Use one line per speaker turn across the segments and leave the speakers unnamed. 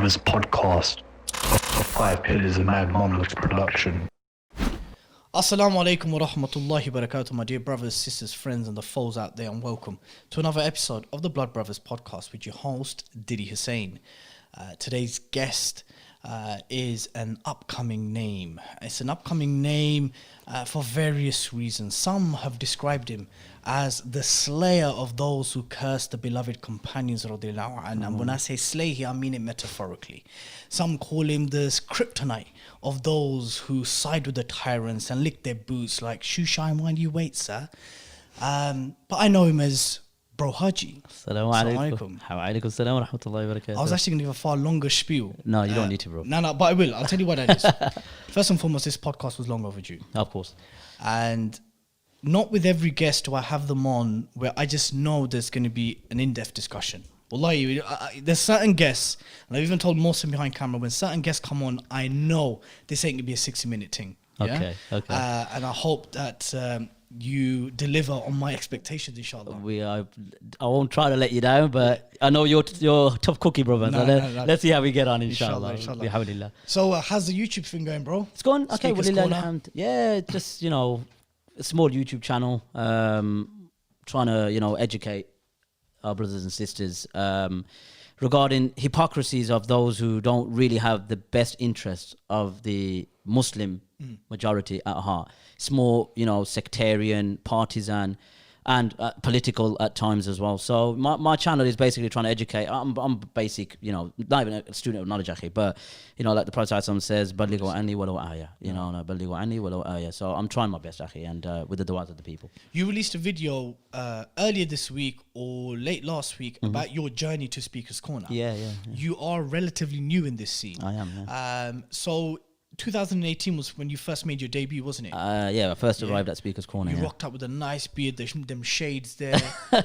Brothers podcast, a Five Pillars of Mad Monarchs production.
Assalamu alaikum wa rahmatullahi wa barakatuh, my dear brothers, sisters, friends, and the foes out there, and welcome to another episode of the Blood Brothers podcast with your host, Dilly Hussain. Today's guest is an upcoming name. It's an upcoming name for various reasons. Some have described him as the slayer of those who curse the beloved companions radiallahu anhu. And when I say slay here, I mean it metaphorically. Some call him the kryptonite of those who side with the tyrants and lick their boots like shoe shine while you wait, sir. But I know him as Bro Hajji.
Assalamu alaikum. Alaikum assalam wa rahmatullahi wa barakatuh.
I was actually going to give a far longer spiel.
No, you don't need to, bro.
No, but I will. I'll tell you what that is. First and foremost, this podcast was long overdue.
Of course.
And not with every guest do I have them on where I just know there's going to be an in-depth discussion. Wallahi, there's certain guests, and I've even told Mohsen behind camera, when certain guests come on, I know this ain't going to be a 60-minute thing. Yeah?
Okay.
And I hope that you deliver on my expectations, inshallah.
I won't try to let you down, but I know you're tough cookie, brother.
No,
let's see how we get on, inshallah.
Inshallah. So how's the YouTube thing going, bro?
It's going okay.
Speakers Corner?
Yeah, just, a small YouTube channel, trying to, educate our brothers and sisters regarding hypocrisies of those who don't really have the best interests of the Muslim majority at heart. It's more, sectarian, partisan, and political at times as well. So my channel is basically trying to educate. I'm basic, not even a student of knowledge, actually, but like the Prophet says, "Ballighu anni walau aya." Ballighu anni walau aya. So I'm trying my best, actually, and with the du'as of the people.
You released a video earlier this week or late last week about your journey to Speaker's Corner.
Yeah.
You are relatively new in this scene.
I am. Yeah.
So 2018 was when you first made your debut, wasn't it?
I first arrived at Speaker's Corner.
You rocked up with a nice beard, them shades there,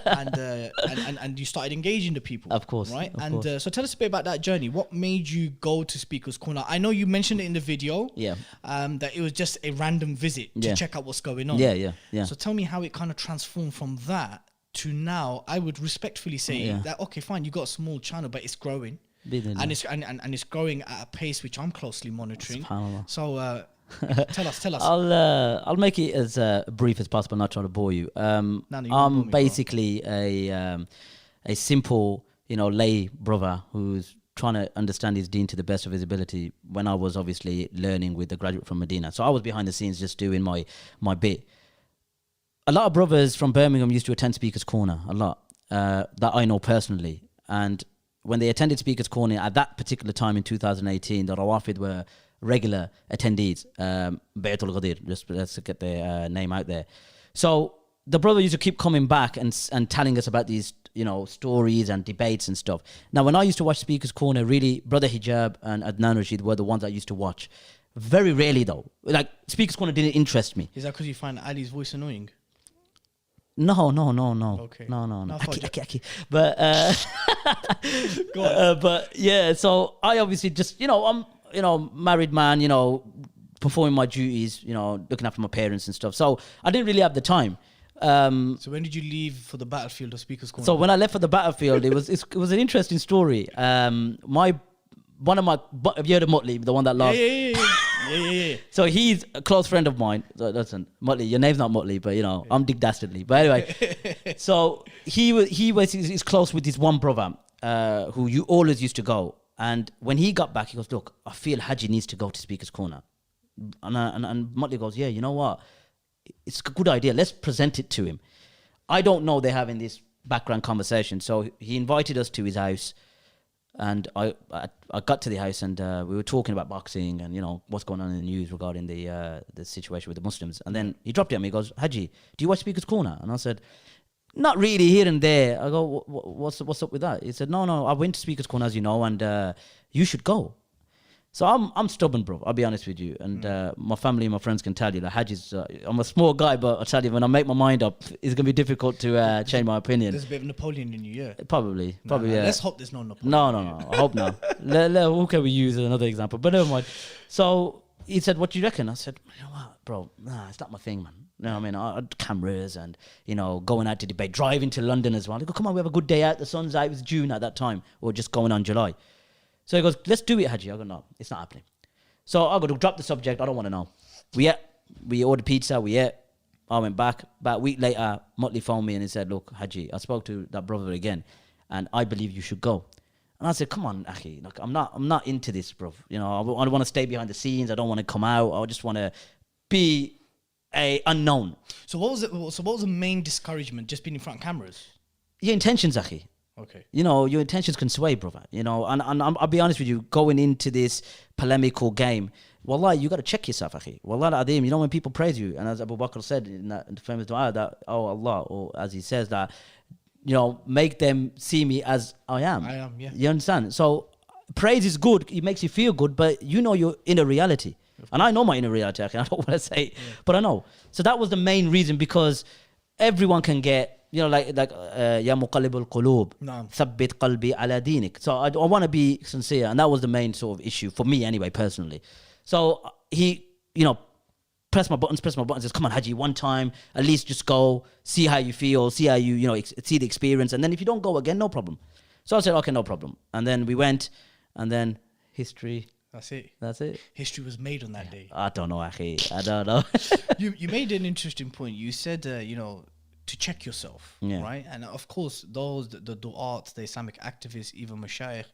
and you started engaging the people.
Of course,
right?
Of course.
So tell us a bit about that journey. What made you go to Speaker's Corner? I know you mentioned it in the video.
Yeah.
That it was just a random visit to check out what's going on.
Yeah.
So tell me how it kind of transformed from that to now. I would respectfully say that okay, fine, you got a small channel, but it's growing. And it's growing at a pace which I'm closely monitoring. So tell us.
I'll make it as brief as possible, not trying to bore you. I'm basically a simple, lay brother who's trying to understand his deen to the best of his ability. When I was obviously learning with the graduate from Medina, so I was behind the scenes just doing my bit. A lot of brothers from Birmingham used to attend Speaker's Corner a lot that I know personally, and when they attended Speaker's Corner at that particular time in 2018, the Rawafid were regular attendees. Baytul Ghadir, just let's get their name out there. So the brother used to keep coming back and telling us about these, stories and debates and stuff. Now, when I used to watch Speaker's Corner, really, Brother Hijab and Adnan Rashid were the ones I used to watch. Very rarely, though. Like, Speaker's Corner didn't interest me.
Is that because you find Ali's voice annoying?
No.
Okay.
No. Aki. But but yeah, so I obviously just I'm married man, performing my duties, looking after my parents and stuff. So I didn't really have the time.
So when did you leave for the battlefield of Speaker's Corner?
So when I left for the battlefield, it was an interesting story. One of my, have you heard of Motley, the one that lost?
Yeah.
So he's a close friend of mine. So listen, Motley, your name's not Motley, but I'm Dick Dastardly. But anyway, so he's close with this one brother who you always used to go. And when he got back, he goes, "Look, I feel Haji needs to go to Speaker's Corner." And Motley goes, "Yeah, you know what? It's a good idea. Let's present it to him." I don't know they're having this background conversation. So he invited us to his house. And I got to the house and we were talking about boxing and what's going on in the news regarding the situation with the Muslims. And then he dropped it at me. He goes, "Haji, do you watch Speaker's Corner?" And I said, "Not really, here and there." I go, "What's up with that?" He said, No, I went to Speaker's Corner, as you know, and you should go." So I'm stubborn, bro. I'll be honest with you, and my family and my friends can tell you that Haji's. I'm a small guy, but I tell you, when I make my mind up, it's gonna be difficult to change my opinion.
There's a bit of Napoleon in you, yeah.
Probably. Yeah.
Let's hope there's no Napoleon.
No. I hope not. Who can we use as another example? But never mind. So he said, "What do you reckon?" I said, "You know what, bro? Nah, it's not my thing, man. You know what I mean? I had cameras and going out to debate, driving to London as well. I go, come on, we have a good day out. The sun's out. It was June at that time, or just going on July." So he goes, let's do it, Haji. I go, no, it's not happening. So I go to drop the subject. I don't want to know. We ordered pizza. We ate. I went back. About a week later, Motley phoned me and he said, look, Haji, I spoke to that brother again, and I believe you should go. And I said, come on, Akhi, like, I'm not into this, bro. You know, I want to stay behind the scenes. I don't want to come out. I just want to be a unknown.
So what was it? So what was the main discouragement? Just being in front of cameras?
Your intentions, Akhi.
Okay.
You know, your intentions can sway, brother. You know, and I'll be honest with you, going into this polemical game, wallah, you got to check yourself, akhi. Wallah al-adim, you know, when people praise you, and as Abu Bakr said in the famous dua, that, oh Allah, or as he says that, you know, make them see me as I am.
I am, yeah.
You understand? So praise is good. It makes you feel good, but you know your inner reality. And I know my inner reality, akhi. I don't want to say it, but I know. So that was the main reason, because everyone can get, you know, like Ya Muqallib al-Qulub, Thabbit Qalbi ala Dinik. So I want to be sincere, and that was the main sort of issue for me anyway, personally. So he, you know, press my buttons, says, come on, Haji, one time, at least just go, see how you feel, see how you know, see the experience, and then if you don't go again, no problem. So I said, okay, no problem. And then we went, and then history.
That's it. History was made on that day.
I don't know, akhi. I don't know.
You made an interesting point. You said, you know, to check yourself, right? And of course, those, the du'at, the Islamic activists, even mashayikh,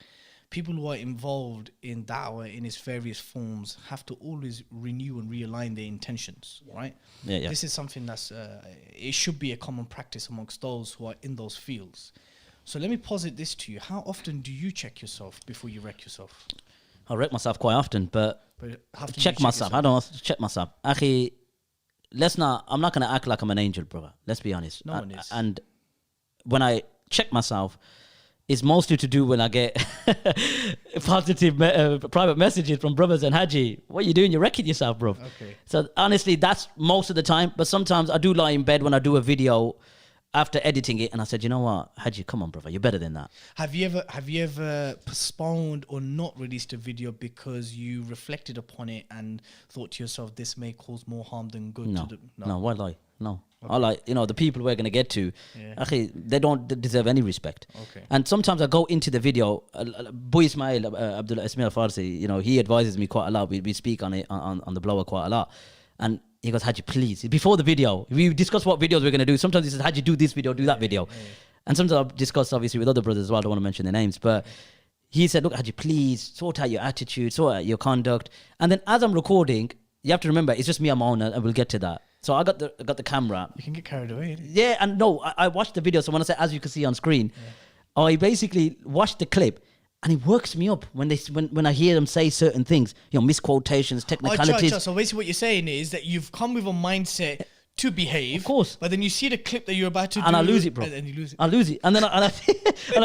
people who are involved in da'wah in its various forms have to always renew and realign their intentions, right?
Yeah.
This is something that's, it should be a common practice amongst those who are in those fields. So let me posit this to you. How often do you check yourself before you wreck yourself?
I wreck myself quite often, but check myself. I don't want to check myself. Akhi, I'm not going to act like I'm an angel, brother. Let's be honest.
No one is.
And when I check myself, it's mostly to do when I get positive private messages from brothers and Haji. What are you doing? You're wrecking yourself, bro.
Okay.
So honestly, that's most of the time. But sometimes I do lie in bed when I do a video after editing it, and I said, you know what, Haji, come on, brother, you're better than that.
Have you ever postponed or not released a video because you reflected upon it and thought to yourself, this may cause more harm than good?
No, why lie? No. Okay. I like, you know, the people we're going to get to, actually, they don't deserve any respect.
Okay.
And sometimes I go into the video, Bu Ismail, Abdullah Ismail Farsi, you know, he advises me quite a lot. We speak on it, on the blower quite a lot. And he goes, Haji, please, before the video, we discuss what videos we're going to do. Sometimes he says, Haji, do this video, do that video. Yeah. And sometimes I've discussed, obviously, with other brothers as well. I don't want to mention their names. But he said, look, Haji, please, sort out your attitude, sort out your conduct. And then as I'm recording, you have to remember, it's just me on my own, and we'll get to that. So I got the camera.
You can get carried away.
Yeah, and no, I watched the video. So when I say, as you can see on screen, I basically watched the clip. And it works me up when I hear them say certain things, you know, misquotations, technicalities.
So basically what you're saying is that you've come with a mindset to behave.
Of course.
But then you see the clip that you're about to do.
And I lose it, bro.
And you lose it.
I lose it. And then I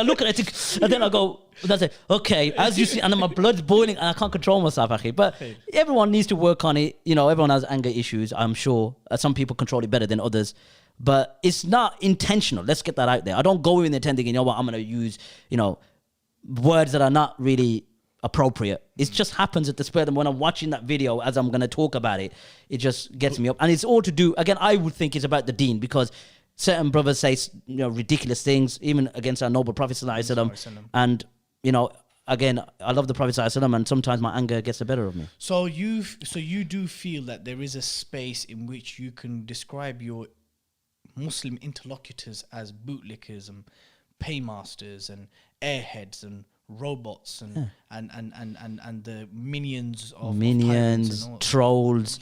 look at it, and then I go, and I say, okay, as you see, and then my blood's boiling, and I can't control myself, akhi. But everyone needs to work on it. You know, everyone has anger issues, I'm sure. Some people control it better than others. But it's not intentional. Let's get that out there. I don't go in there thinking, you know what, I'm going to use, you know, words that are not really appropriate. It just happens at the spur of the moment. When I'm watching that video, as I'm going to talk about it, it just gets me up. And it's all to do, again, I would think it's about the deen, because certain brothers say, you know, ridiculous things, even against our noble Prophet Sallallahu Alaihi Wasallam. And, you know, again, I love the Prophet Sallallahu Alaihi Wasallam, and sometimes my anger gets the better of me.
So you do feel that there is a space in which you can describe your Muslim interlocutors as bootlickers and paymasters and airheads and robots and the minions of
trolls,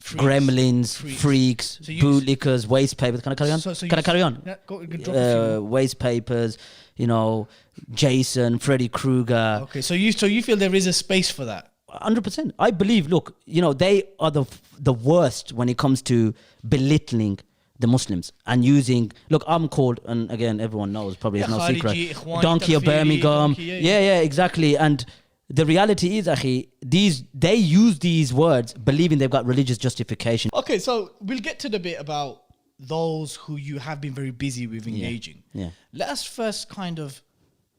gremlins, freaks, bootlickers, waste papers. Can I carry on? Can I carry on?
Yeah,
waste papers, you know, Jason, Freddy Krueger.
Okay, so you feel there is a space for that?
100%. I believe. Look, you know, they are the worst when it comes to belittling the Muslims and using, look, I'm called, and again, everyone knows, probably it's no secret, Donkey of Birmingham. Yeah, exactly. And the reality is, akhi, they use these words believing they've got religious justification.
Okay, so we'll get to the bit about those who you have been very busy with engaging.
Yeah.
Let us first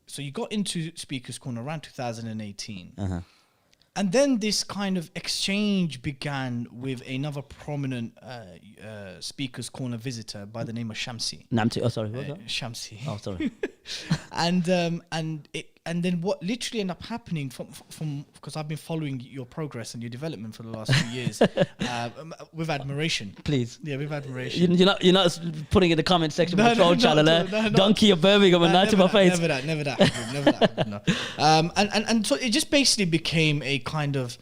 so you got into Speaker's Corner around 2018. And then this kind of exchange began with another prominent Speaker's Corner visitor by the name of Shamsi.
Namti, oh sorry, what was that?
Shamsi.
Oh, sorry.
And and then what literally ended up happening from because I've been following your progress and your development for the last few years with admiration.
Please.
Yeah, with admiration.
You're not putting in the comment section of the troll channel,
no.
donkey of Birmingham and night to my face.
Never that. No. And so it just basically became a kind of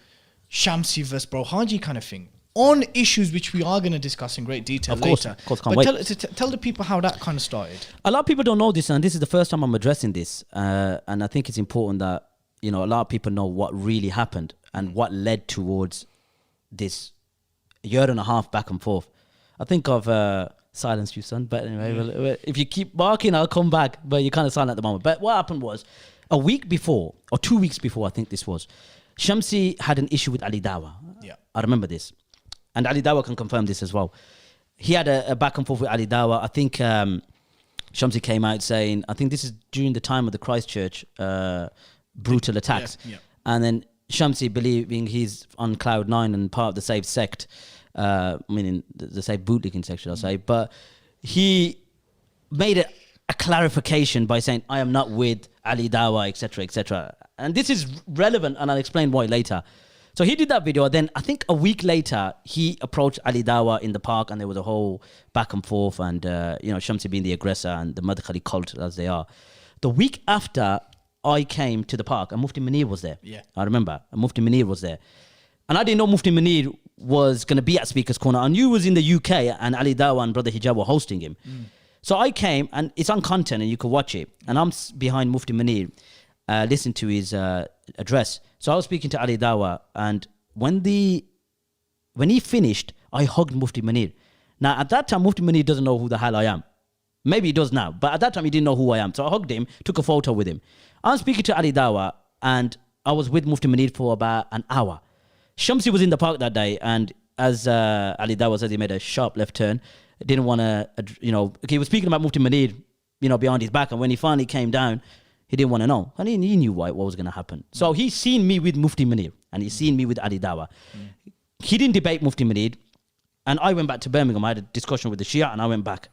Shamsi versus Bro Hajji kind of thing on issues which we are going to discuss in great detail later.
Of course, can't wait.
Tell the people how that kind of started.
A lot of people don't know this, and this is the first time I'm addressing this. And I think it's important that, a lot of people know what really happened and what led towards this year and a half back and forth. I think of silence you, son. But anyway, well, if you keep barking, I'll come back. But you're kind of silent at the moment. But what happened was, a week before, or 2 weeks before, I think this was, Shamsi had an issue with Ali Dawah.
Yeah.
I remember this. And Ali Dawah can confirm this as well. He had a back and forth with Ali Dawah. I think Shamsi came out saying, I think this is during the time of the Christchurch brutal attacks.
Yeah.
And then Shamsi, believing he's on cloud nine and part of the saved sect, meaning the saved bootlicking section, I'll say, but he made a clarification by saying, I am not with Ali Dawah, etc., etc. And this is relevant, and I'll explain why later. So he did that video. Then I think a week later, he approached Ali Dawah in the park, and there was a whole back and forth, and Shamsi being the aggressor and the Madkhali cult as they are. The week after, I came to the park, and Mufti Munir was there.
Yeah,
I remember. And Mufti Munir was there, and I didn't know Mufti Munir was going to be at Speaker's Corner. I knew he was in the UK, and Ali Dawah and Brother Hijab were hosting him. So I came, and it's on content, and you can watch it. And I'm behind Mufti Munir, listening to his address. So I was speaking to Ali Dawah, and when he finished, I hugged Mufti Munir. Now, at that time, Mufti Munir doesn't know who the hell I am. Maybe he does now, but at that time, he didn't know who I am. So I hugged him, took a photo with him. I'm speaking to Ali Dawah, and I was with Mufti Munir for about an hour. Shamsi was in the park that day, and as Ali Dawah said, he made a sharp left turn. Didn't want to, he was speaking about Mufti Munir, behind his back, and when he finally came down, he didn't want to know. And he knew what was going to happen. So he's seen me with Mufti Munir, and he's seen me with Ali Dawah. He didn't debate Mufti Munir, and I went back to Birmingham. I had a discussion with the Shia, and I went back.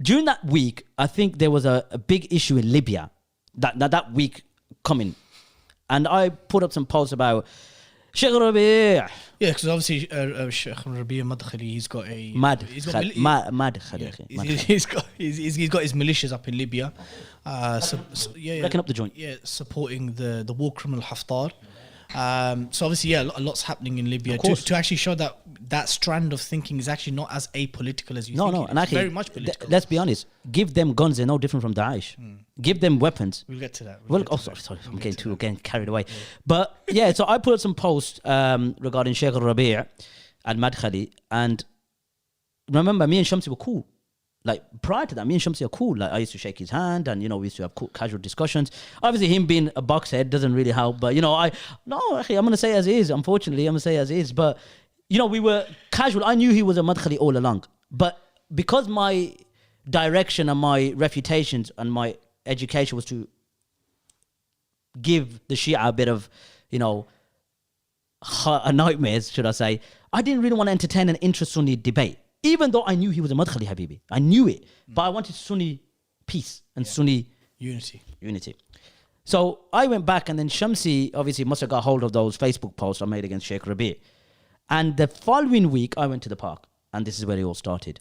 During that week, I think there was a big issue in Libya, that week coming. And I put up some posts about Sheikh Rabi'.
Yeah, because obviously Sheikh Rabi' Madkhali, he's got a... He's got his militias up in Libya.
Breaking up the joint.
Yeah, supporting the war criminal Haftar. So obviously, a lot's happening in Libya to actually show that strand of thinking is actually not as apolitical as you think.
No, and actually,
very much political.
Let's be honest. Give them guns; they're no different from Daesh. Give them weapons.
We'll get to that.
Sorry, I'm getting carried away. But yeah, so I put up some posts regarding Sheikh Rabi' and Madkhali, and remember, me and Shamsi were cool. Like prior to that, me and Shamsi are cool. Like I used to shake his hand, and we used to have cool, casual discussions. Obviously, him being a boxhead doesn't really help. But I'm gonna say as is. Unfortunately, I'm gonna say as is. But we were casual. I knew he was a Madkhali all along. But because my direction and my reputations and my education was to give the Shia a bit of, nightmares, should I say, I didn't really want to entertain an intra-Sunni debate. Even though I knew he was a Madkhali Habibi. I knew it. But I wanted Sunni peace and Sunni
unity.
So I went back, and then Shamsi obviously must have got hold of those Facebook posts I made against Sheikh Rabi'. And the following week, I went to the park. And this is where it all started.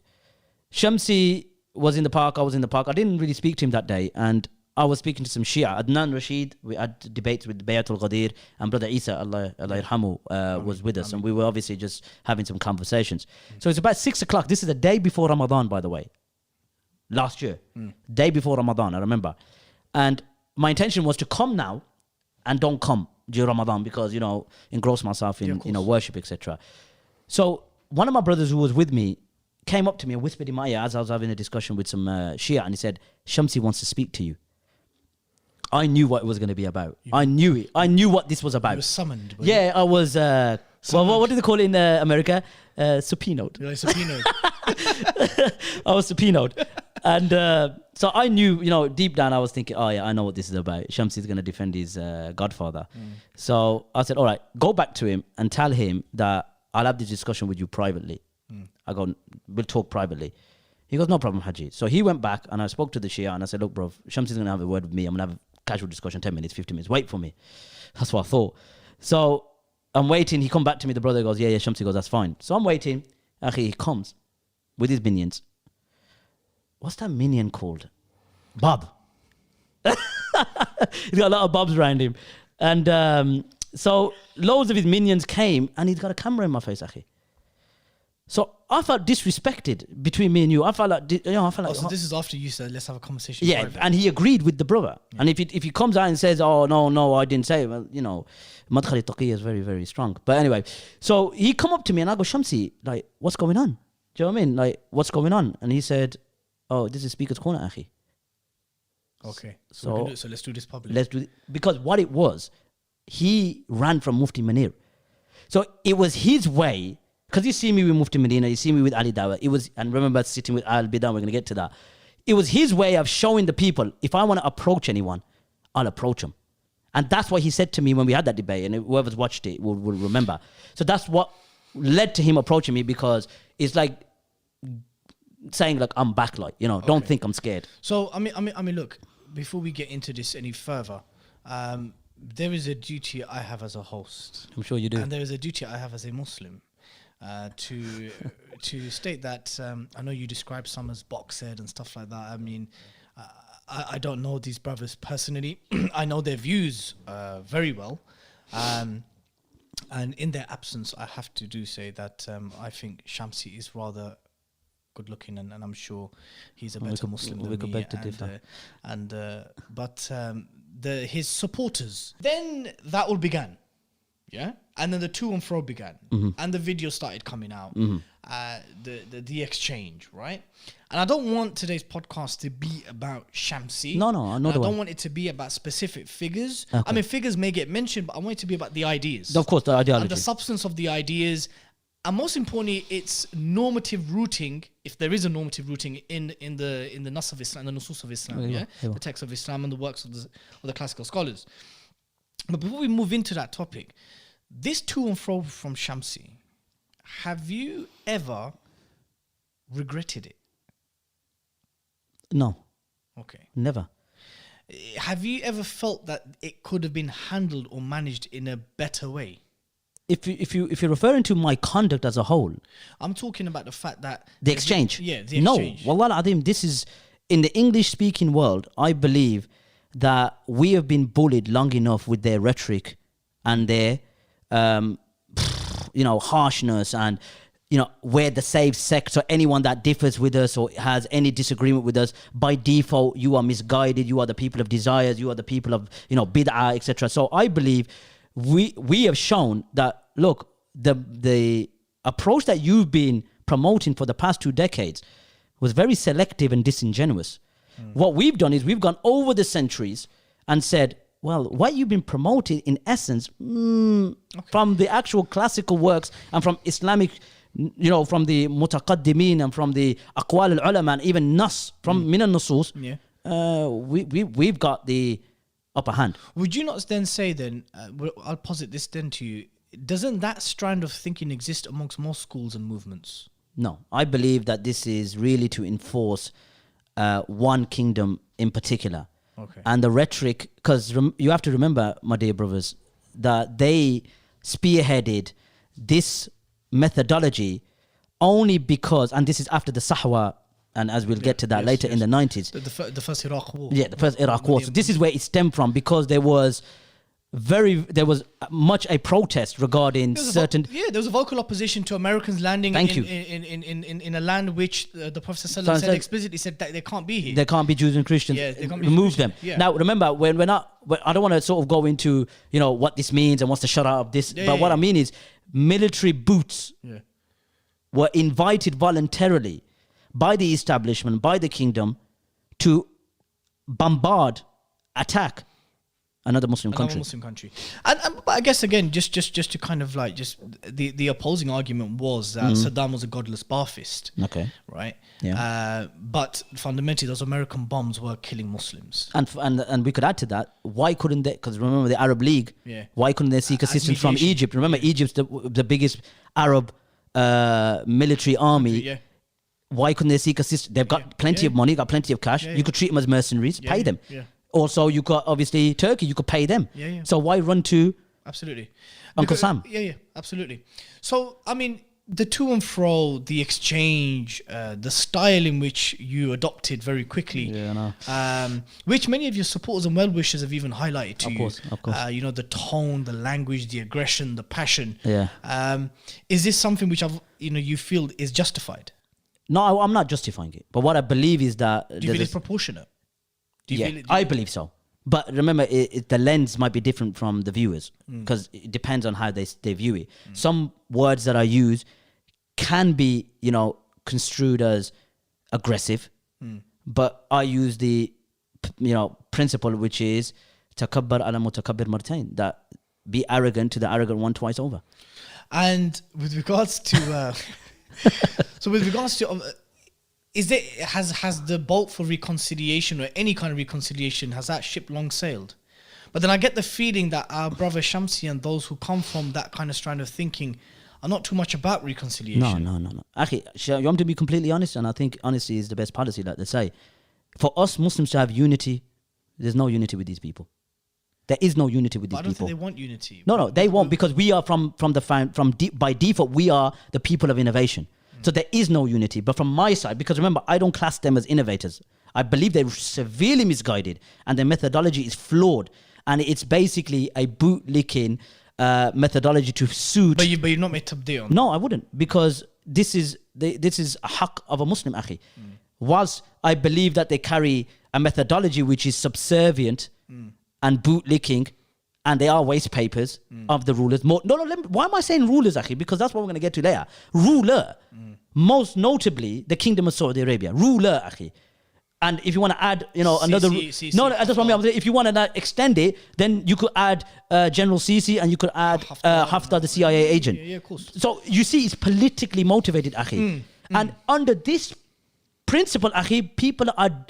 Shamsi was in the park. I was in the park. I didn't really speak to him that day. And I was speaking to some Shia. Adnan Rashid, we had debates with Bayatul Ghadir, and Brother Isa, Allah Yarhamu, was with us. And we were obviously just having some conversations. So it's about 6 o'clock. This is the day before Ramadan, by the way. Last year. Day before Ramadan, I remember. And my intention was to come now and don't come during Ramadan because, engross myself in, worship, etc. So one of my brothers who was with me came up to me and whispered in my ear as I was having a discussion with some Shia, and he said, Shamsi wants to speak to you. I knew what it was going to be about. I knew it. I knew what this was about.
You were summoned.
Yeah, I was... what do they call it in America? Subpoenaed.
You're like subpoenaed.
I was subpoenaed. And so I knew, deep down I was thinking, oh yeah, I know what this is about. Shamsi is going to defend his godfather. So I said, all right, go back to him and tell him that I'll have this discussion with you privately. I go, we'll talk privately. He goes, no problem, Haji. So he went back, and I spoke to the Shia, and I said, look, bro, Shamsi's going to have a word with me. I'm going to have a casual discussion, 10 minutes, 15 minutes. Wait for me. That's what I thought. So I'm waiting. He come back to me. The brother goes, yeah, Shamsi goes, that's fine. So I'm waiting. Akhi, he comes with his minions. What's that minion called? Bob. He's got a lot of Bobs around him. And so loads of his minions came and he's got a camera in my face, Akhi. So I felt disrespected between me and you. I felt like,
so this is after you said, let's have a conversation.
Yeah,
private.
and he agreed with the brother. Yeah. And if he comes out and says, oh, no, I didn't say it, well, madkhali taqiyya is very, very strong. But anyway, so he come up to me and I go, Shamsi, like, what's going on? Do you know what I mean? Like, what's going on? And he said, oh, this is Speaker's Corner, Akhi.
Okay. So let's do this publicly.
Let's do it. Because what it was, he ran from Mufti Munir. So it was his way. Because you see me with Mufti Medina, you see me with Ali Dawah. It was, and remember sitting with Al Bidan, we're going to get to that. It was his way of showing the people, if I want to approach anyone, I'll approach him. And that's what he said to me when we had that debate, and whoever's watched it will remember. So that's what led to him approaching me, because it's like saying, like, I'm back, like, don't think I'm scared.
So, I mean, look, before we get into this any further, there is a duty I have as a host.
I'm sure you do.
And there is a duty I have as a Muslim. To state that I know you describe some as boxed and stuff like that. I mean, I don't know these brothers personally. I know their views very well, and in their absence, I have to say that I think Shamsi is rather good looking, and I'm sure he's a better Muslim than me. But his supporters. Then that all began. Yeah, and then the to and fro began, and the video started coming out, the exchange, right? And I don't want today's podcast to be about Shamsi.
No,
I don't want it to be about specific figures. Okay. I mean, figures may get mentioned, but I want it to be about the ideas.
Of course, the ideology.
And the substance of the ideas. And most importantly, its normative rooting, if there is a normative rooting in the Nas of Islam, the Nusus of Islam, the text of Islam and the works of the classical scholars. But before we move into that topic, this to and fro from Shamsi, have you ever regretted it?
No.
Okay.
Never.
Have you ever felt that it could have been handled or managed in a better way?
If you're referring to my conduct as a whole,
I'm talking about the fact that
the exchange.
The exchange.
No, Wallah al-Azim, this is in the English-speaking world. I believe that we have been bullied long enough with their rhetoric and their, harshness, and we're the safe sect. So anyone that differs with us or has any disagreement with us, by default, you are misguided. You are the people of desires. You are the people of bid'ah, etc. So I believe we have shown that, look, the approach that you've been promoting for the past 2 decades was very selective and disingenuous. What we've done is we've gone over the centuries and said, well, what you've been promoting in essence from the actual classical works and from Islamic, from the mutaqaddimin and from the aqwal al-ulama and even nas from min al-nusus, we've got the upper hand.
Would you not then say then, I'll posit this then to you, doesn't that strand of thinking exist amongst most schools and movements?
No, I believe that this is really to enforce one kingdom in particular.
Okay.
And the rhetoric, because you have to remember, my dear brothers, that they spearheaded this methodology only because, and this is after the Sahwa, and as we'll get to that later in the 90s.
The first Iraq war.
Yeah, the first Iraq war. So this is where it stemmed from, because there was much a protest regarding certain.
There was a vocal opposition to Americans landing in a land which the Prophet said explicitly said that they can't be here.
There can't be Jews and Christians.
Yeah, they can't be
remove them.
Yeah.
Now remember, when I don't want to sort of go into what this means and what's the shut out of this, but what I mean is military boots were invited voluntarily by the establishment, by the kingdom, to bombard, attack another Muslim country.
And but I guess again, just to kind of like the opposing argument was that Saddam was a godless Ba'athist.
Okay.
Right.
Yeah.
But fundamentally, those American bombs were killing Muslims.
And we could add to that. Why couldn't they? Because remember the Arab League.
Yeah.
Why couldn't they seek assistance from Egypt? Remember, Egypt's the biggest Arab military army.
Yeah.
Why couldn't they seek assistance? They've got plenty of money, got plenty of cash. You could treat them as mercenaries, pay them.
Yeah.
Also, you got obviously Turkey. You could pay them.
Yeah.
So why run to
Absolutely.
Uncle Sam?
Yeah, absolutely. So, I mean, the to and fro, the exchange, the style in which you adopted very quickly, which many of your supporters and well-wishers have even highlighted to you.
Of course.
You know, the tone, the language, the aggression, the passion.
Yeah.
Is this something which you feel is justified?
No, I'm not justifying it. But what I believe is that
Do you feel it's proportionate?
I believe so. But remember, the lens might be different from the viewers because it depends on how they view it. Some words that I use can be, construed as aggressive, but I use the, principle which is takabbar ala mutakabbir martain, that be arrogant to the arrogant one twice over.
And with regards to, has the boat for reconciliation or any kind of reconciliation, has that ship long sailed? But then I get the feeling that our brother Shamsi and those who come from that kind of strand of thinking are not too much about reconciliation.
No. Actually, you want me to be completely honest, and I think honesty is the best policy, like they say. For us Muslims to have unity, there's no unity with these people. There is no unity with these people. I don't think
they want unity.
No, they won't, because we are by default, we are the people of innovation. So there is no unity. But from my side, because remember, I don't class them as innovators. I believe they're severely misguided and their methodology is flawed. And it's basically a bootlicking methodology to suit.
But you've not made tabdi on.
No, I wouldn't, because this is a haqq of a Muslim, akhi. Whilst I believe that they carry a methodology which is subservient and bootlicking, and they are waste papers of the rulers. Why am I saying rulers, akhi? Because that's what we're going to get to later. Ruler, most notably the Kingdom of Saudi Arabia. Ruler, akhi. And if you want to add, another... that's what I'm saying. If you want to extend it, then you could add General Sisi, and you could add Haftar, the CIA agent.
Yeah, of course.
So you see, it's politically motivated, akhi. And under this principle, akhi, people are...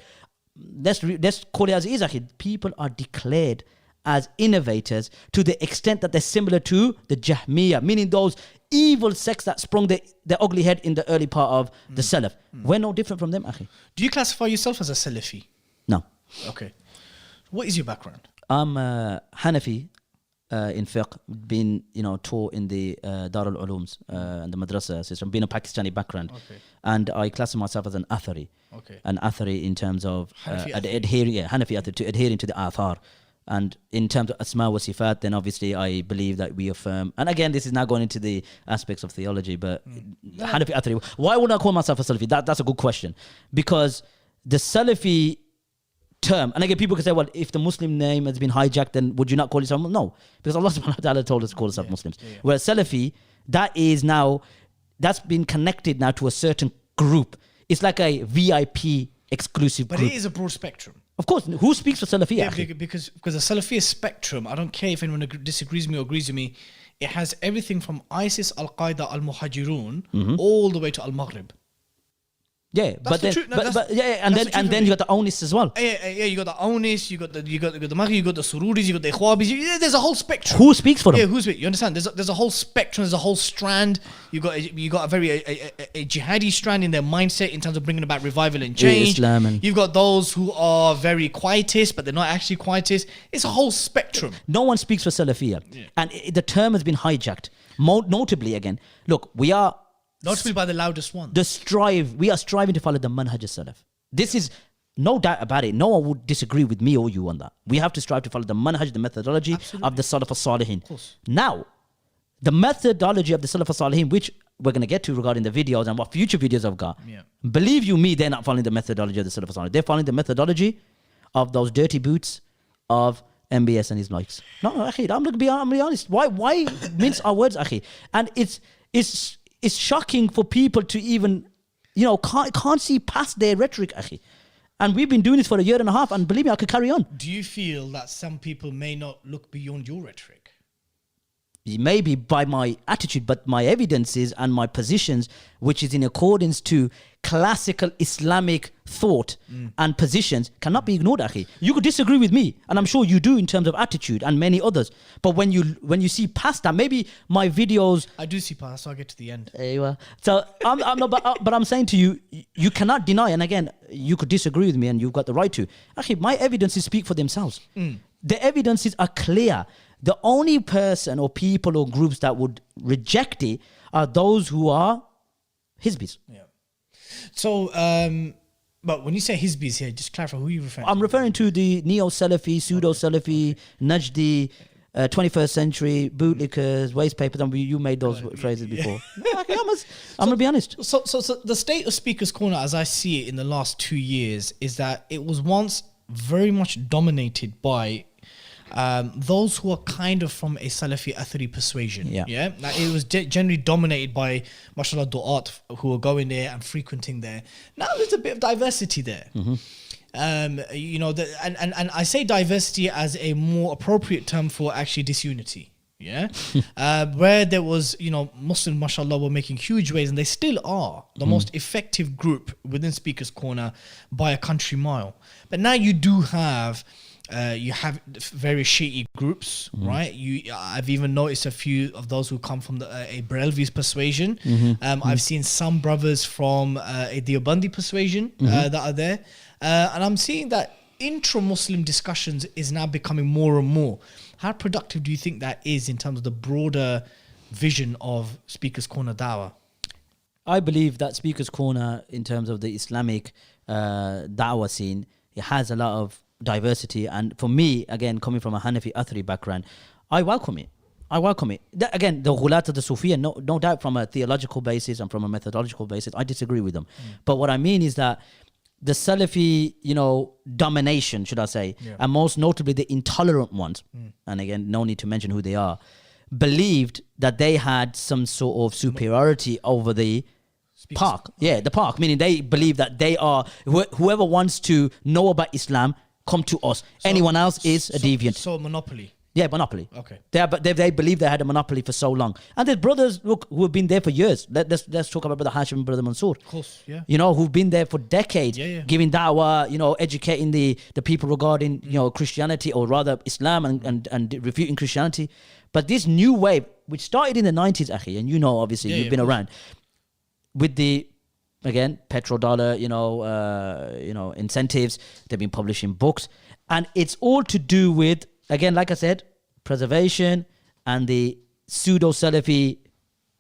Let's call it as it is, akhi. People are declared as innovators to the extent that they're similar to the Jahmiyyah, meaning those evil sects that sprung their ugly head in the early part of the Salaf. We're no different from them, akhi.
Do you classify yourself as a Salafi?
No.
Okay. What is your background?
I'm Hanafi in fiqh, been taught in the Dar al-Ulums and the madrasa system, being a Pakistani background.
Okay.
And I classify myself as an Athari.
Okay.
An Athari in terms of
Hanafi
adhering to the Athar. And in terms of Asma wa Sifat, then obviously I believe that we affirm. And again, this is now going into the aspects of theology, but Hanafi Athari. Why would I call myself a Salafi? That's a good question. Because the Salafi term, and again, people can say, well, if the Muslim name has been hijacked, then would you not call yourself? No, because Allah subhanahu wa ta'ala told us to call ourselves Muslims. Whereas Salafi, that's been connected now to a certain group. It's like a VIP exclusive group.
But it is a broad spectrum.
Of course, who speaks for Salafi?
Yeah, because the Salafi spectrum, I don't care if anyone disagrees with me or agrees with me, it has everything from ISIS, Al-Qaeda, Al-Muhajirun, all the way to Al-Maghrib.
Yeah,
That's
then you got the Onis as well.
Yeah, you got the Onis, you got the Maghrib, you got the Sururis, you got the Ikhwabis. There's a whole spectrum.
Who speaks for them?
Yeah, who speaks? You understand? There's a whole spectrum. There's a whole strand. You got a very a jihadi strand in their mindset in terms of bringing about revival and change.
Islam and
you've got those who are very quietist, but they're not actually quietist. It's a whole spectrum.
No one speaks for Salafiyah, and the term has been hijacked. Notably, again, look, we are.
Notably by the loudest one.
We are striving to follow the manhaj as-salaf. This is no doubt about it. No one would disagree with me or you on that. We have to strive to follow the manhaj, the methodology of the Salaf al-Salihin. Now, the methodology of the Salaf al-Salihin, which we're going to get to regarding the videos and what future videos I've got. Believe you me, they're not following the methodology of the Salaf al-Salihin. They're following the methodology of those dirty boots of MBS and his likes. No, akhi, I'm going to be honest. Why mince our words, akhi? And it's shocking for people to even, can't see past their rhetoric, akhi. And we've been doing this for a year and a half, and believe me, I could carry on.
Do you feel that some people may not look beyond your rhetoric?
maybe by my attitude, but my evidences and my positions, which is in accordance to classical Islamic thought and positions, cannot be ignored, akhi. You could disagree with me, and I'm sure you do in terms of attitude and many others. But when you see past that, maybe my videos,
I do see past. I'll get to the end.
there you are. So I'm not, but I'm saying to you, you cannot deny. And again, you could disagree with me, and you've got the right to. Actually, my evidences speak for themselves. The evidences are clear. The only person or people or groups that would reject it are those who are Hizbis.
Yeah. So, but when you say Hizbis here, just clarify who you referring to.
I'm referring to the neo-Salafi, pseudo-Salafi, Najdi, 21st century, bootlickers, waste papers. And you made those phrases before. I'm going to be honest.
So the state of Speaker's Corner, as I see it in the last 2 years, is that it was once very much dominated by those who are kind of from a Salafi Athari persuasion. Yeah. Like it was generally dominated by, mashallah, du'at who are going there and frequenting there. Now there's a bit of diversity there. You know, and I say diversity as a more appropriate term for actually disunity. Yeah. Where there was, you know, Muslims, mashallah, were making huge waves, and they still are the most effective group within Speaker's Corner by a country mile. But now you do have you have various Shi'i groups, right? I've even noticed a few of those who come from a Barelvi's persuasion. I've seen some brothers from a Deobandi persuasion that are there. And I'm seeing that intra-Muslim discussions is now becoming more and more. How productive do you think that is in terms of the broader vision of Speaker's Corner Dawah?
I believe that Speaker's Corner, in terms of the Islamic Dawah scene, it has a lot of diversity, and for me, again, coming from a Hanafi Athari background, I welcome it. Again, the Ghulat of the Sufiya, no doubt, from a theological basis and from a methodological basis, I disagree with them. But what I mean is that the Salafi, you know, domination, should I say, and most notably the intolerant ones, and again, no need to mention who they are, believed that they had some sort of superiority over the park. Yeah, the park, meaning they believe that they are, whoever wants to know about Islam, come to us. Anyone else is a deviant.
So monopoly.
Yeah, monopoly.
Okay.
They believe they had a monopoly for so long. And there's brothers, look, who have been there for years. Let's talk about Brother Hashim and Brother Mansour.
Of course, yeah.
You know, who've been there for decades,
Yeah.
giving da'wah, you know, educating the people regarding, you know, Christianity, or rather Islam, and refuting Christianity. But this new wave, which started in the 90s, Akhi, and you know, obviously, you've been around, with the, again, petrodollar, you know, incentives. They've been publishing books, and it's all to do with, again, like I said, preservation and the pseudo-Salafi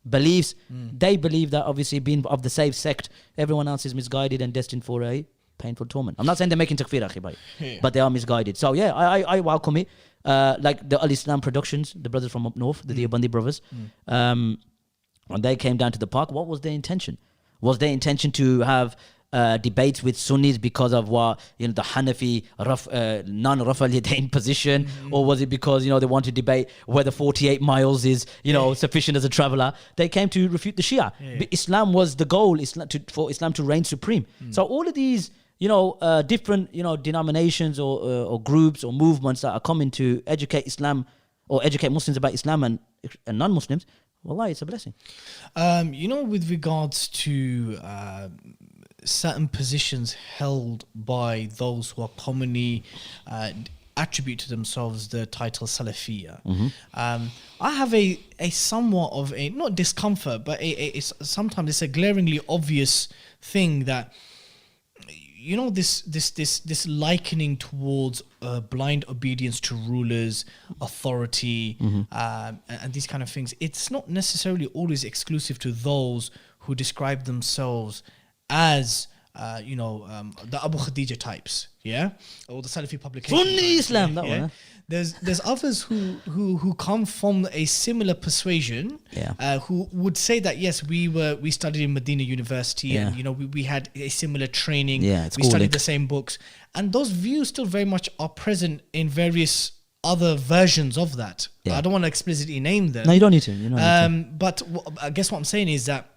beliefs. They believe that, obviously, being of the safe sect, everyone else is misguided and destined for a painful torment. I'm not saying they're making takfir, akhi, but they are misguided. So yeah, I welcome it. Like the Al-Islam Productions, the brothers from up north, the Deobandi brothers, when they came down to the park, what was their intention? Was their intention to have debates with Sunnis because of what, you know, the Hanafi non-Raf al-Yadayn position, or was it because, you know, they want to debate whether 48 miles is, you know, sufficient as a traveler? They came to refute the Shia. Islam was the goal, for Islam to reign supreme. So all of these, you know, different, you know, denominations or groups or movements that are coming to educate Islam or educate Muslims about Islam and non-Muslims, wallahi, it's a blessing.
You know, with regards to certain positions held by those who are commonly attribute to themselves the title Salafiyya, I have a somewhat of a, not discomfort, but sometimes it's a glaringly obvious thing that, you know, this likening towards blind obedience to rulers, authority, and these kind of things. It's not necessarily always exclusive to those who describe themselves as the Abu Khadija types, or the Salafi publication.
Sunni Islam, that one. Huh?
There's others who come from a similar persuasion, who would say that yes, we studied in Medina University, and you know we had a similar training. We studied the same books, and those views still very much are present in various other versions of that. I don't want to explicitly name them.
No, you don't need to.
But I guess what I'm saying is that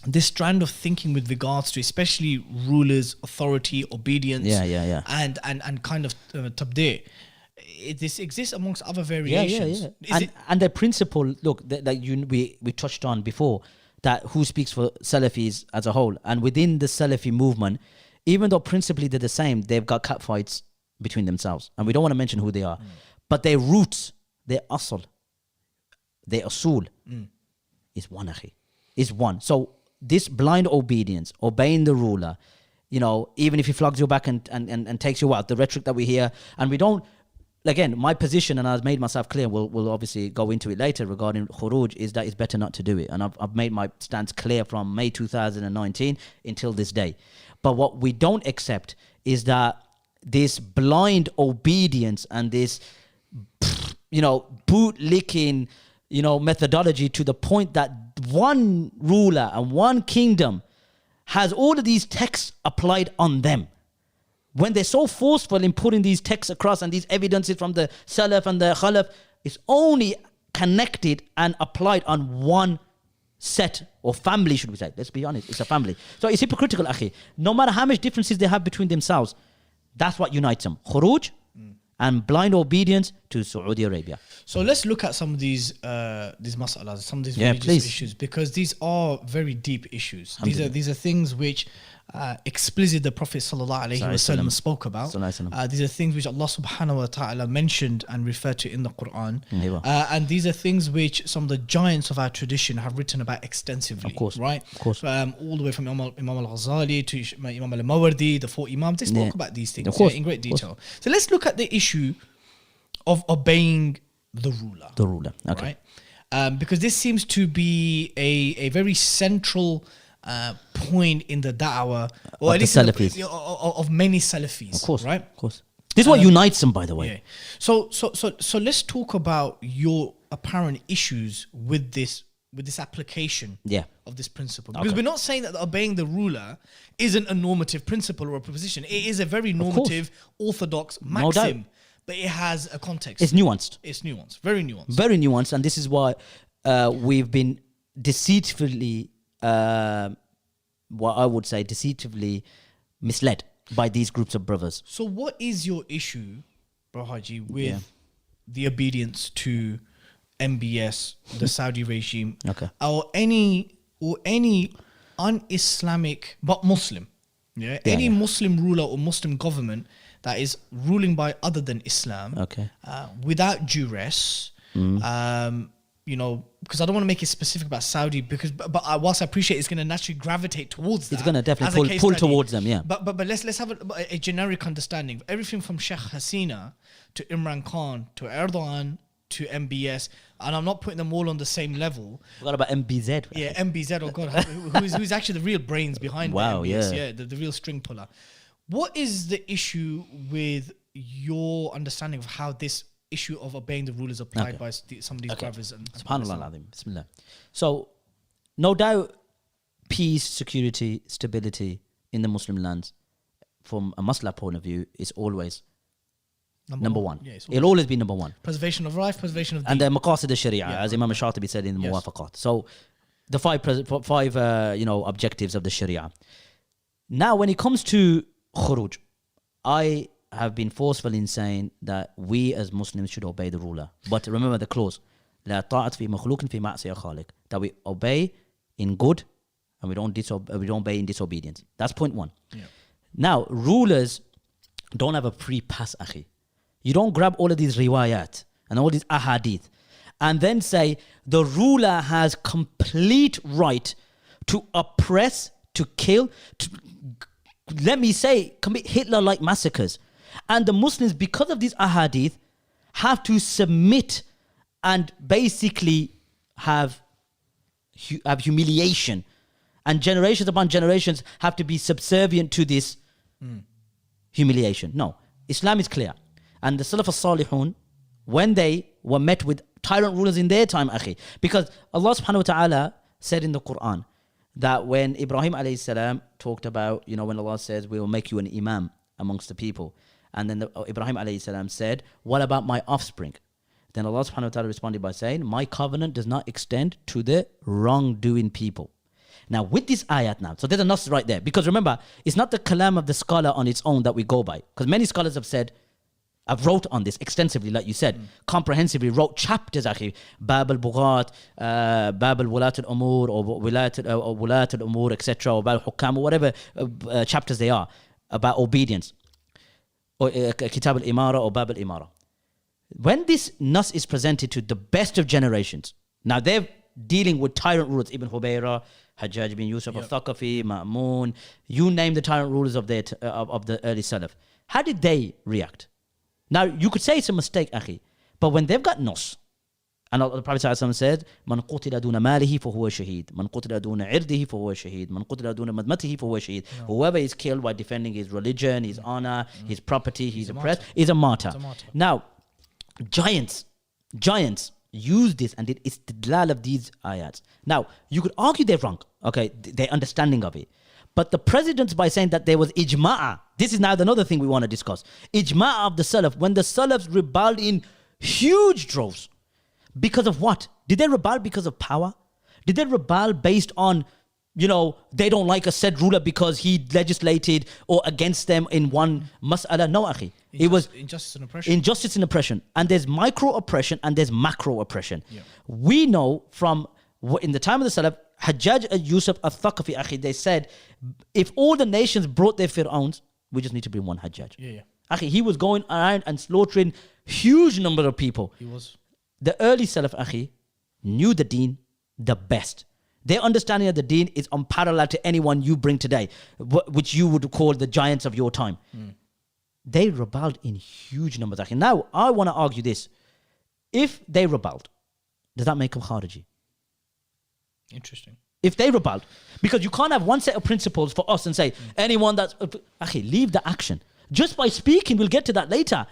this strand of thinking with regards to especially rulers, authority, obedience, and kind of tabdi', this exists amongst other
Yeah,
variations.
yeah, yeah. And the principle, look, that we touched on before, that who speaks for Salafis as a whole, and within the Salafi movement, even though principally they're the same, they've got catfights between themselves, and we don't want to mention who they are, but their roots, their asl, their asul is one, akhi, is one. So this blind obedience, obeying the ruler, you know, even if he flogs you back and takes you out, the rhetoric that we hear, and we don't. Again, my position, and I've made myself clear, we'll obviously go into it later regarding khuruj, is that it's better not to do it. And I've made my stance clear from May 2019 until this day. But what we don't accept is that this blind obedience and this, you know, boot-licking, you know, methodology to the point that one ruler and one kingdom has all of these texts applied on them. When they're so forceful in putting these texts across and these evidences from the Salaf and the Khalaf, it's only connected and applied on one set or family, should we say. Let's be honest, it's a family. So it's hypocritical, akhi. No matter how much differences they have between themselves, that's what unites them. Khuruj and blind obedience to Saudi Arabia.
So let's look at some of these masalas, some of these
Yeah,
religious
please.
issues, because these are very deep issues. These are things which explicitly the Prophet sallallahu alaihi wasallam spoke about. These are things which Allah subhanahu wa ta'ala mentioned and referred to in the Quran. And these are things which some of the giants of our tradition have written about extensively.
Of course,
right?
of course.
All the way from Imam al-Ghazali to Imam al-Mawardi, the four Imams, they spoke about these things
Of course,
in great detail. So let's look at the issue of obeying the ruler.
The ruler, okay.
Right? Because this seems to be a very central point in the da'wah, or at least of many Salafis.
Of course,
right?
Of course. This is what unites them, by the way.
Yeah. So let's talk about your apparent issues with this application of this principle. Because we're not saying that obeying the ruler isn't a normative principle or a proposition. It is a very normative, orthodox maxim.
No,
but it has a context.
It's nuanced.
It's nuanced. Very nuanced.
Very nuanced. And this is why we've been deceitfully, what I would say, deceitfully misled by these groups of brothers.
So what is your issue, Bro Haji, with the obedience to MBS, the Saudi regime, or any un-Islamic but Muslim, any Muslim ruler or Muslim government that is ruling by other than Islam, without duress, you know, because I don't want to make it specific about Saudi, but whilst I appreciate it's going to naturally gravitate towards that.
It's going to definitely pull towards them, yeah.
But let's have a generic understanding. Everything from Sheikh Hasina to Imran Khan to Erdogan to MBS, and I'm not putting them all on the same level.
What about MBZ?
Yeah, MBZ, oh God, who's actually the real brains behind MBS, the real string puller. What is the issue with your understanding of how this issue of obeying the rule is applied by some of these brothers? And
SubhanAllah al-Azim. Bismillah. So, no doubt, peace, security, stability in the Muslim lands, from a Masla point of view, is always number one. Yeah, it'll always be number one.
Preservation of life, preservation of
and the maqasid al-Sharia, as Imam al-Shatibi said in the Muwafaqat. So, the five objectives of the Sharia. Now, when it comes to khuruj, I have been forceful in saying that we as Muslims should obey the ruler. But remember the clause, لا طاعة في مخلوق في معصية خالق, that we obey in good and we don't obey in disobedience. That's point one. Yeah. Now, rulers don't have a free pass, akhi. You don't grab all of these riwayat and all these ahadith and then say the ruler has complete right to oppress, to kill, to, let me say, commit Hitler-like massacres. And the Muslims, because of these ahadith, have to submit and basically have humiliation. And generations upon generations have to be subservient to this humiliation. No, Islam is clear. And the Salaf al-Salihun, when they were met with tyrant rulers in their time, akhi, because Allah subhanahu wa ta'ala said in the Quran that when Ibrahim alayhi salam talked about, when Allah says, we will make you an imam amongst the people. And then Ibrahim alayhi salam said, what about my offspring? Then Allah subhanahu wa ta'ala responded by saying, my covenant does not extend to the wrongdoing people. Now with this ayat now, so there's a nas right there. Because remember, it's not the kalam of the scholar on its own that we go by. Because many scholars have said, I've wrote on this extensively, like you said, comprehensively, wrote chapters, akhi. Bab al-Bughat, Bab al-Wulat al-Umur, or Wulat al-Umur, etc., or Bab al-Hukam, or whatever chapters they are, about obedience. Or Kitab al-Imara or Bab al-Imara. When this nas is presented to the best of generations, now they're dealing with tyrant rulers, Ibn Hubayra, Hajjaj bin Yusuf al-Thaqafi, Ma'mun, you name the tyrant rulers of the early Salaf. How did they react? Now, you could say it's a mistake, akhi, but when they've got nos, and the Prophet ﷺ said, "Man qutila duna malihi fahuwa shaheed. Man qutila duna irdihi fahuwa shaheed. Man qutila duna madmatihi fahuwa shaheed." Whoever is killed while defending his religion, his honor, his property, his oppressed, is a martyr. Now, giants use this and did istidlal of these ayats. Now, you could argue they're wrong, okay, their understanding of it. But the presidents, by saying that there was ijma'a, this is now another thing we want to discuss. Ijma'a of the Salaf, when the Salafs rebelled in huge droves. Because of what? Did they rebel because of power? Did they rebel based on, they don't like a said ruler because he legislated or against them in one mas'ala? No, akhi. It was
injustice and oppression.
Injustice and oppression. And there's micro oppression and there's macro oppression.
Yeah.
We know from, in the time of the Salaf, Hajjaj al-Yusuf al-Thaqafi, akhi, they said, if all the nations brought their Fir'auns, we just need to bring one Hajjaj.
Yeah.
Akhi, he was going around and slaughtering huge number of people.
He was.
The early Salaf, akhi, knew the deen the best. Their understanding of the deen is unparalleled to anyone you bring today, which you would call the giants of your time. They rebelled in huge numbers, akhi. Now, I want to argue this. If they rebelled, does that make them Khariji?
Interesting.
If they rebelled, because you can't have one set of principles for us and say, anyone that's... Akhi, leave the action. Just by speaking, we'll get to that later.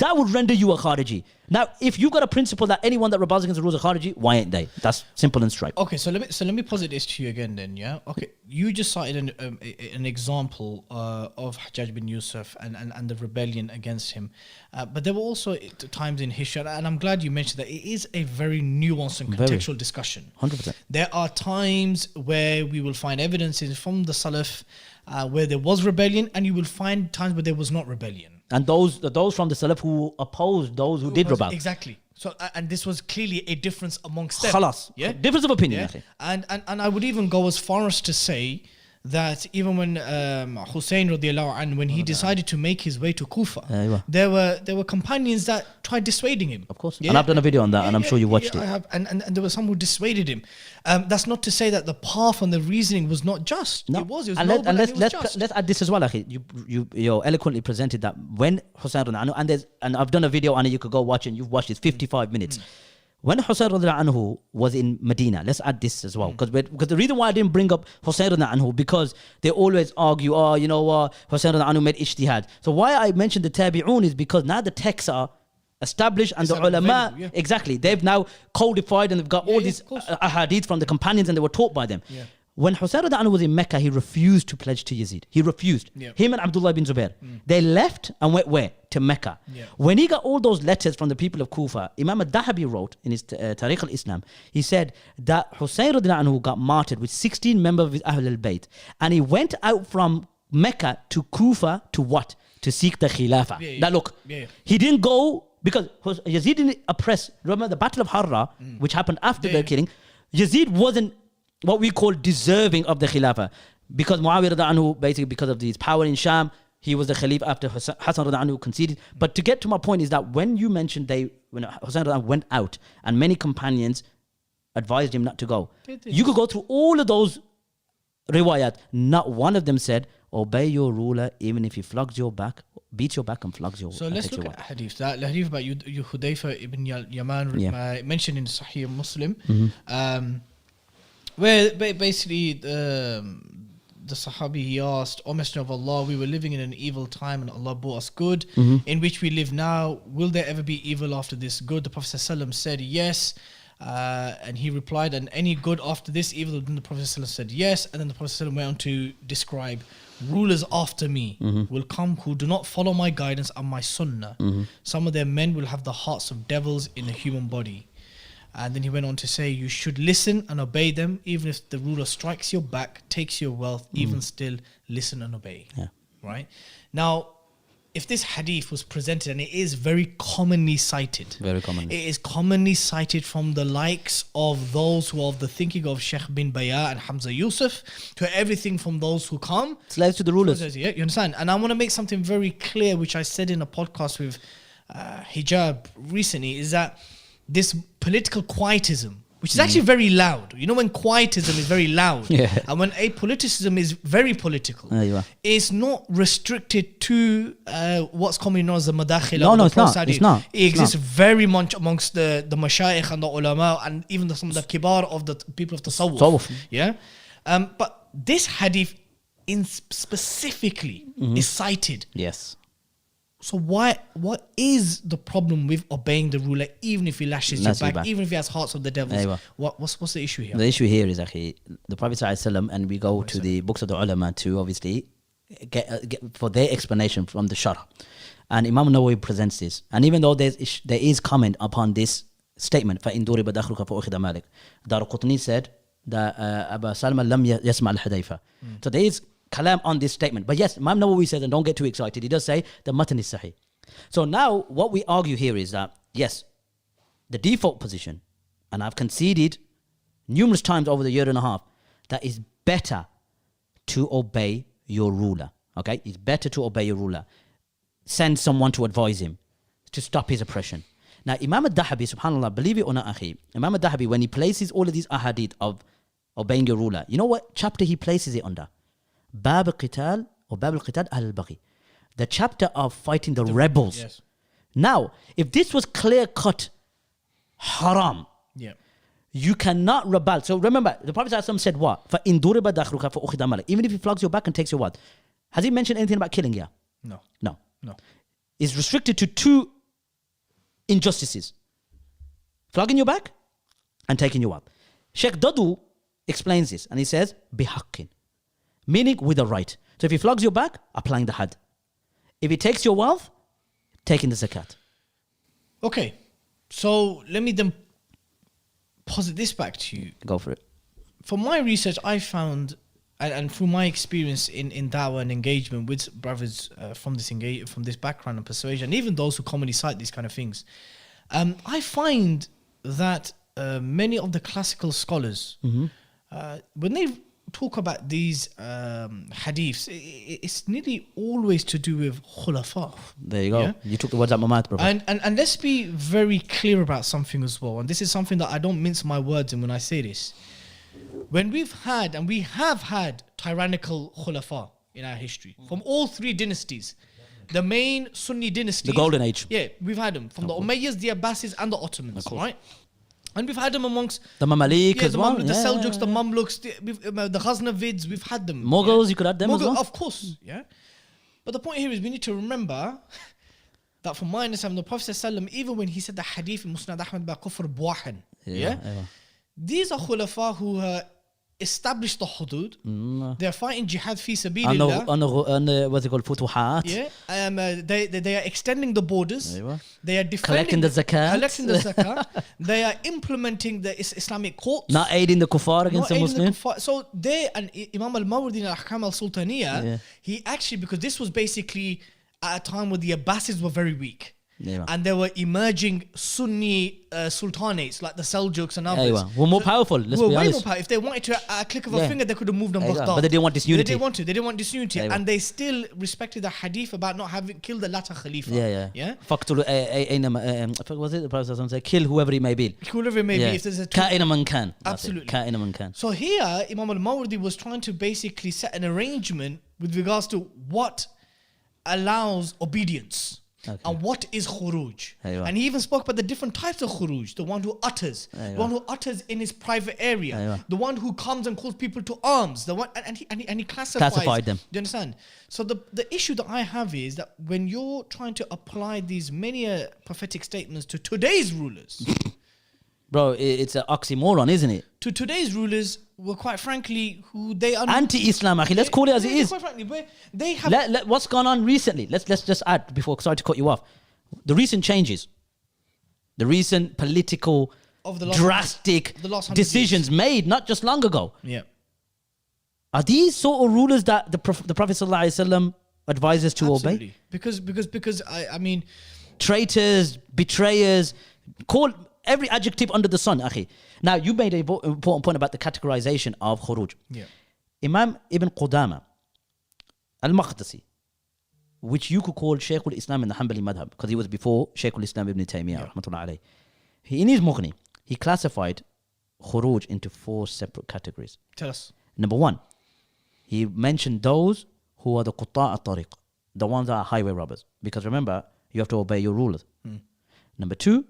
That would render you a Khariji. Now, if you've got a principle that anyone that rebels against the rules of Khariji, why ain't they? That's simple and straight.
Okay, so let me posit this to you again then, yeah? Okay, you just cited an example of Hajjaj bin Yusuf and the rebellion against him. But there were also times in history, and I'm glad you mentioned that it is a very nuanced and contextual discussion.
100%.
There are times where we will find evidences from the Salaf where there was rebellion, and you will find times where there was not rebellion.
And those from the Salaf who opposed those who did rebel.
Exactly. So, and this was clearly a difference amongst them.
Khalas.
Yeah?
Difference of opinion.
Yeah? And I would even go as far as to say that even when Hussein radiallahu anhu, when he decided to make his way to Kufa, there were companions that tried dissuading him.
Of course.
Yeah?
And I've done a video on that, and I'm sure you watched it.
I have, and there were some who dissuaded him. That's not to say that the path and the reasoning was not just.
No.
It was
and
noble and it was
let's
just.
let's add this as well, akhi. You eloquently presented that when Hussein radiallahu anhu, and I've done a video on it, you could go watch it, and you've watched it, 55 minutes. When Hussein radiallahu anhu was in Medina, let's add this as well, because the reason why I didn't bring up Hussein radiallahu anhu, because they always argue, Hussein radiallahu anhu made ijtihad. So why I mentioned the tabi'un is because now the texts are established and the ulama, exactly, they've now codified and they've got all these ahadith from the companions and they were taught by them.
Yeah.
When Hussein radiallahu anhu was in Mecca, he refused to pledge to Yazid. He refused.
Yeah.
Him and Abdullah bin Zubair. They left and went where? To Mecca.
Yeah.
When he got all those letters from the people of Kufa, Imam al-Dahabi wrote in his Tariq al-Islam, he said that Hussein radiallahu anhu got martyred with 16 members of his Ahl al-Bayt. And he went out from Mecca to Kufa to what? To seek the Khilafah. Now look, he didn't go because Yazid didn't oppress. Remember the Battle of Harra, which happened after the killing. Yazid wasn't what we call deserving of the Khilafah, because Muawiyah radiallahu anhu, basically because of his power in Sham, he was the Khalif after Hassan radiallahu anhu conceded. But to get to my point is that when you mentioned when Hussein radiallahu anhu went out and many companions advised him not to go, you could go through all of those riwayat. Not one of them said, obey your ruler even if he flogs your back, beats your back and flogs your.
So let's look at hadith. That hadith about Hudayfa ibn Yaman mentioned in Sahih Muslim, where basically the Sahabi, he asked, O Messenger of Allah, we were living in an evil time and Allah brought us good. In which we live now, will there ever be evil after this good? The Prophet ﷺ said yes. And he replied, and any good after this evil? Then the Prophet ﷺ said yes. And then the Prophet ﷺ went on to describe, rulers after me will come who do not follow my guidance and my sunnah. Some of their men will have the hearts of devils in a human body. And then he went on to say, you should listen and obey them, even if the ruler strikes your back, takes your wealth, even still listen and obey. Right? Now, if this hadith was presented, and it is very commonly cited.
Very commonly.
It is commonly cited from the likes of those who are of the thinking of Sheikh bin Bayah and Hamza Yusuf, to everything from those who come.
Slaves to the rulers.
Yeah, you understand? And I want to make something very clear, which I said in a podcast with Hijab recently, is that this political quietism, which is actually very loud. You know, when quietism is very loud, and when apoliticism is very political, it's not restricted to what's commonly known as the madakhila.
No, it's not. It's not.
It exists very much amongst the mashayikh and the ulama, and even some of the kibar of the people of tasawwuf. Yeah, but this hadith in specifically is cited.
Yes.
So what is the problem with obeying the ruler, even if he lashes you back, even if he has hearts of the devils? What's the issue here?
The issue here is actually the Prophet ﷺ, and we go to the books of the ulama to obviously get for their explanation from the Sharh. And Imam Nawawi presents this. And even though there is comment upon this statement, فَإِن دُورِبَ دَخْلُكَ فَأُخِذَ مَالِكَ, Daraqutni said that Abu Salma lam yasma al-hadayfa. So there is kalam on this statement. But yes, Imam Nawawi says, and don't get too excited, he does say the matan is sahih. So now what we argue here is that, yes, the default position, and I've conceded numerous times over the year and a half, that it's better to obey your ruler. Okay? It's better to obey your ruler. Send someone to advise him, to stop his oppression. Now, Imam al-Dahabi, subhanAllah, believe it or not, akhi, Imam al-Dahabi, when he places all of these ahadith of obeying your ruler, you know what chapter he places it under? Bab al-Qital or Bab al-Qital al-Baghi. The chapter of fighting the rebels.
Yes.
Now, if this was clear-cut haram, you cannot rebel. So remember, the Prophet ﷺ said what? فَإِن دُرِبَ دَخْرُكَ فَأُخِذَ مَالِكَ. Even if he flogs your back and takes your what? Has he mentioned anything about killing here? No. It's restricted to two injustices. Flogging your back and taking your wealth. Sheikh Dadu explains this and he says, bihaqqin, meaning with a right. So if he flogs your back, applying the had. If he takes your wealth, taking the zakat.
Okay, so let me then posit this back to you.
Go for it.
For my research, I found, and through my experience in dawah and engagement with brothers from this background and persuasion, and even those who commonly cite these kind of things, I find that many of the classical scholars, when they talk about these hadiths, it's nearly always to do with khulafa.
There you go. Yeah? You took the words out of my mouth, bro.
And let's be very clear about something as well. And this is something that I don't mince my words in when I say this. When we have had tyrannical khulafa in our history, from all three dynasties, the main Sunni dynasties,
the golden age.
Yeah, we've had them from the Umayyads, the Abbasids, and the Ottomans, right? And we've had them amongst
the Mamalik as well.
The Seljuks, the Mamluks, the Ghaznavids. We've had them.
Mughals, you could add them as well.
Of course, yeah. But the point here is we need to remember that from my understanding, the Prophet ﷺ, even when he said the hadith in Musnad Ahmad by Kufr Buwahan, these are khulafa who established the hudud. They're fighting jihad fi sabilillah.
On what's it called, futuhat.
Yeah. They are extending the borders. They are
collecting the
zakat. They are implementing the Islamic courts.
Not aiding the kuffar against the Muslims.
So they, and Imam al-Mawardi in al-Ahkam al-Sultaniyah, he actually, because this was basically at a time where the Abbasids were very weak. And there were emerging Sunni sultanates like the Seljuks and others.
Were more powerful, let's be honest.
More powerful. If they wanted to, a click of a finger, they could have moved on Baghdad.
But they didn't want disunity.
They didn't want disunity. And they still respected the hadith about not having killed the latter Khalifa.
Was it the Prophet said, kill whoever he may be.
Whoever he may be. If there's a
Ka'ina man kan.
Absolutely.
Ka'ina man kan.
So here, Imam al-Mawardi was trying to basically set an arrangement with regards to what allows obedience. And what is khuruj? And he even spoke about the different types of khuruj. The one who utters, the one who utters in his private area, the one who comes and calls people to arms, the one, and he classified them. Do you understand? So the issue that I have is that when you're trying to apply these many prophetic statements to today's rulers,
bro, it's an oxymoron, isn't it?
To today's rulers, well, quite frankly, who they are
anti-Islam. Let's call it as it is.
Quite frankly, they have.
What's gone on recently? Let's just add before. Sorry to cut you off. The recent changes, the recent political, drastic decisions made not just long ago.
Yeah.
Are these sort of rulers that the Prophet ﷺ advisors to obey.
Because I mean,
Traitors, betrayers, call every adjective under the sun, akhi. Now, you made an important point about the categorization of khuruj.
yeah,
Imam Ibn Qudama al-Maqdisi, which you could call Shaykh al-Islam in the Hanbali madhab, because he was before Shaykh al-Islam ibn Taymiyyah, rahmatullah alayh. In his Mughni, he classified khuruj into 4 separate categories.
tell us.
Number 1, he mentioned those who are the qutta' at-tariq, the ones that are highway robbers. Because remember, you have to obey your rulers. Number 2,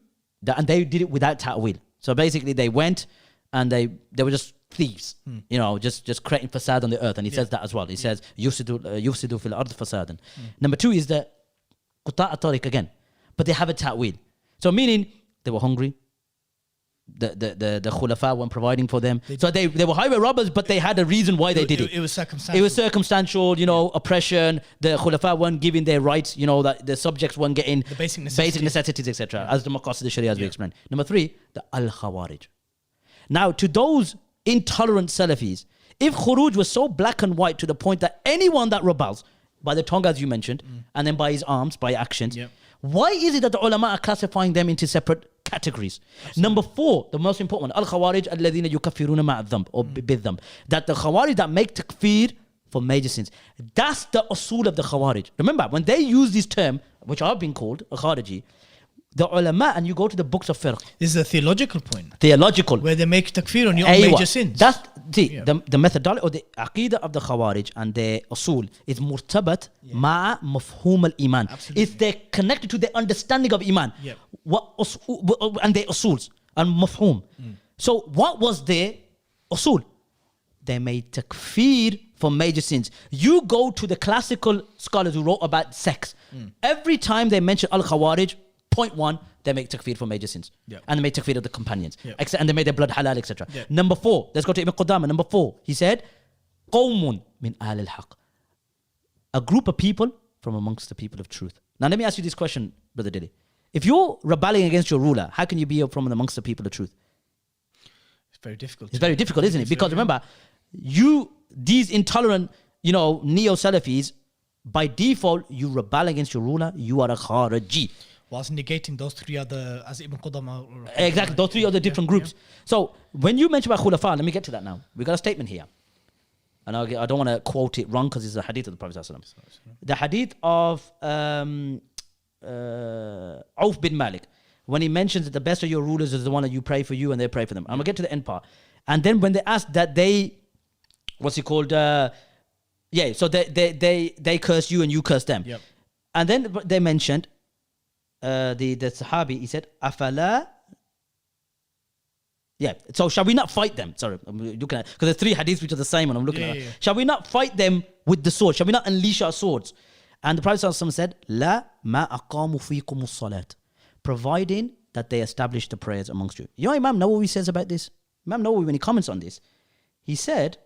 and they did it without ta'wil. So basically, they went and they were just thieves, just creating fasad on the earth. And he says that as well. He says, yufsidu fil ard fasadan. Number 2 is the qutta' at-tariq again. But they have a ta'wil. So meaning, they were hungry. The khulafa weren't providing for them. So they were highway robbers, but they had a reason why they did it.
It was circumstantial.
It was circumstantial, oppression. The khulafa weren't giving their rights, that the subjects weren't getting
The basic
necessities, etc. As the maqasid al-sharia as we explained. Number 3, the al-khawarij. Now, to those intolerant Salafis, if khuruj was so black and white to the point that anyone that rebels, by the tongue as you mentioned, and then by his arms, by actions, why is it that the ulama are classifying them into separate categories? Absolutely. Number 4, the most important one, al-khawarij alladhina yukaffiruna ma'a or bidham, that the khawarij that make takfir for major sins. That's the usul of the khawarij. Remember, when they use this term, which I've been called a khariji, the ulama, and you go to the books of fiqh.
This is a theological point.
Theological.
Where they make takfir on your major sins.
That's the methodology or the aqidah of the khawarij and their usul is murtabat ma'a mafhum al-iman. It's they're connected to the understanding of iman. And their usuls and mafhum. So what was their usul? They made takfir for major sins. You go to the classical scholars who wrote about sex. Every time they mention al-khawarij, point 1, they make takfir for major sins. And they make takfir of the companions. And they made their blood halal, etc. Number 4, let's go to Ibn Qudama. Number 4, he said, qawmun min ahl al-haq. A group of people from amongst the people of truth. Now let me ask you this question, Brother Dilly. If you're rebelling against your ruler, how can you be from amongst the people of truth?
It's very difficult.
It's very difficult, isn't it? Because remember, these intolerant, neo-Salafis, by default, you rebel against your ruler, you are a khariji.
Whilst negating those 3 other, as Ibn Qudama.
Exactly, those 3 other different groups. So when you mention about khulafa, let me get to that now. We got a statement here. And I don't want to quote it wrong because it's a hadith of the Prophet ﷺ. The hadith of Auf bin Malik, when he mentions that the best of your rulers is the one that you pray for you and they pray for them. I'm going to get to the end part. And then when they asked that so they curse you and you curse them. And then they mentioned the Sahabi, he said, Afala. So shall we not fight them? Sorry, I'm looking at, because there's 3 hadiths which are the same and I'm looking at. Shall we not fight them with the sword? Shall we not unleash our swords? And the Prophet ﷺ said, La ma aqamu fikum as-salat, providing that they establish the prayers amongst you. Imam Nawawi says about this. Imam Nawawi, when he comments on this, he said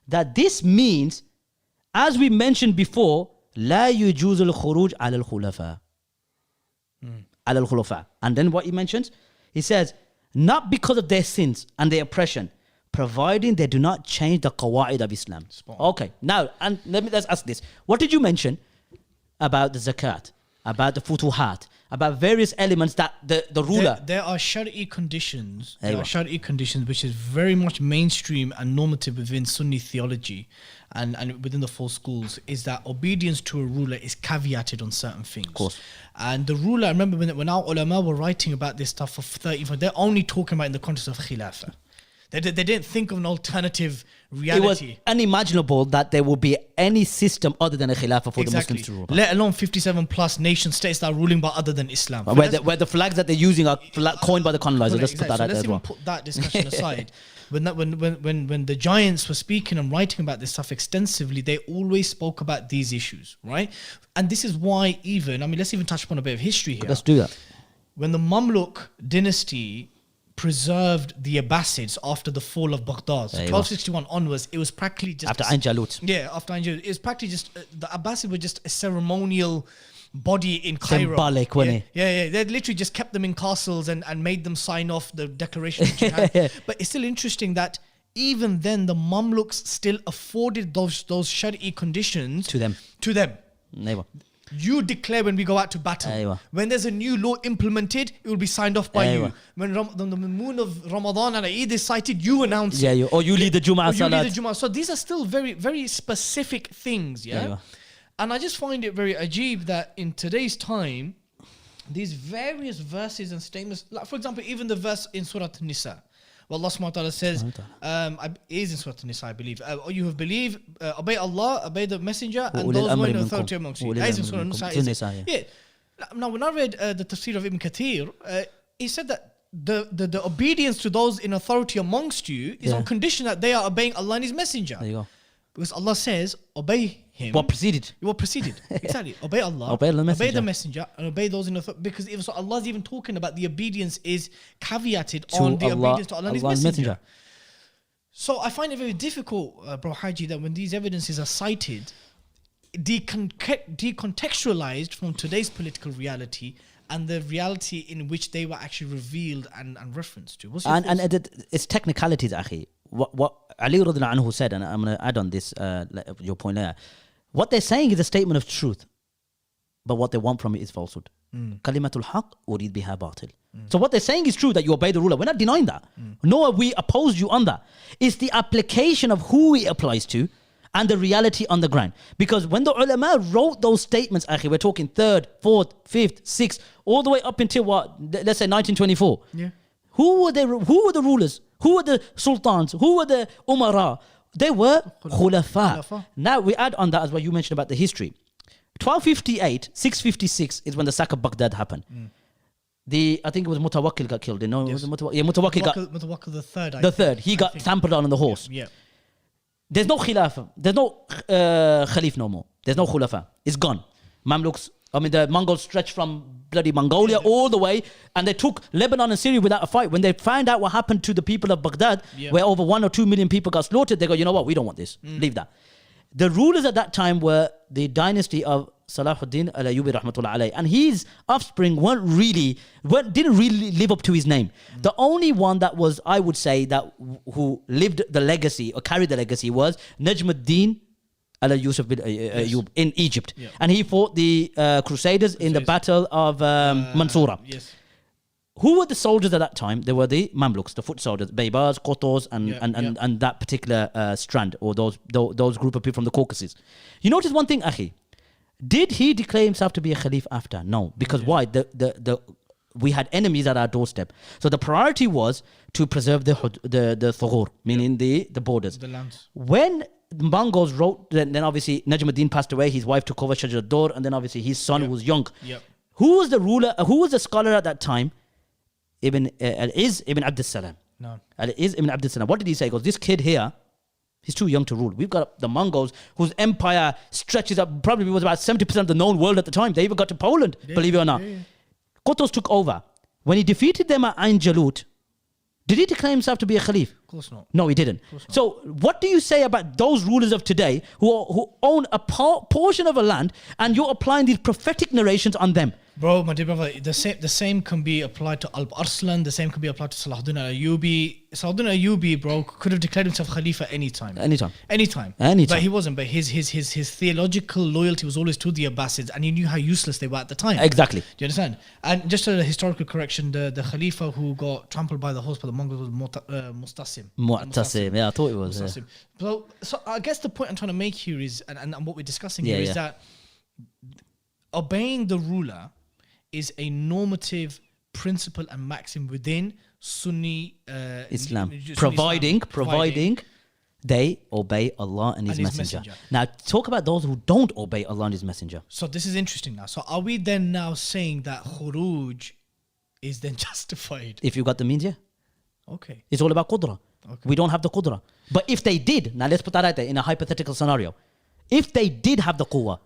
that this means, as we mentioned before, La yujuz al-khuruj ala al-khulafa. Ala al-khulafa. And then what he mentions, he says, not because of their sins and their oppression, providing they do not change the qawaid of Islam. Okay, now, and let's ask this. What did you mention about the zakat, about the futuhat, about various elements that the ruler...
There are shari'i conditions. There are shari'i conditions which is very much mainstream and normative within Sunni theology and within the 4 schools, is that obedience to a ruler is caveated on certain things. Of course. And the ruler, I remember when our ulama were writing about this stuff for 35, they're only talking about in the context of khilafah. They didn't think of an alternative reality.
It was unimaginable that there would be any system other than a khilafah for the Muslims to rule.
Let alone 57 plus nation states that are ruling by other than Islam.
Where the flags that they're using are coined by the colonizer. Let's put that out there as well.
Let's even put that discussion aside. When the giants were speaking and writing about this stuff extensively, they always spoke about these issues, right? And this is why let's even touch upon a bit of history here.
Let's do that.
When the Mamluk dynasty preserved the Abbasids after the fall of Baghdad, so 1261 onwards, it was practically just...
After Ain Jalut.
Yeah, after Ain Jalut. It was practically just... the Abbasids were just a ceremonial body in Cairo.
Symbolic, wasn't it?
Yeah. They literally just kept them in castles and made them sign off the Declaration of Jihad. But it's still interesting that even then the Mamluks still afforded those Shari'i conditions
to them. Never.
You declare when we go out to battle.
Aywa.
When there's a new law implemented, it will be signed off by
Aywa.
you. When the moon of Ramadan and Eid is sighted, you announce
Yeah,
it.
or you lead the Jum'ah
Or you lead
Salat.
the Jum'ah. So these are still very, very specific things, yeah?
Aywa.
And I just find it very ajib that in today's time, these various verses and statements, like for example, even the verse in Surah Nisa, where Allah subhanahu wa ta'ala says, it is in Surah Nisa, I believe, "O you have believed, obey Allah, obey the Messenger, and those who are in authority amongst you." That is in Surah Nisa. Yeah. Now, when I read the tafsir of Ibn Kathir, he said that the obedience to those in authority amongst you is on condition that they are obeying Allah and His Messenger.
There you go.
Because Allah says, obey Him.
What preceded?
What preceded? Exactly. Obey Allah.
Obey the Messenger.
Obey the Messenger. And obey those in authority. Because even so, Allah's even talking about the obedience is caveated on the obedience to Allah and His Messenger. So I find it very difficult, Bro Haji, that when these evidences are cited, decontextualized from today's political reality and the reality in which they were actually revealed and referenced to. What's your thoughts?
And it's technicalities, akhi. What Ali radiallahu anhu said, and I'm going to add on this, your point there. What they're saying is a statement of truth, but what they want from it is falsehood. Kalimatul haq urid biha batil. So what they're saying is true, that you obey the ruler. We're not denying that. Nor have we opposed you on that. It's the application of who it applies to and the reality on the ground. Because when the ulama wrote those statements, akhi, we're talking 3rd, 4th, 5th, 6th, all the way up until what? Let's say 1924.
Yeah.
Who were the rulers? Who were the sultans? Who were the umara? They were khulafa. Now we add on that as well, you mentioned about the history. 1258, 656 is when the sack of Baghdad happened. I think it was Mutawakkil got killed. You know,
Yes.
Mutawakkil got
Mutawakkil the third.
the third. He got trampled on the horse.
Yeah.
There's no khilafah. There's no khalif no more. There's no khulafa. It's gone. Mamluks, the Mongols stretched from bloody Mongolia all the way, and they took Lebanon and Syria without a fight. When they found out what happened to the people of Baghdad, where over 1 or 2 million people got slaughtered, they go, you know what, we don't want this. Leave that. The rulers at that time were the dynasty of Salahuddin al-Ayyubi rahmatullah alayh, and his offspring didn't really live up to his name. The only one that was, I would say, who lived the legacy or carried the legacy was Najmuddin al-Yusuf bin Ayyub in Egypt, and he fought the Crusaders in the battle of Mansoura.
Yes.
Who were the soldiers at that time? They were the Mamluks, the foot soldiers, Baybars, Kotos, and that particular strand, or those group of people from the Caucasus. You notice one thing, akhi. Did he declare himself to be a Khalif after? No. Because why? We had enemies at our doorstep. So the priority was to preserve the Thughur, meaning the borders. The lands. When the Mongols wrote, then obviously Najmuddin passed away, his wife took over Shajar ad-Dur, and then obviously his son who was young. Who was the ruler, who was the scholar at that time? Ibn Abd salam.
No.
Ibn Abd salam. What did he say? He goes, this kid here, he's too young to rule. We've got the Mongols whose empire stretches up, probably was about 70% of the known world at the time. They even got to Poland, believe it or not. Kotos took over. When he defeated them at Ain Jalut, did he declare himself to be a Khalif?
Of course not.
No, he didn't. So what do you say about those rulers of today who own a portion of a land, and you're applying these prophetic narrations on them?
Bro, my dear brother, the same can be applied to Alp Arslan, the same can be applied to Salahuddin al-Ayyubi. Salahuddin al-Ayyubi, bro, could have declared himself Khalifa anytime. But he wasn't. But his theological loyalty was always to the Abbasids, and he knew how useless they were at the time.
Exactly.
Do you understand? And just a historical correction, the Khalifa who got trampled by the horse by the Mongols was Mustasim.
Mu'tasim, yeah, I thought it was.
Mustasim. So I guess the point I'm trying to make here is, and what we're discussing here is that obeying the ruler is a normative principle and maxim within Sunni
Islam.
Sunni
Providing they obey Allah and His Messenger. Now, talk about those who don't obey Allah and His Messenger.
So this is interesting now. So are we then now saying that khuruj is then justified?
If you got the means, yeah.
Okay.
It's all about qudra.
Okay.
We don't have the qudra. But if they did, now let's put that out there in a hypothetical scenario. If they did have the quwwah,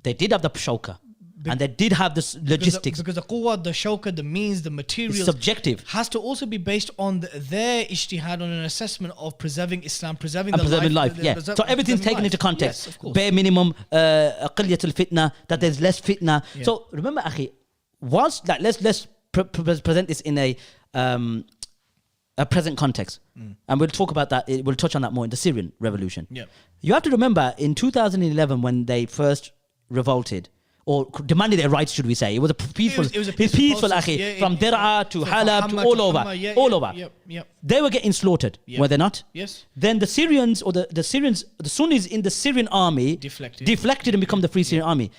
they did have the shawka, and they did have the logistics.
Because the quwwah, the shawka, the means, the materials,
subjective,
has to also be based on their ijtihad, on an assessment of preserving Islam, preserving
life. Yeah. So everything's taken into context.
Yes, of course.
Bare minimum, aqilliyat al-fitna, that there's less fitna. Yeah. So remember, akhi, let's present this in a present context, and we'll talk about that. We'll touch on that more in the Syrian revolution.
Yeah.
You have to remember in 2011 when they first revolted or demanded their rights, should we say. It was a peaceful,
It was a
peaceful
process.
akhi,
Yeah,
from Dir'a to Halab to
Hamma
all
to
over,
Hamma. Yeah,
all
yeah,
over.
Yep.
They were getting slaughtered,
Yeah.
were they not?
Yes.
Then the Syrians or the Syrians, the Sunnis in the Syrian army deflected and become the Free Syrian Army.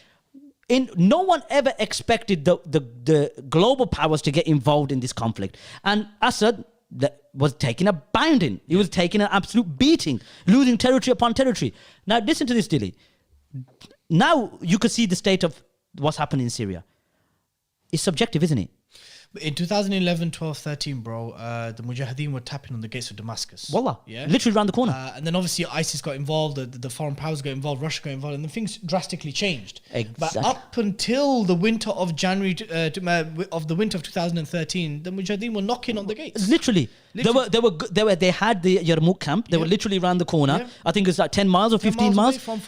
No one ever expected the global powers to get involved in this conflict. And Assad was taking a bounding. He was taking an absolute beating, losing territory upon territory. Now listen to this, Dilly. Now you can see the state of what's happening in Syria. It's subjective, isn't it?
In 2011, 12, 13, bro, the Mujahideen were tapping on the gates of Damascus.
Wallah,
yeah,
literally around the corner.
And then obviously ISIS got involved, the foreign powers got involved, Russia got involved, and then things drastically changed.
Exactly.
But up until the winter of January of the winter of 2013, the Mujahideen were knocking on the gates.
Literally. They had the Yarmouk camp. They were literally around the corner.
Yeah.
I think it's like 10 miles or 15 miles
from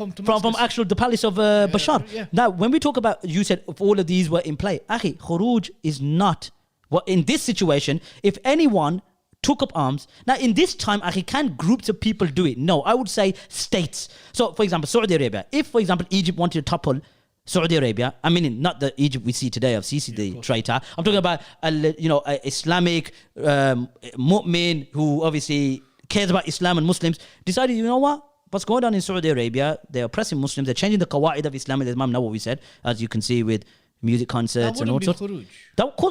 actual the palace of Bashar.
Yeah.
Now, when we talk about, you said if all of these were in play, Akhi, Khuruj is not. Well, in this situation, if anyone took up arms, now in this time, Akhi, can groups of people do it? No, I would say states. So, for example, Saudi Arabia. If, for example, Egypt wanted to topple Saudi Arabia, I mean, not the Egypt we see today of Sisi, the traitor. I'm talking about, a Islamic mu'min who obviously cares about Islam and Muslims, decided, you know what? What's going on in Saudi Arabia? They're oppressing Muslims. They're changing the qawaid of Islam, as Imam Nawawi said, as you can see with music concerts and all sorts.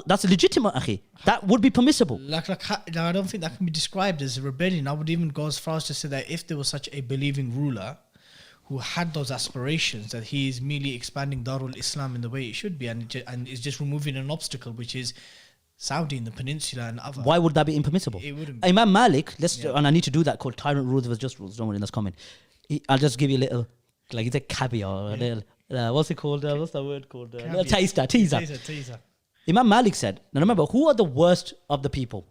That's legitimate, akhi. That would be permissible.
I don't think that can be described as a rebellion. I would even go as far as to say that if there was such a believing ruler who had those aspirations, that he is merely expanding Darul Islam in the way it should be, and is just removing an obstacle, which is Saudi in the peninsula and other.
Why would that be impermissible?
It wouldn't be.
Imam Malik, and I need to do that, called Tyrant Rules was Just Rules. Don't worry, that's coming. I'll just give you a little, like it's a caviar, a little. What's it called? What's the word called? Teaser. Imam Malik said, now remember, who are the worst of the people?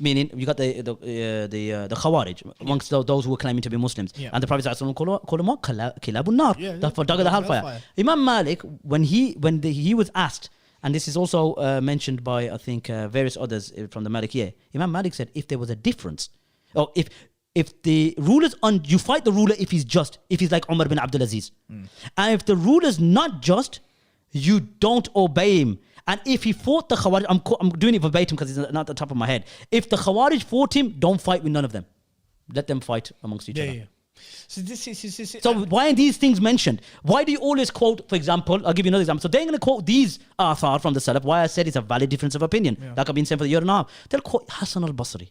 Meaning, you got the Khawarij, amongst those who were claiming to be Muslims. Yeah. And the Prophet ﷺ called them what? Kilabun nar. The dog of the hellfire. Imam Malik, when he was asked, and this is also mentioned by, I think, various others from the Malikiyah, Imam Malik said, if there was a difference, or if the ruler's you fight the ruler if he's just, if he's like Umar ibn Abd Aziz. And if the ruler's not just, you don't obey him. And if he fought the Khawarij, I'm doing it verbatim because it's not at the top of my head. If the Khawarij fought him, don't fight with none of them. Let them fight amongst each other. Yeah.
So this is
so why are these things mentioned? Why do you always quote, for example, I'll give you another example. So they're going to quote these athar from the Salaf. Why I said it's a valid difference of opinion. Yeah. Like I've been saying for a year and a half. They'll quote Hassan al-Basri.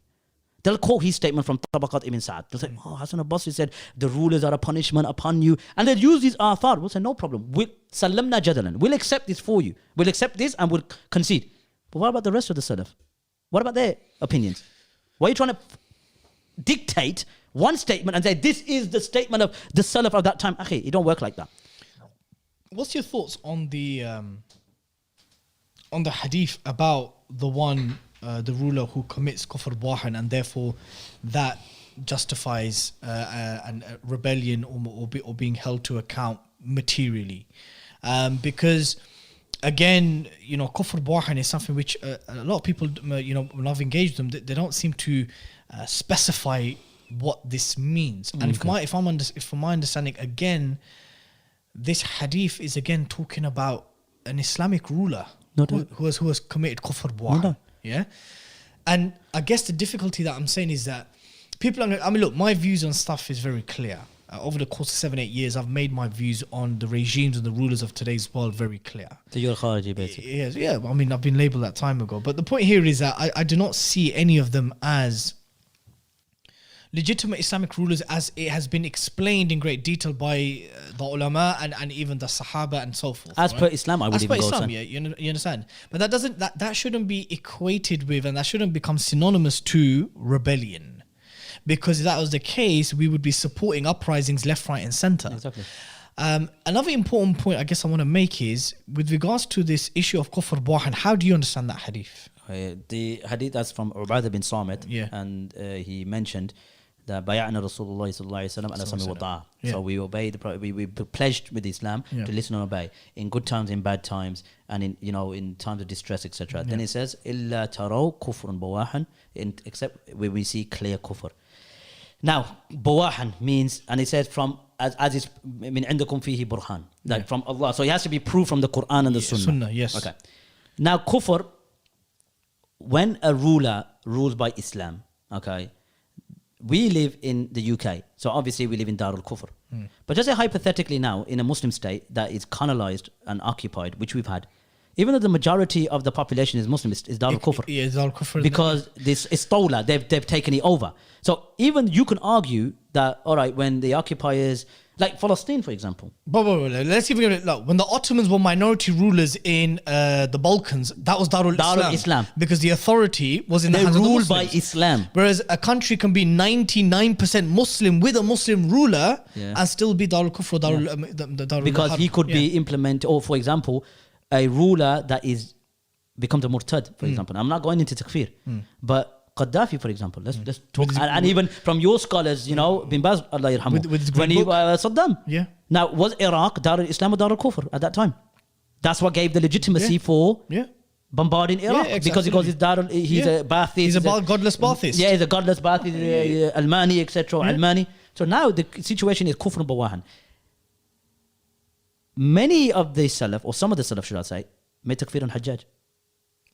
They'll quote his statement from Tabaqat ibn Sa'd. They'll say, Hassan al-Basri said, the rulers are a punishment upon you. And they'll use these athar. We'll say, no problem. Salamna jadalan. We'll accept this for you. We'll accept this and we'll concede. But what about the rest of the Salaf? What about their opinions? Why are you trying to dictate one statement and say, this is the statement of the Salaf of that time? Akhi, it don't work like that.
What's your thoughts on the hadith about the one... the ruler who commits kufr wahan, and therefore that justifies an rebellion or being held to account materially, because again, kufr wahan is something which a lot of people, when I've engaged them, they don't seem to specify what this means. And from my understanding, again, this hadith is again talking about an Islamic ruler who has committed kufr wahan. Yeah, and I guess the difficulty that I'm saying is that people look, my views on stuff is very clear. Over the course of 7-8 years, I've made my views on the regimes and the rulers of today's world very clear.
So you're a Khariji, basically.
Yes, yeah. I mean, I've been labelled that time ago. But the point here is that I do not see any of them as legitimate Islamic rulers, as it has been explained in great detail by the ulama and even the Sahaba and so forth.
As per Islam, I would even go. As per Islam,
yeah, you understand. But that shouldn't be equated with, and that shouldn't become synonymous to rebellion. Because if that was the case, we would be supporting uprisings left, right and centre.
Exactly.
Another important point I guess I want to make is, with regards to this issue of kufr wahan, how do you understand that hadith?
The hadith that's from Ubadah bin Samit,
yeah.
And he mentioned that bay'ana Rasulullah sallallahu alaihi wasallam ala sami wa ta'a. So we obey we pledged with Islam to listen and obey in good times, in bad times, and in times of distress, etc. Yeah. Then it says illa taraw kufrun bawahan, except when we see clear kufr. Now, Bawahan means, and it says from, as is, min indakum fihi burhan, like from Allah. So it has to be proof from the Quran and the Sunnah.
Sunnah, yes.
Okay. Now, kufr, when a ruler rules by Islam, okay, we live in the UK, so obviously we live in Darul Kufr. But just say hypothetically now, in a Muslim state that is colonized and occupied, which we've had, even though the majority of the population is Muslim, is Darul Kufr.
Yeah, it's Darul Kufr.
Because this Istola, they've taken it over. So even you can argue that, all right, when the occupiers, like Palestine, for example.
But let's see if we get it. Look, when the Ottomans were minority rulers in the Balkans, that was Darul Islam. Because the authority was in the hands of the Muslims.
They ruled by Islam.
Whereas a country can be 99% Muslim with a Muslim ruler and still be Darul Kufr or Darul
Because
Harb.
he could be implemented, or for example, a ruler that becomes a murtad, for example. I'm not going into takfir, but Gaddafi, for example, let's talk, and even from your scholars, you know, Bin Baz, Allah yarhamu, when he Saddam.
Yeah.
Now, was Iraq Darul Islam or Darul Kufr at that time? That's what gave the legitimacy for bombarding Iraq,
exactly.
because he goes, he's a Ba'athist.
He's a godless Ba'athist.
Yeah, he's a godless Ba'athist, Almani, etc. Almani. So now the situation is Kufr Bawahan. Many of the Salaf, or some of the Salaf, should I say, made takfir on Hajjaj.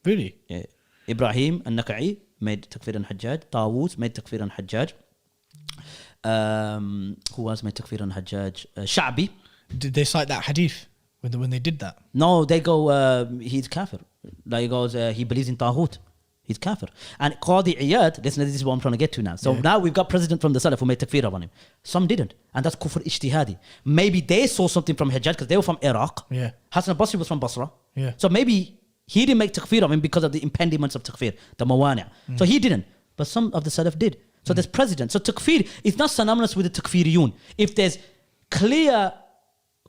Really?
Yeah. Ibrahim al-Naqa'i made takfir on Hajjaj. Tawus made takfir on Hajjaj. Who else made takfir on Hajjaj? Sha'bi.
Did they cite that hadith when they did that?
No, they go, he's kafir. Like he goes, he believes in Taghut. He's kafir. And Qadi Iyad, listen, this is what I'm trying to get to now. So now we've got president from the Salaf who made takfir on him. Some didn't. And that's kufr ijtihadi. Maybe they saw something from Hajjaj because they were from Iraq.
Yeah.
Hassan al-Basri was from Basra.
Yeah.
So maybe he didn't make takfir of him because of the impediments of takfir, the mawani'. So he didn't. But some of the Salaf did. So there's president. So takfir is not synonymous with the takfiriyun. If there's clear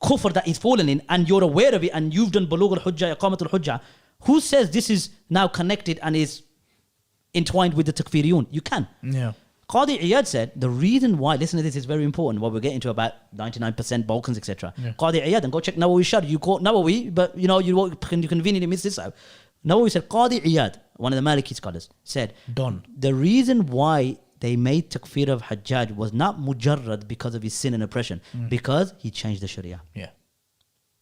kufr that is fallen in and you're aware of it and you've done bulugh al-hujjah, iqamat al-hujjah, who says this is now connected and is entwined with the takfiriyun? You can.
Yeah.
Qadi Iyad said the reason why, listen to this, is very important, what we're getting to about 99% Balkans, etc. Qadi Iyad, and go check Nawawi Shar, you quote Nawawi, but you know, you conveniently miss this out. Nawawi said, Qadi Iyad, one of the Maliki scholars, said, the reason why they made takfir of Hajjaj was not mujarrad because of his sin and oppression, because he changed the Sharia.
Yeah.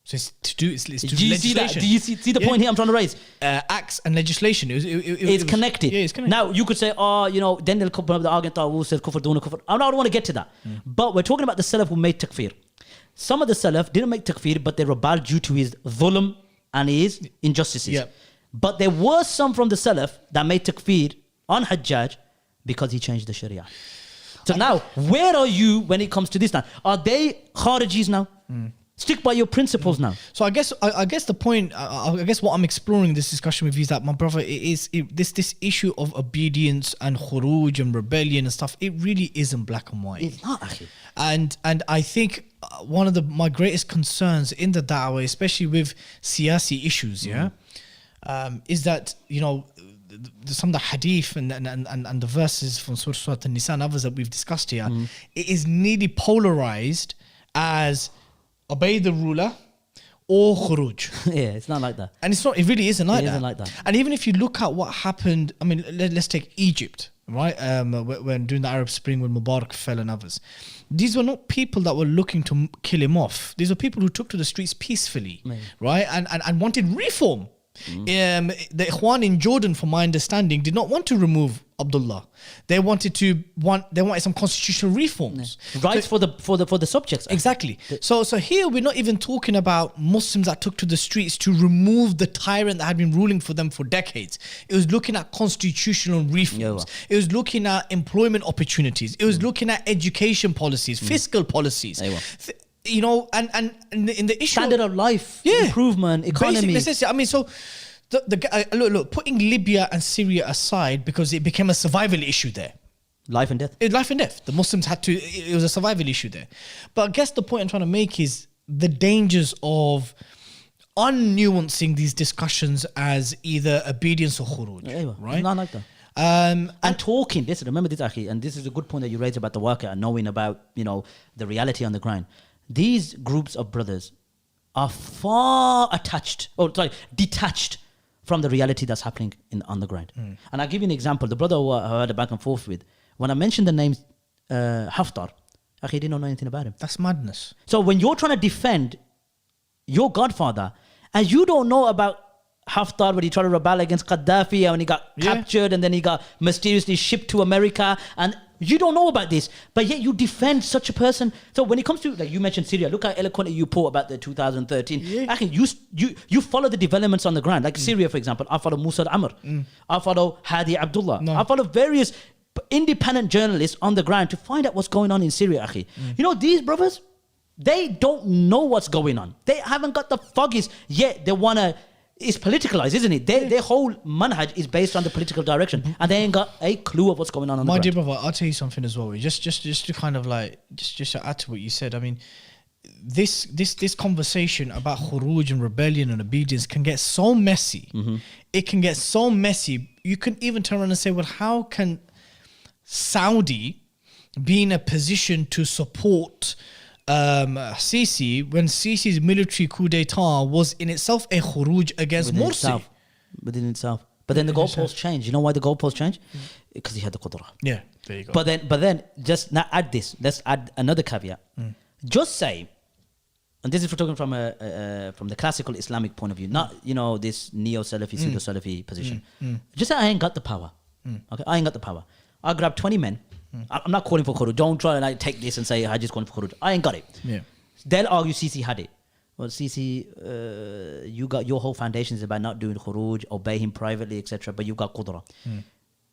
So it's to do
you see that? Do you see the point here I'm trying to raise?
Acts and legislation.
It's connected.
Yeah, it's connected.
Now, you could say, you know, then they'll come up with the argument, who says kufr, duna kufr. I don't want to get to that. But we're talking about the Salaf who made takfir. Some of the Salaf didn't make takfir, but they rebelled due to his dhulm and his injustices.
Yeah.
But there were some from the Salaf that made takfir on Hajjaj because he changed the Sharia. So now, where are you when it comes to this now? Are they Kharijis now? Stick by your principles now.
So I guess the point, I guess what I'm exploring in this discussion with you is that, my brother, this issue of obedience and khuruj and rebellion and stuff, it really isn't black and white.
It's not, akhi. And
I think one of my greatest concerns in the da'wah, especially with siyasi issues, is that, you know, some of the hadith and the verses from Surah An-Nisa and others that we've discussed here, it is nearly polarized as obey the ruler or khuruj.
Yeah, it's not like that.
And it's not, it really isn't like that.
It isn't like that.
And even if you look at what happened, I mean, let's take Egypt, right? When during the Arab Spring, when Mubarak fell and others. These were not people that were looking to kill him off. These were people who took to the streets peacefully, right? And wanted reform. The Ikhwan in Jordan, from my understanding, did not want to remove Abdullah. They wanted some constitutional reforms,
rights for the subjects.
Exactly. So here we're not even talking about Muslims that took to the streets to remove the tyrant that had been ruling for them for decades. It was looking at constitutional reforms. It was looking at employment opportunities. It was looking at education policies, fiscal policies. You know, and in the issue
standard of life, improvement, economy.
I mean, so look, putting Libya and Syria aside, because it became a survival issue there.
Life and death.
Life and death. The Muslims had to. It was a survival issue there. But I guess the point I'm trying to make is the dangers of unnuancing these discussions as either obedience or khuruj. Right?
Not like that. And talking, listen, remember this, Akhi, and this is a good point that you raised about the worker and knowing about, you know, the reality on the ground. These groups of brothers are far detached from the reality that's happening on the ground. And I'll give you an example. The brother who I had a back and forth with, when I mentioned the names Haftar, he didn't know anything about him.
That's madness.
So when you're trying to defend your godfather, and you don't know about Haftar when he tried to rebel against Gaddafi and when he got captured and then he got mysteriously shipped to America, and you don't know about this, but yet you defend such a person. So when it comes to, like you mentioned Syria, look how eloquently you put about the 2013. You follow the developments on the ground. Like Syria, for example, I follow Musa al-Amr. I follow Hadi Abdullah. I follow various independent journalists on the ground to find out what's going on in Syria, akhi. You know, these brothers, they don't know what's going on. They haven't got the foggiest, yet they want to. It's politicalized, isn't it? Their whole manhaj is based on the political direction, and they ain't got a clue of what's going on the ground.
My dear brother, I'll tell you something as well. Just to kind of like, just to add to what you said. I mean, this conversation about khuruj and rebellion and obedience can get so messy. It can get so messy. You can even turn around and say, well, how can Saudi be in a position to support Sisi when Sisi's military coup d'etat was in itself a khuruj against Morsi?
Within itself. But then the goalposts changed. You know why the goalposts changed? Because he had the qudra.
Yeah, there you go.
But then just now add this. Let's add another caveat. Just say, and this is for talking from the classical Islamic point of view, not this neo-Salafi, pseudo-Salafi position. Just say I ain't got the power. Okay, I ain't got the power. I'll grab 20 men. I'm not calling for khuruj. Don't try to take this and say Haji's calling for khuruj. I ain't got it.
Yeah.
They'll argue Sisi had it. Well, Sisi, you got your whole foundation is about not doing khuruj, obey him privately, etc. But you've got qudra.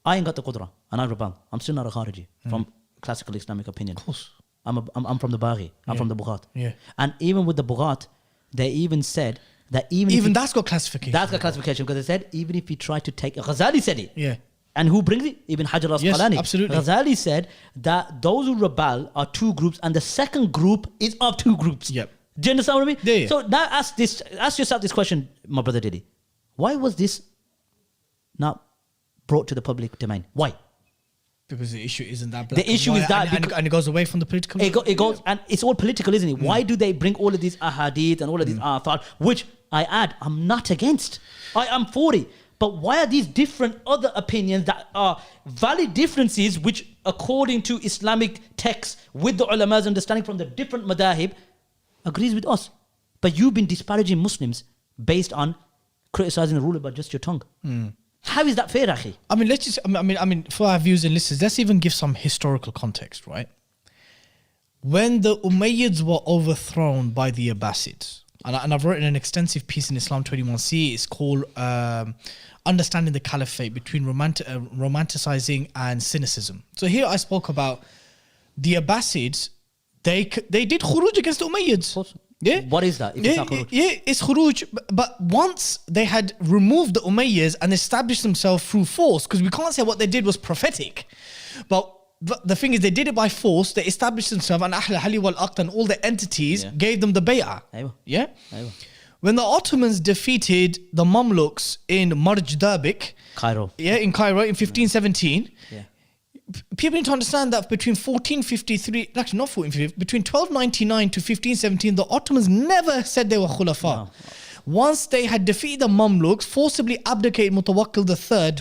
I ain't got the qudra, and I rebel. I'm still not a Khariji from classical Islamic opinion.
Of course.
I'm from the Baghi. I'm from the Bughat.
Yeah.
And even with the Bughat, they even said that even
that's got classification.
That's got classification because they said even if you try to take Ghazali said it.
Yeah.
And who brings it? Ibn Hajar al-Asqalani.
Yes, absolutely.
Ghazali said that those who rebel are two groups, and the second group is of two groups.
Yep.
Do you understand what I mean?
Yeah.
So now ask yourself this question, my brother Dilly. Why was this not brought to the public domain? Why?
Because the issue isn't that black.
The issue is that
and it goes away from the political.
It goes and it's all political, isn't it? Why do they bring all of these ahadith and all of these athar, which I add, I'm not against. I am for it. But why are these different other opinions that are valid differences, which according to Islamic texts with the ulama's understanding from the different madahib agrees with us? But you've been disparaging Muslims based on criticizing the ruler by just your tongue. How is that fair, akhi?
I mean, let's just. I mean, for our viewers and listeners, let's even give some historical context, right? When the Umayyads were overthrown by the Abbasids, and I've written an extensive piece in Islam 21C. It's called Understanding the Caliphate Between Romanticizing and Cynicism. So here I spoke about the Abbasids. They did khuruj against the Umayyads. Yeah.
What is that? If it's not khuruj?
Yeah, it's khuruj. But once they had removed the Umayyads and established themselves through force, because we can't say what they did was prophetic, but the thing is, they did it by force. They established themselves, and Ahl Hali wal Aqd and all the entities gave them the bay'ah. Yeah. When the Ottomans defeated the Mamluks in Marj Dabik,
Cairo.
Yeah, in Cairo in 1517. Yeah. People need to understand that between 1453, actually not 1453, between 1299 to 1517, the Ottomans never said they were khulafa. No. Once they had defeated the Mamluks, forcibly abdicated Mutawakkil III,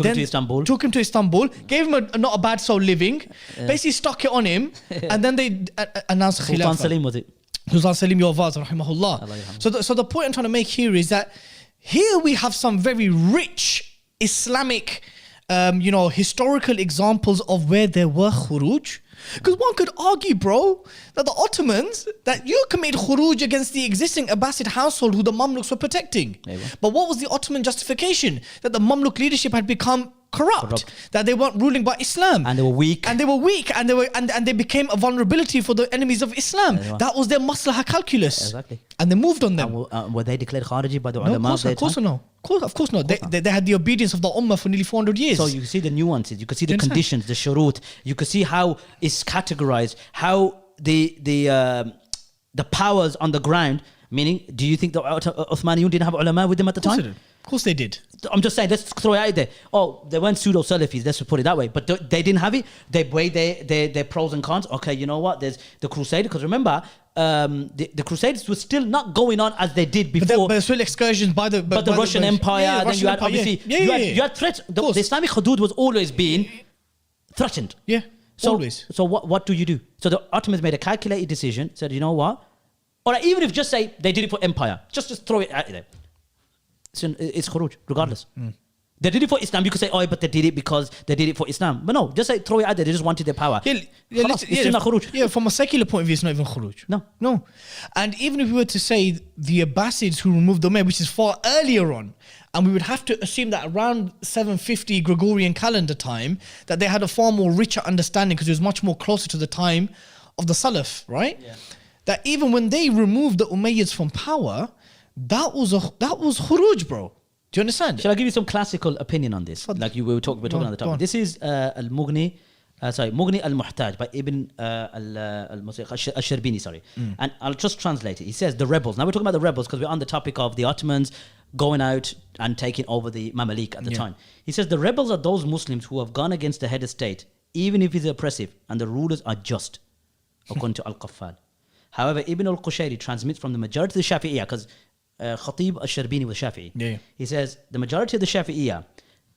took him to Istanbul, gave him not a bad soul living, basically stuck it on him, and then they announced Khilafah.
Sultan Salim was it?
Sultan Salim Yawaz, rahimahullah. So the point I'm trying to make here is that here we have some very rich Islamic, historical examples of where there were khuruj. Because one could argue, bro, that the Ottomans, that you committed khuruj against the existing Abbasid household who the Mamluks were protecting. But what was the Ottoman justification? That the Mamluk leadership had become corrupt. That they weren't ruling by Islam.
And they were weak.
And they became a vulnerability for the enemies of Islam. That was their maslahah calculus.
Exactly.
And they moved on them.
Were they declared Khariji by the ulama?
Of course not. Of course not. They had the obedience of the Ummah for nearly 400 years.
So you see the nuances, you can see the conditions, the shurut, you can see how it's categorized, how the powers on the ground, meaning, do you think the Uthmaniyun didn't have ulama with them at the time?
Of course they did.
I'm just saying, let's throw it out there. Oh, they weren't pseudo-Salafis, let's put it that way. But they didn't have it. They weighed their pros and cons. Okay, you know what? There's the Crusade, because remember, the Crusades were still not going on as they did before.
But still excursions by the
Russian Empire. Then you had obviously you had threats. The Islamic hudud was always being threatened.
Yeah. So, always.
So what do? So the Ottomans made a calculated decision, said, you know what? Or even if just say they did it for empire, just throw it out there. It's khuruj, regardless. They did it for Islam. You could say, oh, but they did it because they did it for Islam. But no, just say throw it out there. They just wanted their power.
From a secular point of view, it's not even khuruj. No. And even if we were to say the Abbasids who removed the mayor, which is far earlier on, and we would have to assume that around 750 Gregorian calendar time, that they had a far more richer understanding because it was much more closer to the time of the Salaf, right? Yeah. That even when they removed the Umayyads from power, that was khuruj, bro. Do you understand?
Shall I give you some classical opinion on this? Like we're talking on the topic. This is Mughni al-Muhtaj by Ibn al-Sharbini, sorry. And I'll just translate it. He says, the rebels. Now we're talking about the rebels because we're on the topic of the Ottomans going out and taking over the Mamalik at the time. He says, the rebels are those Muslims who have gone against the head of state, even if he's oppressive, and the rulers are just, according to Al-Qaffal. However, Ibn al-Qushayri transmits from the majority of the Shafi'iyah, because Khatib al-Sharbini was Shafi'i. He says, the majority of the Shafi'iyah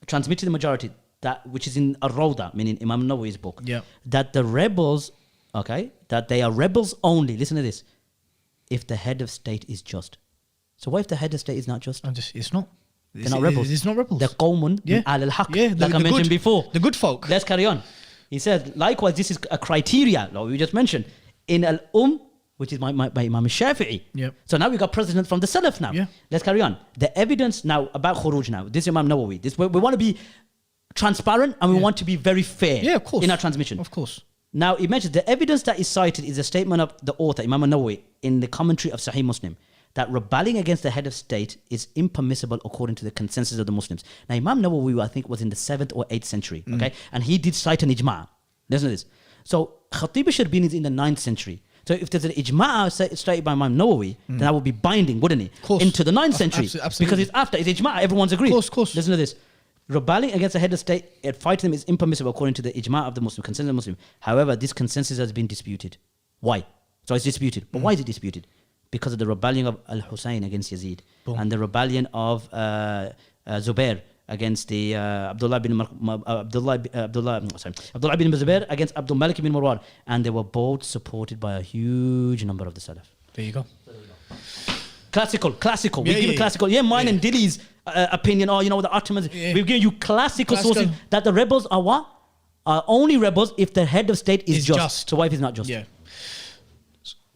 transmit to the majority, that which is in Ar-Rawda, meaning Imam Nawawi's book, that the rebels, that they are rebels only, listen to this, if the head of state is just. So what if the head of state is not just?
It's not.
They're not rebels.
It's not rebels.
They're qawmun min al-haq, like I mentioned before.
The good folk.
Let's carry on. He says, likewise, this is a criteria, like we just mentioned, in which is my Imam Shafi'i. So now we got president from the Salaf now. Let's carry on. The evidence now about khuruj now. This is Imam Nawawi. We want to be transparent and we want to be very fair
of course.
In our transmission.
Of course.
Now he mentions the evidence that is cited is a statement of the author, Imam Nawawi, in the commentary of Sahih Muslim, that rebelling against the head of state is impermissible according to the consensus of the Muslims. Now Imam Nawawi, I think, was in the 7th or 8th century. And he did cite an ijma'. Listen to this. So Khatib al-Sharbini is in the 9th century. So if there's an ijma' stated by Imam Nawawi, then that would be binding, wouldn't it? Into the 9th century.
Absolutely.
Because it's after, it's ijma', everyone's agreed.
Of course.
Listen to this. Rebelling against the head of state and fighting them is impermissible according to the ijma' of the Muslim, consensus of the Muslim. However, this consensus has been disputed. Why? So it's disputed. But why is it disputed? Because of the rebellion of Al-Hussain against Yazid. And the rebellion of Zubair against the Abdullah bin Zubair against Abdul Malik bin Marwan, and they were both supported by a huge number of the Salaf.
There you go.
Classical. We give you classical. Mine and Dilly's opinion. Oh, the Ottomans. We've given you classical sources that the rebels are what? Are only rebels if the head of state is just. So why if he's not just?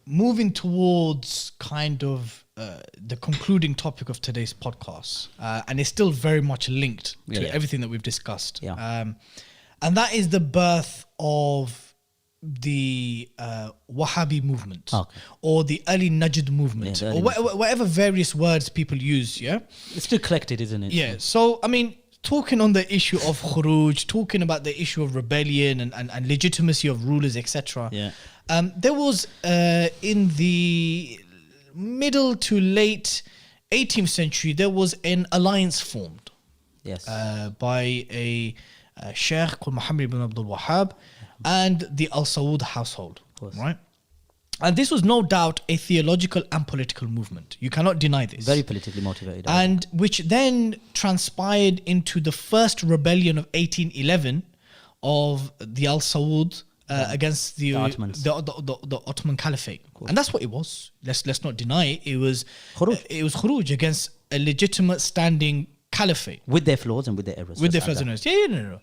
Moving towards kind of the concluding topic of today's podcast, and it's still very much linked to everything that we've discussed. And that is the birth of the Wahhabi movement, or the early Najd movement, or whatever various words people use.
It's still collected, isn't it?
So I mean, talking on the issue of khuruj, talking about the issue of rebellion and legitimacy of rulers, etc. There was in the middle to late 18th century, there was an alliance formed by a sheikh called Muhammad ibn Abd al-Wahhab and the Al-Saud household, right? And this was no doubt a theological and political movement. You cannot deny this.
Very politically motivated.
And which then transpired into the first rebellion of 1811 of the Al-Saud against the Ottomans, the Ottoman Caliphate. And that's what it was. Let's not deny it. It was khuruj against a legitimate standing caliphate.
With their flaws and with their errors.
With their flaws and errors. No.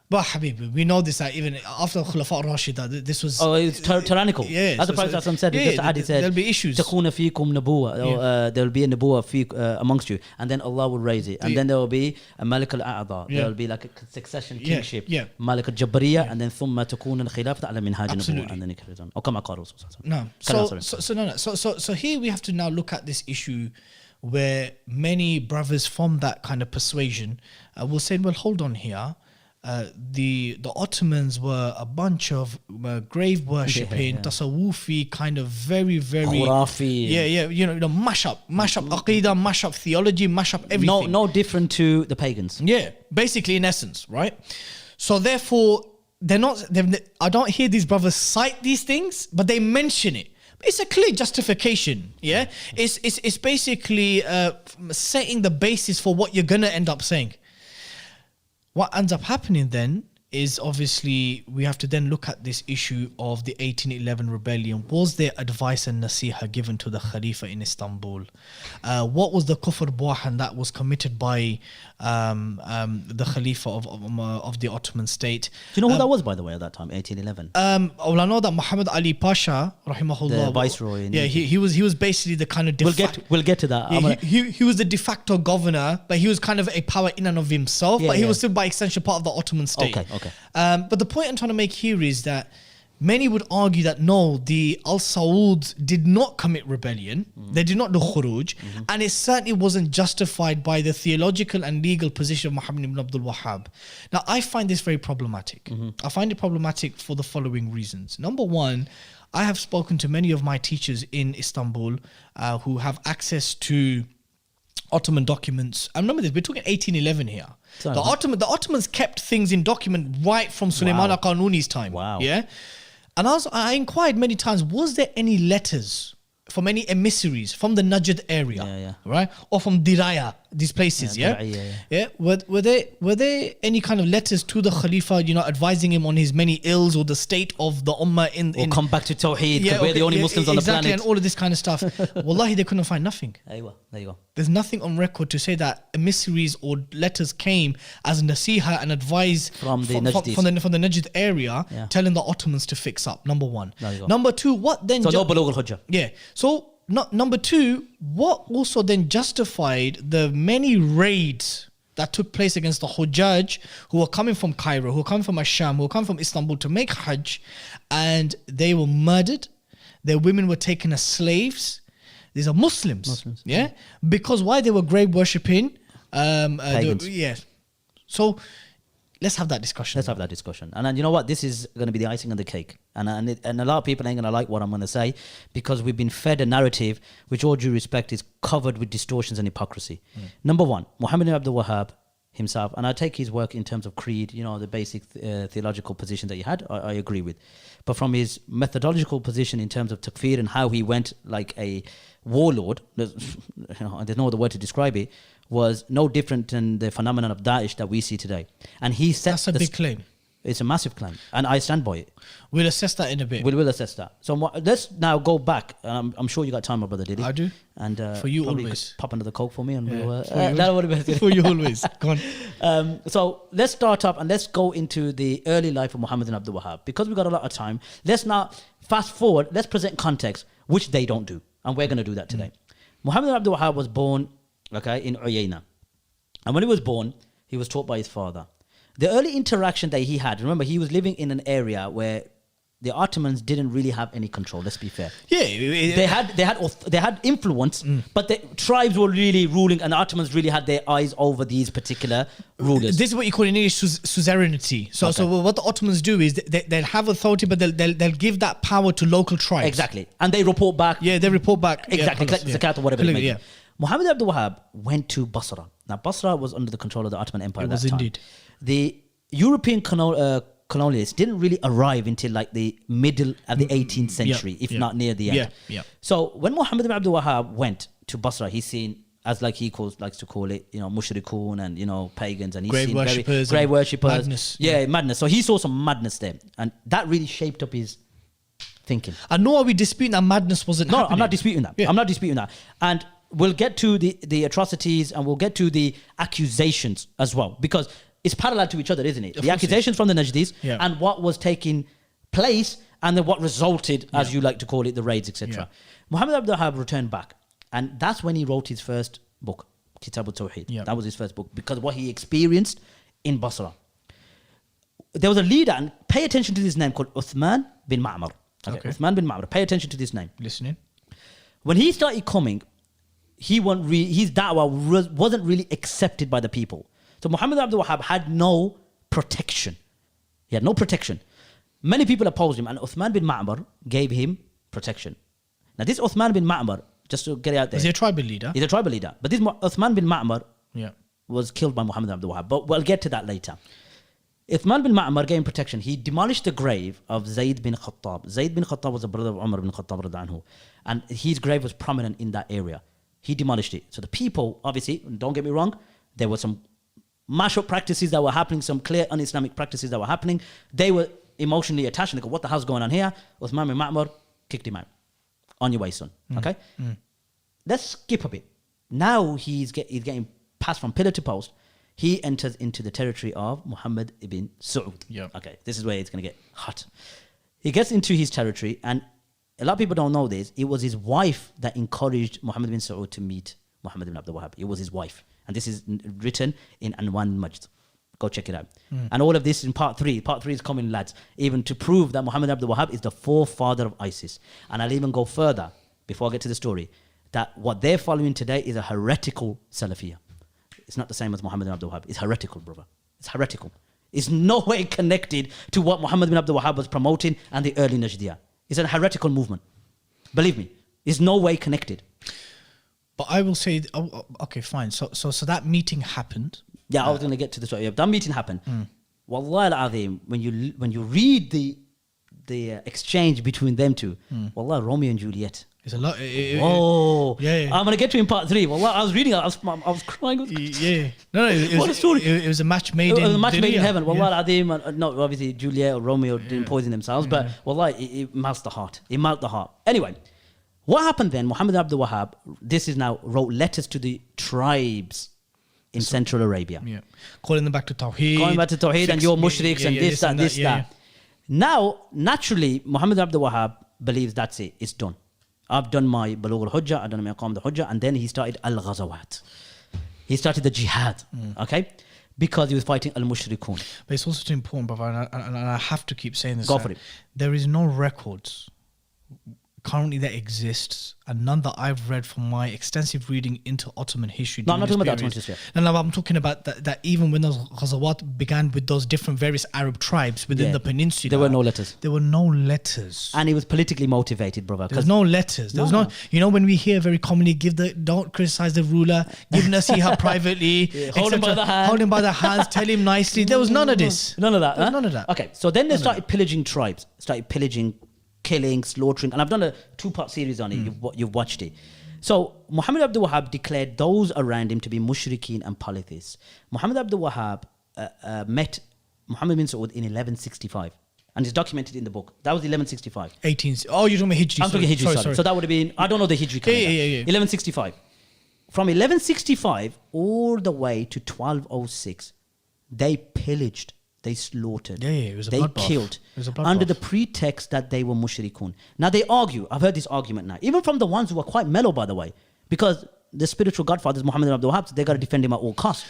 But Habib, we know this, that even after Khulafa al-Rashida, this was...
Oh, it's tyrannical. As the Prophet said,
there'll be issues.
تَكُونَ فِيكُمْ نَبُوَّةٌ. There will be a nubuwwah amongst you. And then Allah will raise it. And then there will be a Malik al-A'adha. There will be like a succession kingship. Malik al-Jabariyah. And then ثُمَّ تَكُونَ الْخِلَافَةَ عَلَى مِنْهَاجِ النُّبُوَّةِ. And then it carries on. Or كَمَا قَالَ
So here we have to now look at this issue where many brothers from that kind of persuasion will say, well, hold on here. The Ottomans were a bunch of grave worshipping, tasawwufi, kind of very
Khurafi.
Mash up aqidah, mash up theology, mash up everything.
No different to the pagans.
Basically in essence, right? So therefore I don't hear these brothers cite these things, but they mention it. It's a clear justification. It's basically setting the basis for what you're gonna end up saying. What ends up happening then is obviously we have to then look at this issue of the 1811 rebellion. Was there advice and nasiha given to the Khalifa in Istanbul? What was the kufr buahan that was committed by the Khalifa of the Ottoman state?
Do you know who that was, by the way, at that time, 1811?
Well, I know that Muhammad Ali Pasha, rahimahullah,
The viceroy in
he was basically the kind of
We'll get to that.
yeah, he was the de facto governor, but he was kind of a power in and of himself, but he was still by extension part of the Ottoman state.
Okay.
But the point I'm trying to make here is that many would argue that no, the Al-Saud did not commit rebellion. They did not do khuruj. And it certainly wasn't justified by the theological and legal position of Muhammad ibn Abd al-Wahhab. Now, I find this very problematic. I find it problematic for the following reasons. Number one, I have spoken to many of my teachers in Istanbul who have access to Ottoman documents. I remember this, we're talking 1811 here.
Sorry,
The Ottomans kept things in document right from Sulaiman al-Qanuni's time.
Wow.
Yeah. And I inquired many times, was there any letters from any emissaries from the Najd area, right? Or from Diraya, these places, yeah? Were there any kind of letters to the Khalifa, advising him on his many ills or the state of the Ummah in
come back to Tawheed, because we're the only Muslims on the planet.
Exactly, and all of this kind of stuff. Wallahi, they couldn't find nothing.
There you go.
There's nothing on record to say that emissaries or letters came as nasiha and advice
from the Najdis.
from the Najd area, telling the Ottomans to fix up. Number one.
There you go.
Number two, what then?
So no Bulugh al-Hujjah.
Yeah. So number two, what also then justified the many raids that took place against the Hujjaj who were coming from Cairo, who were coming from Asham, who were coming from Istanbul to make Hajj, and they were murdered. Their women were taken as slaves. These are Muslims. Yeah. Because why? They were grave worshipping.
Pagans.
So let's have that discussion.
And then you know what? This is going to be the icing on the cake. And a lot of people ain't going to like what I'm going to say, because we've been fed a narrative which, all due respect, is covered with distortions and hypocrisy. Number one, Muhammad ibn Abd al-Wahhab himself, and I take his work in terms of creed, the basic theological position that he had, I agree with. But from his methodological position in terms of takfir and how he went like a warlord, there's no other word to describe it, was no different than the phenomenon of Daesh that we see today. And he set
That's a big claim.
It's a massive claim, and I stand by it.
We'll assess that in a bit.
We'll assess that. So let's now go back. I'm sure you got time, my brother Dilly.
I do.
And
for you
probably
always.
pop another Coke for me, and we'll.
That would have been for you always. Go on.
So let's start up and let's go into the early life of Muhammad ibn Abd al-Wahhab, because we've got a lot of time. Let's now fast forward. Let's present context, which they don't do, and we're going to do that today. Muhammad ibn Abd al-Wahhab was born, in Uyayna, and when he was born, he was taught by his father. The early interaction that he had, remember, he was living in an area where the Ottomans didn't really have any control. Let's be fair.
Yeah,
they had influence, but the tribes were really ruling, and the Ottomans really had their eyes over these particular rulers.
This is what you call in English suzerainty. So what the Ottomans do is they'll have authority, but they'll give that power to local tribes.
Exactly, and they report back.
Yeah, they report back.
Exactly, collect the zakat or whatever.
Yeah.
Muhammad ibn Abd al-Wahhab went to Basra. Now, Basra was under the control of the Ottoman Empire at that time.
It was indeed.
The European colonialists didn't really arrive until like the middle of the 18th century, if not near the end. So when Muhammad ibn Abd al-Wahhab went to Basra, he's seen, as like he likes to call it, mushrikun and pagans, and he's
grave
seen
worshippers,
grave worshippers,
madness.
Madness. So he saw some madness there, and that really shaped up his thinking.
And nor are we disputing that madness wasn't happening.
I'm not disputing that. I'm not disputing that. And we'll get to the atrocities, and we'll get to the accusations as well, because it's parallel to each other, isn't it? The accusations from the Najdis and what was taking place, and then what resulted, as you like to call it, the raids, etc. Muhammad ibn Abd returned back, and that's when he wrote his first book, Kitab al-Tawheed. That was his first book, because what he experienced in Basra. There was a leader, and pay attention to this name, called Uthman bin Ma'mar. Okay. Uthman bin Ma'mar. Pay attention to this name.
Listening.
When he started coming, his da'wah wasn't really accepted by the people. So Muhammad ibn Abd al-Wahhab had no protection. He had no protection. Many people opposed him, and Uthman bin Ma'mar gave him protection. Now this Uthman bin Ma'mar, just to get it out there.
Is he a tribal leader?
He's a tribal leader. But this Uthman bin Ma'mar was killed by Muhammad ibn Abd al-Wahhab. But we'll get to that later. Uthman bin Ma'mar gave him protection. He demolished the grave of Zayd bin Khattab. Zayd bin Khattab was a brother of Umar ibn Khattab radhiyallahu anhu, and his grave was prominent in that area. He demolished it. So the people, obviously, don't get me wrong, there were some mashup practices that were happening, some clear un-Islamic practices that were happening. They were emotionally attached and they go, what the hell's going on here? Uthman bin Ma'mar kicked him out. On your way, son. Okay? Let's skip a bit. Now he's getting passed from pillar to post. He enters into the territory of Muhammad ibn Saud.
Yeah.
Okay, this is where it's going to get hot. He gets into his territory, and a lot of people don't know this. It was his wife that encouraged Muhammad bin Saud to meet Muhammad ibn Abd. It was his wife. And this is written in Anwan Majd. Go check it out. And all of this in part 3. Part 3 is coming, lads, even to prove that Muhammad ibn Abd is the forefather of ISIS. And I'll even go further, before I get to the story, that what they're following today is a heretical Salafiyah. It's not the same as Muhammad ibn Abd. It's heretical, brother. It's heretical. It's no way connected to what Muhammad ibn Abd was promoting and the early Najdiyah. It's a heretical movement. Believe me, it's no way connected.
But I will say, okay, fine. So that meeting happened.
Yeah, I was going to get to the story. Yeah, that meeting happened. Wallahi al-azim, when you read the exchange between them two, Wallah, Romeo and Juliet.
It's a lot.
Oh,
yeah.
I'm going to get to in part 3. Wallah, I was reading it. I was crying.
Yeah. No,
What a story.
It was a match made
It was
in
a match made in heaven. Wallah
Yeah.
al-azim, no, obviously Juliet or Romeo didn't poison themselves, but Wallah, it melts the heart. It melts the heart. Anyway, what happened then? Muhammad ibn Wahhab, this is now, wrote letters to the tribes in Central Arabia.
Yeah. Calling them back to Tawheed.
Going back to Tawheed and your mushriks and this, that. Now, naturally, Muhammad ibn Wahhab believes that's it. It's done. I've done my Balugh al-Hujjah, I've done my Aqam al-Hujjah, and then he started al-Ghazawat. He started the jihad, okay? Because he was fighting al-Mushrikun.
But it's also too important, brother, and I have to keep saying this.
Go for it.
There is no records currently that exists, and none that I've read from my extensive reading into Ottoman history.
No, I'm not talking about
period.
Ottoman history.
No, I'm talking about that even when those Ghazawat began with those different various Arab tribes within the peninsula.
There were no letters.
There were no letters.
And he was politically motivated, brother.
There's no letters. There was no, when we hear very commonly, don't criticize the ruler, give nasiha privately,
Hold him by the hand.
Hold him by the hands, tell him nicely. There was none of this.
None of that.
There was none of that.
Okay, so then they started pillaging tribes, started pillaging, killing, slaughtering, and I've done a 2-part series on it. You've watched it. So Muhammad ibn Wahhab declared those around him to be mushrikeen and polytheists. Muhammad ibn Wahhab met Muhammad bin Saud in 1165, and it's documented in the book. That was 1165.
18th. Oh, you're talking about Hijri.
I'm talking Hijri, sorry. So that would have been, I don't know the Hijri calendar.
Yeah.
1165. From 1165 all the way to 1206, they pillaged. They slaughtered.
It was a
they
bloodbath.
killed.
It was a bloodbath.
Under the pretext that they were mushrikun. Now they argue. I've heard this argument now, even from the ones who are quite mellow, by the way, because the spiritual godfathers, Muhammad ibn Abd, so they got to defend him at all costs.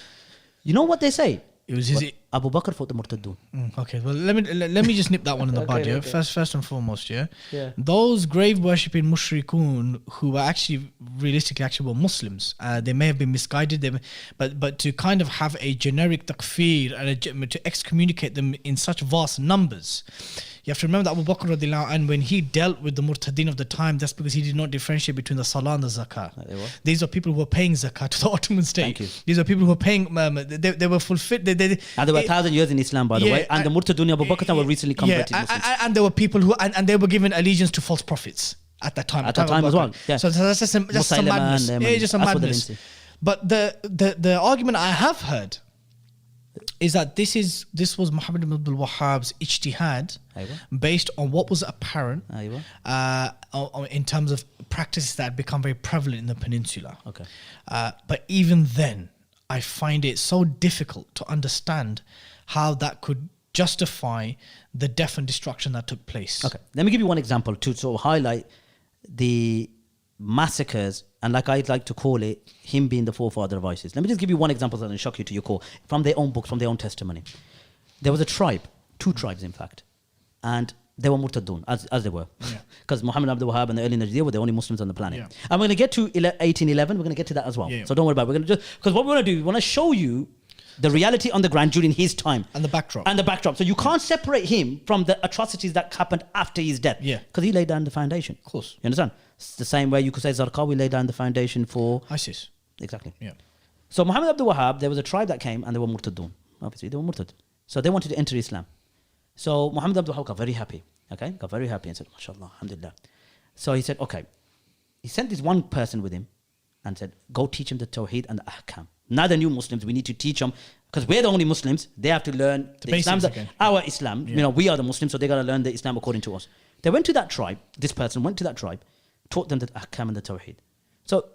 You know what they say?
It was his.
Abu Bakr fought the Murtaddun.
Okay, well let me just nip that one in the bud. Yeah,
okay.
First and foremost, yeah.
Those
grave worshipping mushrikun who were actually realistically were Muslims. They may have been misguided, but to kind of have a generic takfir and to excommunicate them in such vast numbers. You have to remember that Abu Bakr radiallahu anhu, when he dealt with the murtadin of the time, that's because he did not differentiate between the salah and the zakah. These are people who were paying zakah to the Ottoman state.
Thank you.
These are people who were paying. They were fulfilled.
And there were 1,000 years in Islam, by the way. And the Murtadun Abu Bakr were recently converted Muslims.
And there were people who and they were given allegiance to false prophets at that time.
At that time as well. Yeah.
So that's just some madness. Just some madness. But the argument I have heard is that this was Muhammad ibn Abd Wahhab's ijtihad based on what was apparent in terms of practices that had become very prevalent in the peninsula.
Okay.
But even then, I find it so difficult to understand how that could justify the death and destruction that took place.
Okay. Let me give you one example to sort of highlight the massacres, and like I'd like to call it, him being the forefather of ISIS. Let me just give you one example that will shock you to your core, from their own books, from their own testimony. There was a tribe, 2 tribes in fact, and they were Murtadun, as they were. Because Muhammad ibn Wahhab and the early Najdiyah were the only Muslims on the planet. I'm going to get to 1811, we're going to get to that as well. So don't worry about it. We're going to just, because what we want to do, we want to show you the reality on the ground during his time.
And the backdrop. So
you can't separate him from the atrocities that happened after his death. Because he laid down the foundation.
Of course.
You understand? It's the same way you could say Zarqawi laid down the foundation for
ISIS.
Exactly.
Yeah.
So Muhammad ibn Wahhab, there was a tribe that came and they were Murtadun. Obviously, they were Murtad. So they wanted to enter Islam. So Muhammad ibn Wahhab got very happy. Okay? Got very happy and said, MashaAllah, alhamdulillah. So he said, okay. He sent this one person with him and said, go teach him the Tawheed and the Ahkam. Now the new Muslims, we need to teach them Because we're the only Muslims, they have to learn the Islam,
basics again.
our Islam. You know, we are the Muslims, so they got to learn the Islam according to us. They went to that tribe. This person went to that tribe, taught them the ahkam and the tawheed. So,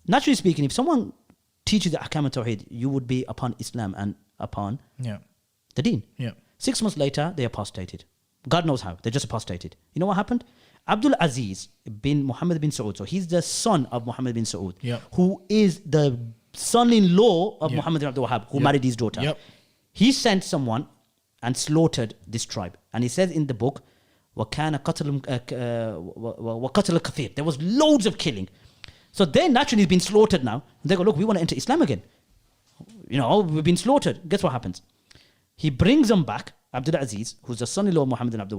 naturally speaking, if someone teaches the ahkam and tawheed, you would be upon Islam and upon the deen. 6 months later, they apostated. God knows how. They just apostated. You know what happened? Abdul Aziz bin Muhammad bin Saud. So he's the son of Muhammad bin Saud, who is the son-in-law of Muhammad ibn Abd who married his daughter. He sent someone and slaughtered this tribe. And he says in the book, وَكَانَ قَتْلٌ كَثِيرٌ. There was loads of killing. So they naturally been slaughtered now. They go, look, we want to enter Islam again. You know, we've been slaughtered. Guess what happens? He brings them back, Abdul Aziz, who's the son-in-law of Muhammad ibn Abd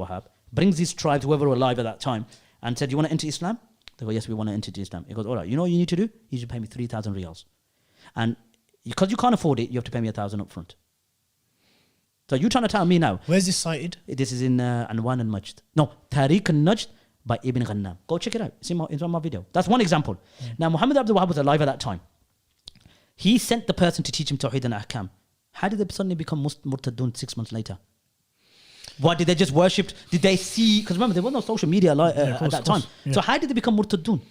brings his tribes, whoever were alive at that time, and said, you want to enter Islam? They go, yes, we want to enter Islam. He goes, all right, you know what you need to do? You should pay me 3,000 riyals. And because you can't afford it, you have to pay me 1,000 up front. So you're trying to tell me now.
Where's this cited?
This is in Anwan and Majd. No, Tariq al-Najd by Ibn Ghannam. Go check it out. It's on my video. That's one example. Now, Muhammad ibn Abd was alive at that time. He sent the person to teach him Tawheed and Ahkam. How did they suddenly become Murtadun 6 months later? What, did they just worship? Did they see? Because remember, there was no social media at that time. So how did they become Murtadun?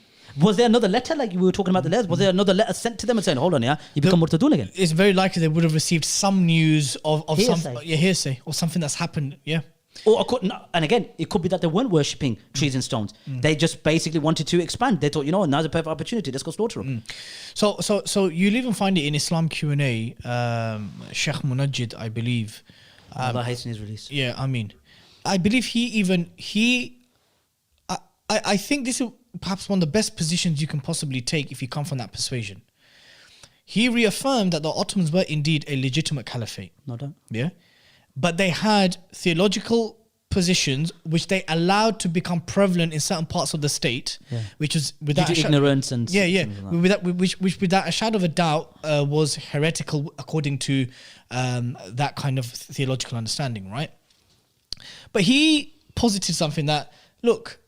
Was there another letter, like we were talking about the letters? Was there another letter sent to them and saying, hold on, you become Murtadun again?
It's very likely they would have received some news of
Hearsay.
some hearsay or something that's happened.
Or and again, it could be that they weren't worshipping trees and stones. They just basically wanted to expand. They thought, you know what, now's a perfect opportunity. Let's go slaughter them.
So you'll even find it in Islam Q&A. Sheikh Munajjid, I believe.
Allah hasten his release.
Yeah, I mean, I believe I think this is perhaps one of the best positions you can possibly take if you come from that persuasion. He reaffirmed that the Ottomans were indeed a legitimate caliphate.
No doubt.
Yeah. But they had theological positions which they allowed to become prevalent in certain parts of the state, which was without
ignorance and
which without a shadow of a doubt was heretical according to that kind of theological understanding, right? But he posited something that, look,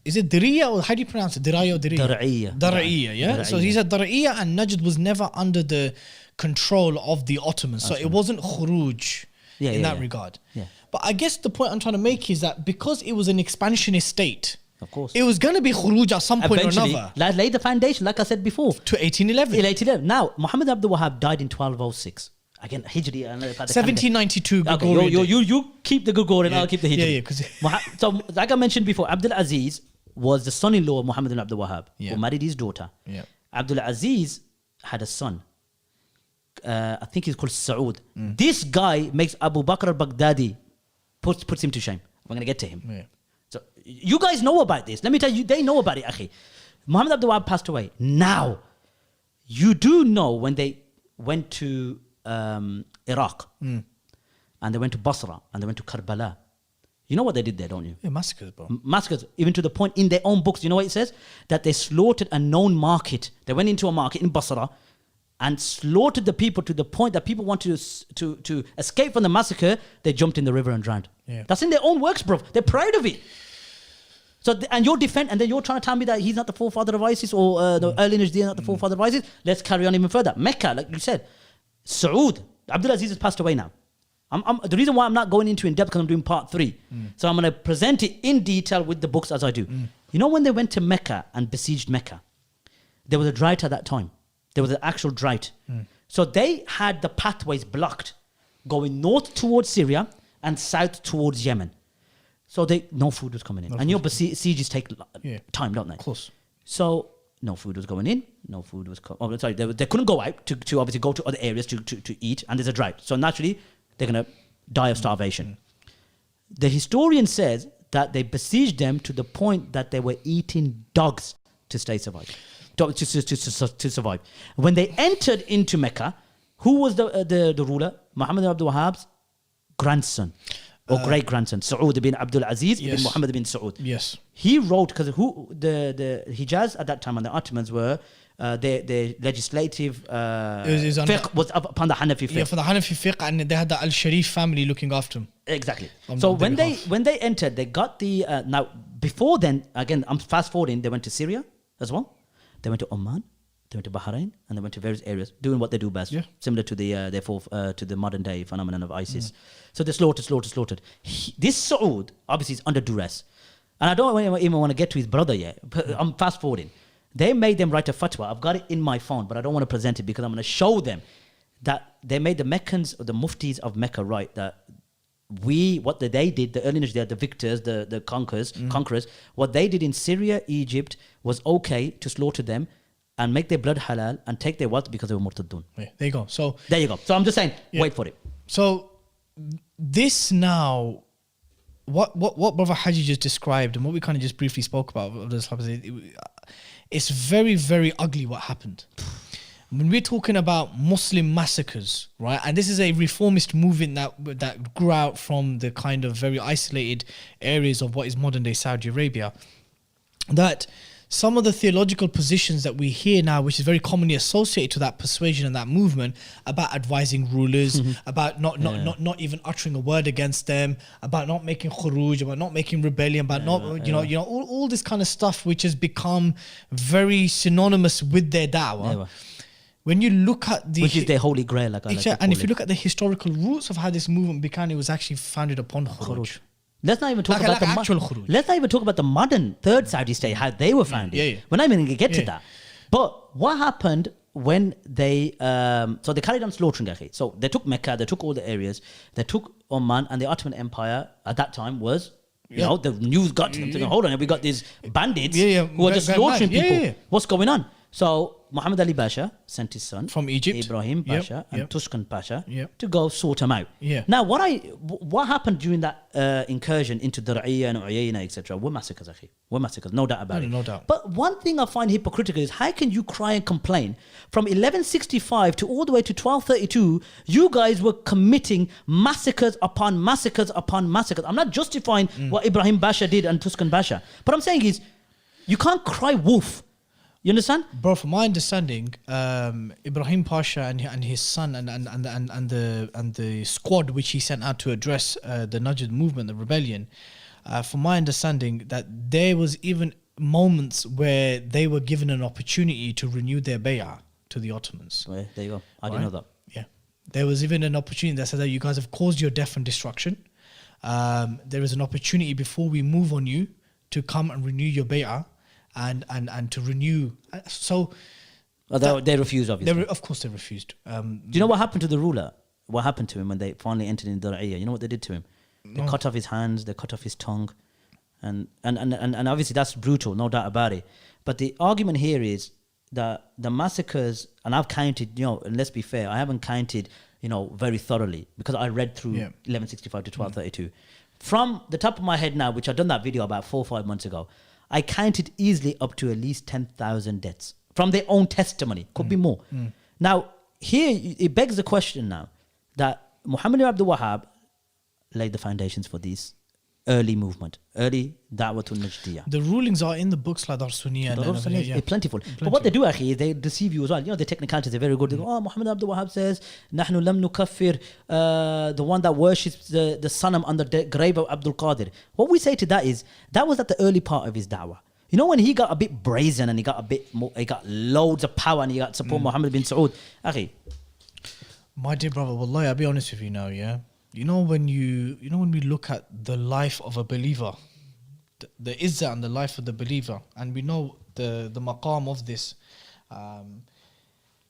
is it Diriyya or how do you pronounce it? Dirayya or Diriyya? Dara'iyya, yeah?
Dara'iyya.
So he said Dara'iyya and Najd was never under the control of the Ottomans. So it wasn't khuruj in that regard.
Yeah.
But I guess the point I'm trying to make is that because it was an expansionist state,
of course,
it was going to be khuruj at some point
eventually,
or another.
Laid the foundation, like I said before.
To 1811.
1811. Now, Muhammad ibn Abd died in 1206. Again, Hijri.
1792 Gregorian.
Okay, you keep the Gregorian, I'll keep the Hijri.
Yeah.
So, like I mentioned before, Abdul Aziz was the son-in-law of Muhammad ibn Abd who married his daughter.
Yeah.
Abdul Aziz had a son. I think he's called Saud. This guy makes Abu Bakr al-Baghdadi, puts him to shame. We're going to get to him.
Yeah.
So you guys know about this. Let me tell you, they know about it, akhi. Muhammad ibn Abd passed away. Now, you do know when they went to Iraq and they went to Basra and they went to Karbala. You know what they did there, don't you?
Yeah, massacres, bro.
Massacres, even to the point in their own books. You know what it says? That they slaughtered a known market. They went into a market in Basra and slaughtered the people to the point that people wanted to escape from the massacre. They jumped in the river and drowned.
Yeah.
That's in their own works, bro. They're proud of it. So, and you're and then you're trying to tell me that he's not the forefather of ISIS or the early Najdi not the forefather of ISIS. Let's carry on even further. Mecca, like you said, Saud, Abdul Aziz has passed away now. The reason why I'm not going into in depth because I'm doing part 3. So I'm going to present it in detail with the books as I do. You know when they went to Mecca and besieged Mecca, there was a drought at that time. There was an actual drought. So they had the pathways blocked going north towards Syria and south towards Yemen. So no food was coming in. And your sieges take time, don't they?
Of course.
So no food was going in. No food was they couldn't go out to obviously go to other areas to eat. And there's a drought. So naturally, they're going to die of starvation. The historian says that they besieged them to the point that they were eating dogs to survive. To survive. When they entered into Mecca, who was the ruler? Muhammad ibn Abd's grandson or great grandson, Saud ibn Abdul Aziz ibn Muhammad ibn Saud.
Yes.
He wrote because the Hijaz at that time and the Ottomans were their legislative fiqh was upon the Hanafi fiqh.
Yeah, for the Hanafi fiqh, and they had the Al-Sharif family looking after him.
Exactly. So when they entered, they got the now before then. Again, I'm fast forwarding. They went to Syria as well. They went to Oman. They went to Bahrain and they went to various areas, doing what they do best, similar to the modern day phenomenon of ISIS. So they slaughtered. This Saud obviously is under duress, and I don't even want to get to his brother yet. I'm fast forwarding. They made them write a fatwa. I've got it in my phone, but I don't want to present it because I'm going to show them that they made the Meccans or the Muftis of Mecca write that they did, the early the victors, the conquerors, what they did in Syria, Egypt was okay to slaughter them and make their blood halal and take their wealth because they were murtadun.
Yeah, there you go. So
there you go. So I'm just saying, wait for it.
So this now, what Brother Haji just described and what we kind of just briefly spoke about, it's very, very ugly what happened. When we're talking about Muslim massacres, right, and this is a reformist movement that grew out from the kind of very isolated areas of what is modern day Saudi Arabia, that some of the theological positions that we hear now, which is very commonly associated to that persuasion and that movement, about advising rulers, about not even uttering a word against them, about not making khuruj, about not making rebellion, about all this kind of stuff, which has become very synonymous with their da'wah. When you look at
which is their holy grail,
and if you look at the historical roots of how this movement began, it was actually founded upon khuruj.
Let's not even talk about
actual khuruj.
Let's not even talk about the modern third Saudi state, how they were founded. We're not even going to get to that. But what happened when they so they carried on slaughtering Akhi. So they took Mecca, they took all the areas, they took Oman, and the Ottoman Empire at that time was the news got to them saying, hold on, we got these bandits who are just slaughtering people. What's going on? So Muhammad Ali Pasha sent his son
from Egypt,
Ibrahim Pasha and Tushkan Pasha to go sort them out. Now what happened during that incursion into Dar'iyya and Uyayna, etc. were massacres, Akhi. Were massacres, no doubt about it.
No doubt.
But one thing I find hypocritical is how can you cry and complain from 1165 to all the way to 1232, you guys were committing massacres upon massacres upon massacres. I'm not justifying what Ibrahim Pasha did and Tushkan Pasha, but I'm saying is you can't cry wolf. You understand?
Bro, from my understanding, Ibrahim Pasha and his son and the squad which he sent out to address the Najd movement, the rebellion, from my understanding, that there was even moments where they were given an opportunity to renew their bay'ah to the Ottomans.
Well, there you go. I didn't know that.
Yeah. There was even an opportunity that said that you guys have caused your death and destruction. There is an opportunity before we move on you to come and renew your bay'ah. And to renew, so
they refused. Obviously,
of course, they refused.
Do you know what happened to the ruler? What happened to him when they finally entered in Dar'iyya? You know what they did to him? They cut off his hands, they cut off his tongue, and obviously that's brutal, no doubt about it. But the argument here is that the massacres, and I've counted. And let's be fair, I haven't counted, very thoroughly because I read through 1165 to 1232 from the top of my head now, which I've done that video about 4 or 5 months ago. I counted easily up to at least 10,000 deaths from their own testimony. Could be more. Now, here it begs the question now that Muhammad ibn Abd laid the foundations for this early movement, early Da'watul Najdiyah.
The rulings are in the books like Dar Sunniya.
They're plentiful. But what they do, Akhi, is they deceive you as well. The technicalities are very good. They go, Muhammad ibn Abd says, Nahnu lam nukaffir, the one that worships the sanam on the grave of Abdul Qadir. What we say to that is, that was at the early part of his da'wah. When he got a bit brazen and he got a bit more, he got loads of power and he got support Muhammad bin Saud. Akhi.
My dear brother, wallahi, I'll be honest with you now, when we look at the life of a believer, the izzah and the life of the believer, and we know the maqam of this,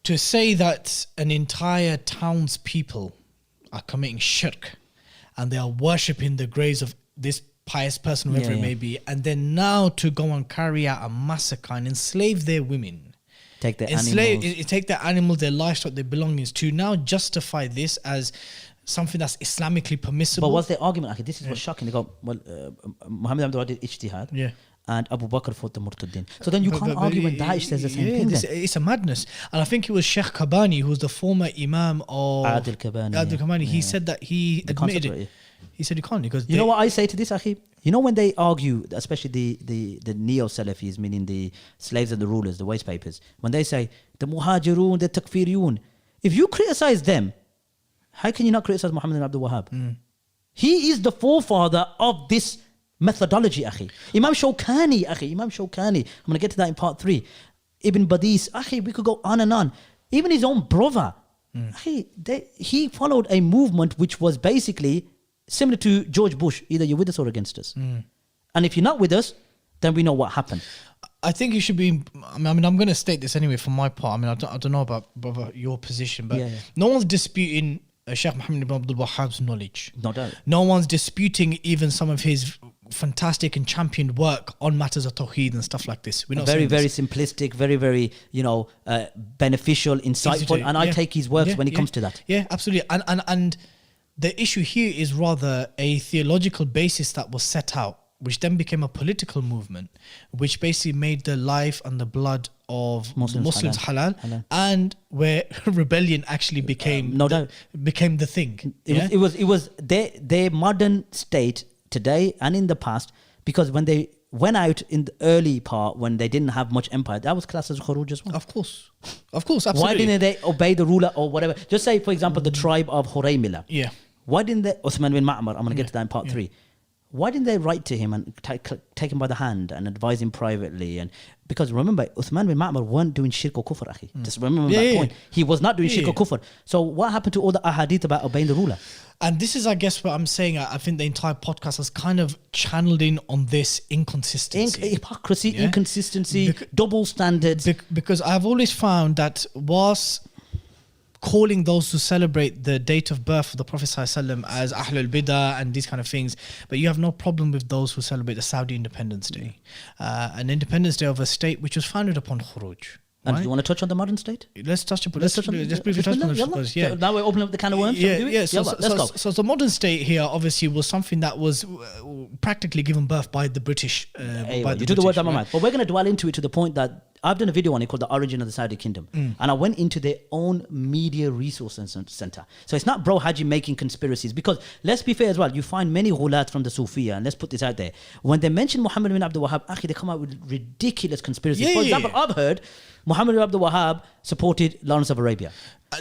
to say that an entire town's people are committing shirk and they are worshipping the graves of this pious person, whoever it may be, and then now to go and carry out a massacre and enslave their women,
take their animals,
their livestock, their belongings, to now justify this as something that's Islamically permissible.
But what's the argument? Okay, this is what's shocking. They go, Muhammad ibn Abd did ijtihad, and Abu Bakr fought the Murtaddin. So then you can't argue when Daesh says the same thing.
It's a madness. And I think it was Sheikh Kabani, who was the former Imam of
Adil Kabani.
He said that he admitted it. He said you can't because
you know what I say to this, Akhi? When they argue, especially the neo-Salafis, meaning the slaves and the rulers, the waste papers, when they say the Muhajirun, the Takfiriyun, if you criticize them, how can you not criticize Muhammad ibn Abd al-Wahhab? He is the forefather of this methodology, Akhi. Imam Shawkani, I'm going to get to that in part 3. Ibn Badis, we could go on and on. Even his own brother, he followed a movement which was basically similar to George Bush. Either you're with us or against us. And if you're not with us, then we know what happened.
I think you should be. I mean, I'm going to state this anyway from my part. I mean, I don't know about your position, but no one's disputing Sheikh Muhammad ibn Abd al-Wahhab's knowledge.
No doubt.
No one's disputing even some of his fantastic and championed work on matters of Tawheed and stuff like this. We're not
very simplistic, very beneficial, insightful, and I take his works when it comes to that.
Yeah, absolutely. And the issue here is rather a theological basis that was set out, which then became a political movement, which basically made the life and the blood of Muslims halal. And where rebellion actually became became the thing.
It was their modern state today and in the past, because when they went out in the early part, when they didn't have much empire, that was classed as khuruj as well.
Of course, absolutely.
Why didn't they obey the ruler or whatever? Just say, for example, the tribe of Huraymila.
Yeah.
Why didn't they, Uthman bin Ma'mar, I'm going to get to that in part 3. Why didn't they write to him and take him by the hand and advise him privately? And because remember, Uthman bin Ma'mar weren't doing shirk or kufr, akhi. Just remember that point. He was not doing shirk or kufr. So what happened to all the ahadith about obeying the ruler?
And this is, I guess, what I'm saying. I think the entire podcast has kind of channeled in on this inconsistency.
Hypocrisy, inconsistency, double standards.
Because I've always found that whilst calling those who celebrate the date of birth of the Prophet ﷺ as Ahlul Bidah and these kind of things, but you have no problem with those who celebrate the Saudi Independence Day, an Independence Day of a state which was founded upon khuruj.
And do you want to touch on the modern state?
Let's briefly touch on it.
Yeah. Now we're opening up the can of worms. Let's go.
So the modern state here obviously was something that was practically given birth by the British.
You took the words out of my mouth. But we're going to dwell into it to the point that I've done a video on it called The Origin of the Saudi Kingdom. And I went into their own media resource center. So it's not Bro Hajji making conspiracies, because let's be fair as well, you find many ghulat from the Sufiya, and let's put this out there. When they mention Muhammad ibn Abd al-Wahhab, they come out with ridiculous conspiracies. For example, I've heard Muhammad ibn Abd al-Wahhab supported Lawrence of Arabia.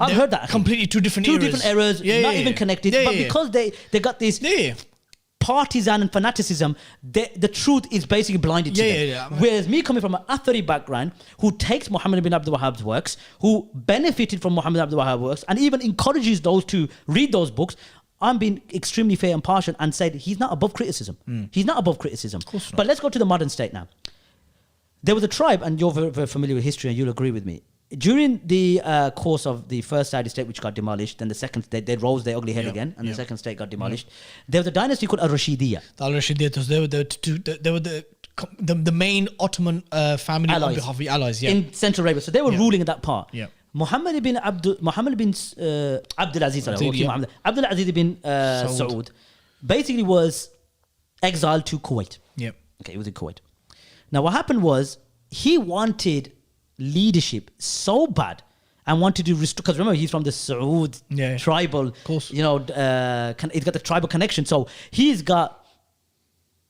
I've heard that.
Completely two different
errors, not even connected. But because they got this partisan and fanaticism, the truth is basically blinded to them. Whereas me coming from an Athari background, who takes Muhammad ibn Abd al-Wahhab's works, who benefited from Muhammad ibn Abd al-Wahhab's works, and even encourages those to read those books, I'm being extremely fair and partial and said he's not above criticism. He's not above criticism. But let's go to the modern state now. There was a tribe, and you're very, very familiar with history, and you'll agree with me. During the course of the first Saudi state, which got demolished, then the second state, they rose their ugly head again, and the second state got demolished. There was a dynasty called Al-Rashidiyya.
The Al-Rashidiyya, they were the main Ottoman family on behalf of the allies.
In Central Arabia. So they were ruling in that part. Muhammad ibn Abdul Aziz bin Saud basically was exiled to Kuwait. Okay, he was in Kuwait. Now what happened was, he wanted leadership so bad and wanted to restore, because remember he's from the Saud tribal, he's got the tribal connection, so he's got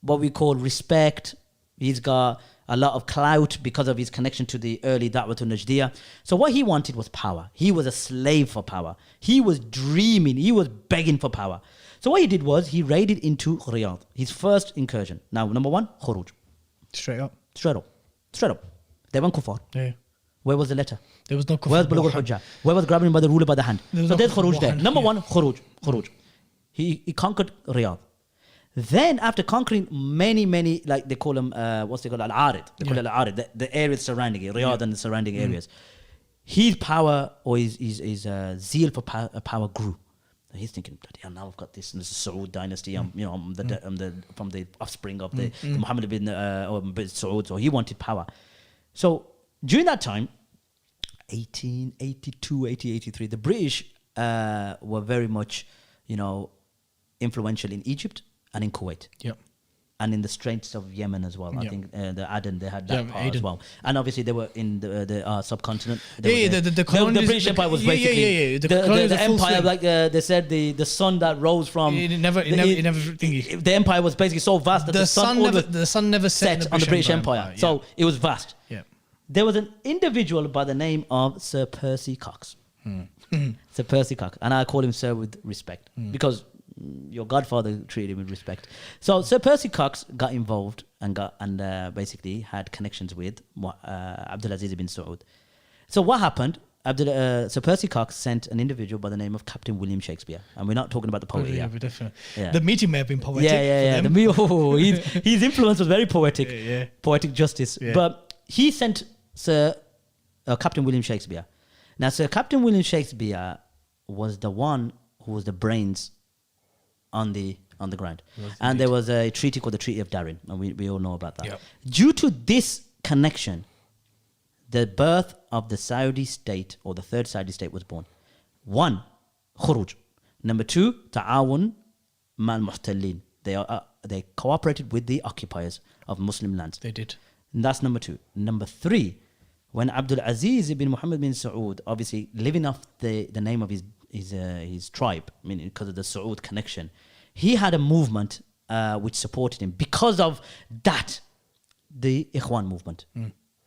what we call respect, he's got a lot of clout because of his connection to the early Da'wah to Najdiyah. So what he wanted was power. He was a slave for power. He was dreaming, he was begging for power. So what he did was, he raided into Riyadh, his first incursion. Now number 1, khuruj. Straight up. They weren't kuffar. Where was the letter?
There was no kuffar.
Where's Bulugh al-Hujjah? Where was grabbing him by the ruler by the hand? So there's khuruj there. Number 1, khuruj. He conquered Riyadh. Then after conquering many, like they call them, what's they call al-Arid. They call it al-Arid, the areas surrounding it, Riyadh and the surrounding areas. His power, or his zeal for power grew. He's thinking, bloody hell, now I've got this, and this is Saud dynasty. I'm from the offspring of the Muhammad ibn Saud. So he wanted power. So during that time, 1882, 1883, the British were very much, influential in Egypt and in Kuwait. And in the Straits of Yemen as well. I think the Aden, they had that part as well. And obviously they were in the subcontinent. The British Empire was basically the empire, like they said, the sun that rose from... The empire was basically so vast that the sun never set on the British Empire. So it was vast. There was an individual by the name of Sir Percy Cox. Sir Percy Cox. And I call him Sir with respect. Because your godfather treated him with respect. So Sir Percy Cox got involved and basically had connections with Abdulaziz bin Saud. So what happened? Sir Percy Cox sent an individual by the name of Captain William Shakespeare, and we're not talking about the poet here.
Yeah. The meeting may have been poetic.
His influence was very poetic. Poetic justice. Yeah. But he sent Captain William Shakespeare. Now, Sir Captain William Shakespeare was the one who was the brains on the ground. And there was a treaty called the Treaty of Darien, and we all know about that. Yep. Due to this connection, the birth of the Saudi state, or the third Saudi state, was born. 1, khuruj. Number 2, ta'awun mal muhtallin. They cooperated with the occupiers of Muslim lands.
They did.
And that's number 2. Number 3, when Abdul Aziz ibn Muhammad bin Saud, obviously living off the name of his tribe, I mean, because of the Saud connection, he had a movement which supported him. Because of that, the Ikhwan movement.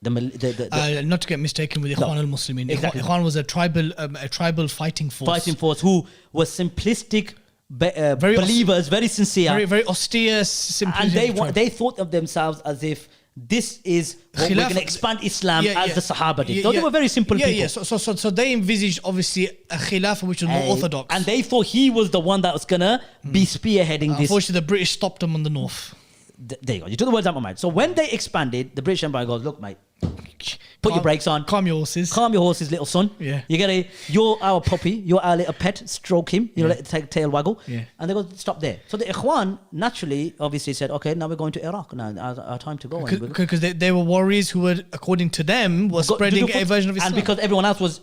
Not to get mistaken with Ikhwan al-Muslimin. Exactly. Ikhwan was a tribal fighting force.
Who was simplistic believers, very sincere.
Very austere, simplistic.
And they thought of themselves as if this is what we're going to expand Islam as the Sahaba did. They were very simple people.
So they envisaged, obviously, a Khilafah which was more orthodox.
And they thought he was the one that was going to be spearheading this.
Unfortunately, the British stopped them on the north.
There you go. You took the words out of my mind. So when they expanded, the British Empire goes, look, mate, put your brakes on.
Calm your horses.
Calm your horses, little son.
Yeah.
You're our puppy. You're our little pet. Stroke him. Let it take tail waggle.
Yeah.
And they go, stop there. So the Ikhwan naturally, obviously said, okay, now we're going to Iraq. Now our time to go.
Because they were warriors who were, according to them, were spreading a version of Islam.
And because everyone else was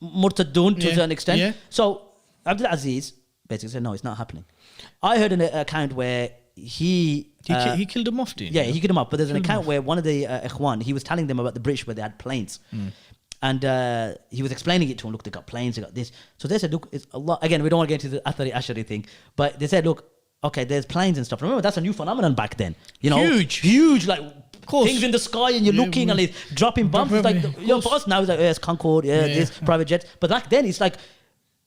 murtadun to a certain extent. Yeah. So Abdul Aziz basically said, no, it's not happening. I heard an account where he
killed him off,
Yeah, he killed him off. But there's an account where one of the Ikhwan, he was telling them about the British where they had planes. And he was explaining it to them. Look, they got planes, they got this. So they said, look, it's a lot. Again, we don't want to get into the Athari Ashari thing. But they said, look, okay, there's planes and stuff. Remember, that's a new phenomenon back then. Huge, like things in the sky and you're looking and it's dropping bombs. It's like, for us now, it's like, it's Concorde, this private jets. But back then, it's like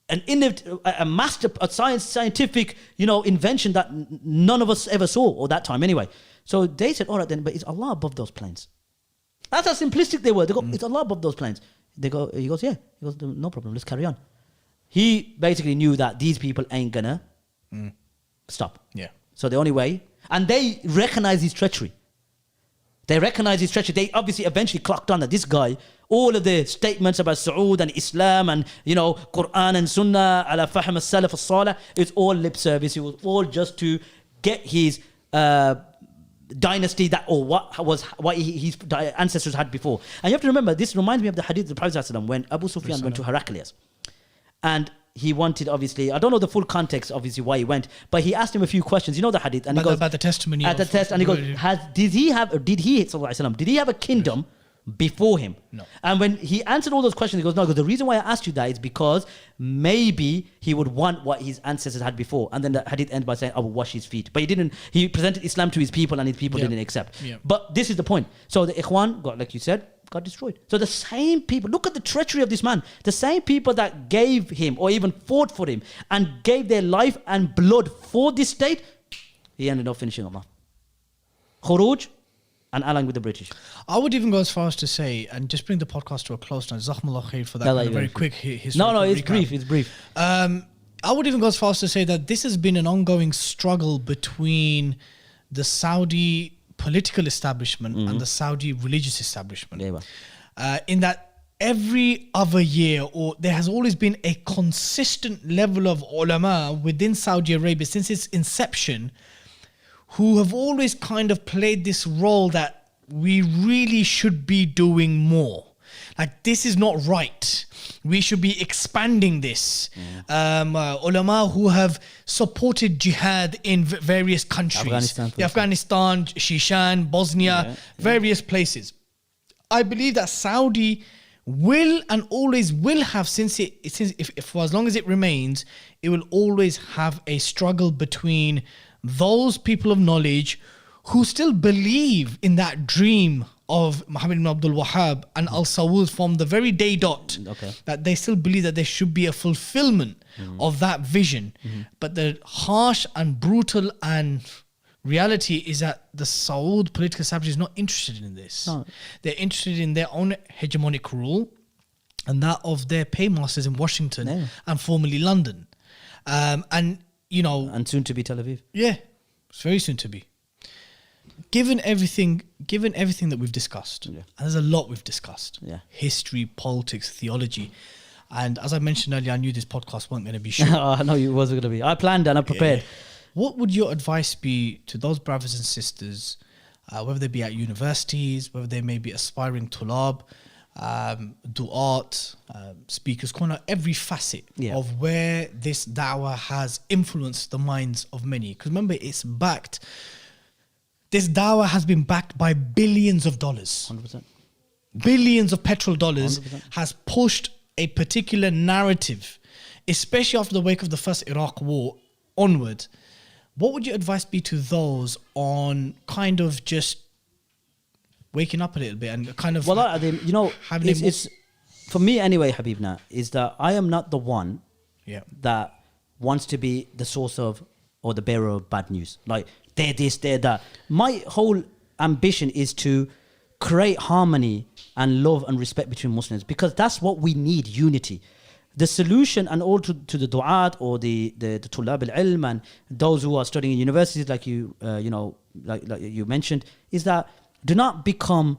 a scientific, invention that none of us ever saw, or that time anyway. So they said, all right then, but is Allah above those planes? That's how simplistic they were. They go, is Allah above those planes? He goes, yeah. He goes, no problem, let's carry on. He basically knew that these people ain't gonna stop.
Yeah.
So the only way, and they recognize his treachery. They obviously eventually clocked on that this guy, all of the statements about Saud and Islam and, Quran and Sunnah, ala fahm as-salaf as-salih, it's all lip service. It was all just to get his dynasty what his ancestors had before. And you have to remember, this reminds me of the hadith of the Prophet ﷺ when Abu Sufyan went to Heraclius. And he wanted, obviously, I don't know the full context, obviously, why he went, but he asked him a few questions. You know the hadith, and he goes
about the testimony
at the test, and he goes, did he have a kingdom before him?
No.
And when he answered all those questions, he goes, no, because the reason why I asked you that is because maybe he would want what his ancestors had before. And then the hadith ends by saying, I will wash his feet. But he presented Islam to his people and his people didn't accept.
Yeah.
But this is the point. So the Ikhwan got, like you said, got destroyed. So the same people, look at the treachery of this man. The same people that gave him or even fought for him and gave their life and blood for this state, he ended up finishing them off. Khuruj and allying with the British.
I would even go as far as to say, and just bring the podcast to a close now, Jazakumullah khair for that very quick history.
No, it's brief.
I would even go as far as to say that this has been an ongoing struggle between the Saudi political establishment and the Saudi religious establishment. In that every other year, or there has always been a consistent level of ulama within Saudi Arabia since its inception, who have always kind of played this role that we really should be doing more. Like, this is not right. We should be expanding this. Ulama who have supported jihad in various countries. Afghanistan, Shishan, Bosnia, various places. I believe that Saudi will and always will have, if for as long as it remains, it will always have a struggle between those people of knowledge who still believe in that dream of Muhammad ibn Abd al-Wahhab and Al-Saud from the very day dot, that they still believe that there should be a fulfillment of that vision. But the harsh and brutal and reality is that the Saud political establishment is not interested in this.
No.
They're interested in their own hegemonic rule and that of their paymasters in Washington and formerly London. And, you know...
And soon to be Tel Aviv.
Yeah, it's very soon to be. Given everything that we've discussed, and there's a lot we've discussed, history, politics, theology, and as I mentioned earlier, I knew this podcast wasn't going to be short.
I know it wasn't going to be. I planned and I prepared.
Yeah. What would your advice be to those brothers and sisters, whether they be at universities, whether they may be aspiring tulab, du'at, speakers, corner, every facet of where this da'wah has influenced the minds of many? Because remember, it's backed. This da'wah has been backed by billions of dollars.
100%.
Billions of petrol dollars
100%.
has pushed a particular narrative, especially after the wake of the first Iraq war onward. What would your advice be to those on kind of just waking up a little bit and kind of...
Well, you know, it's for me anyway, Habibna, is that I am not the one that wants to be the source of or the bearer of bad news. Like, they're this, they're that. My whole ambition is to create harmony and love and respect between Muslims, because that's what we need, unity. The solution and all to the du'at or the tulab al-ilm and those who are studying in universities, like you know, like you mentioned, is that do not become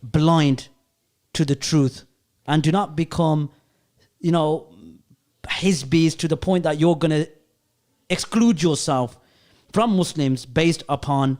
blind to the truth and do not become, you know, hizbis to the point that you're going to exclude yourself from Muslims based upon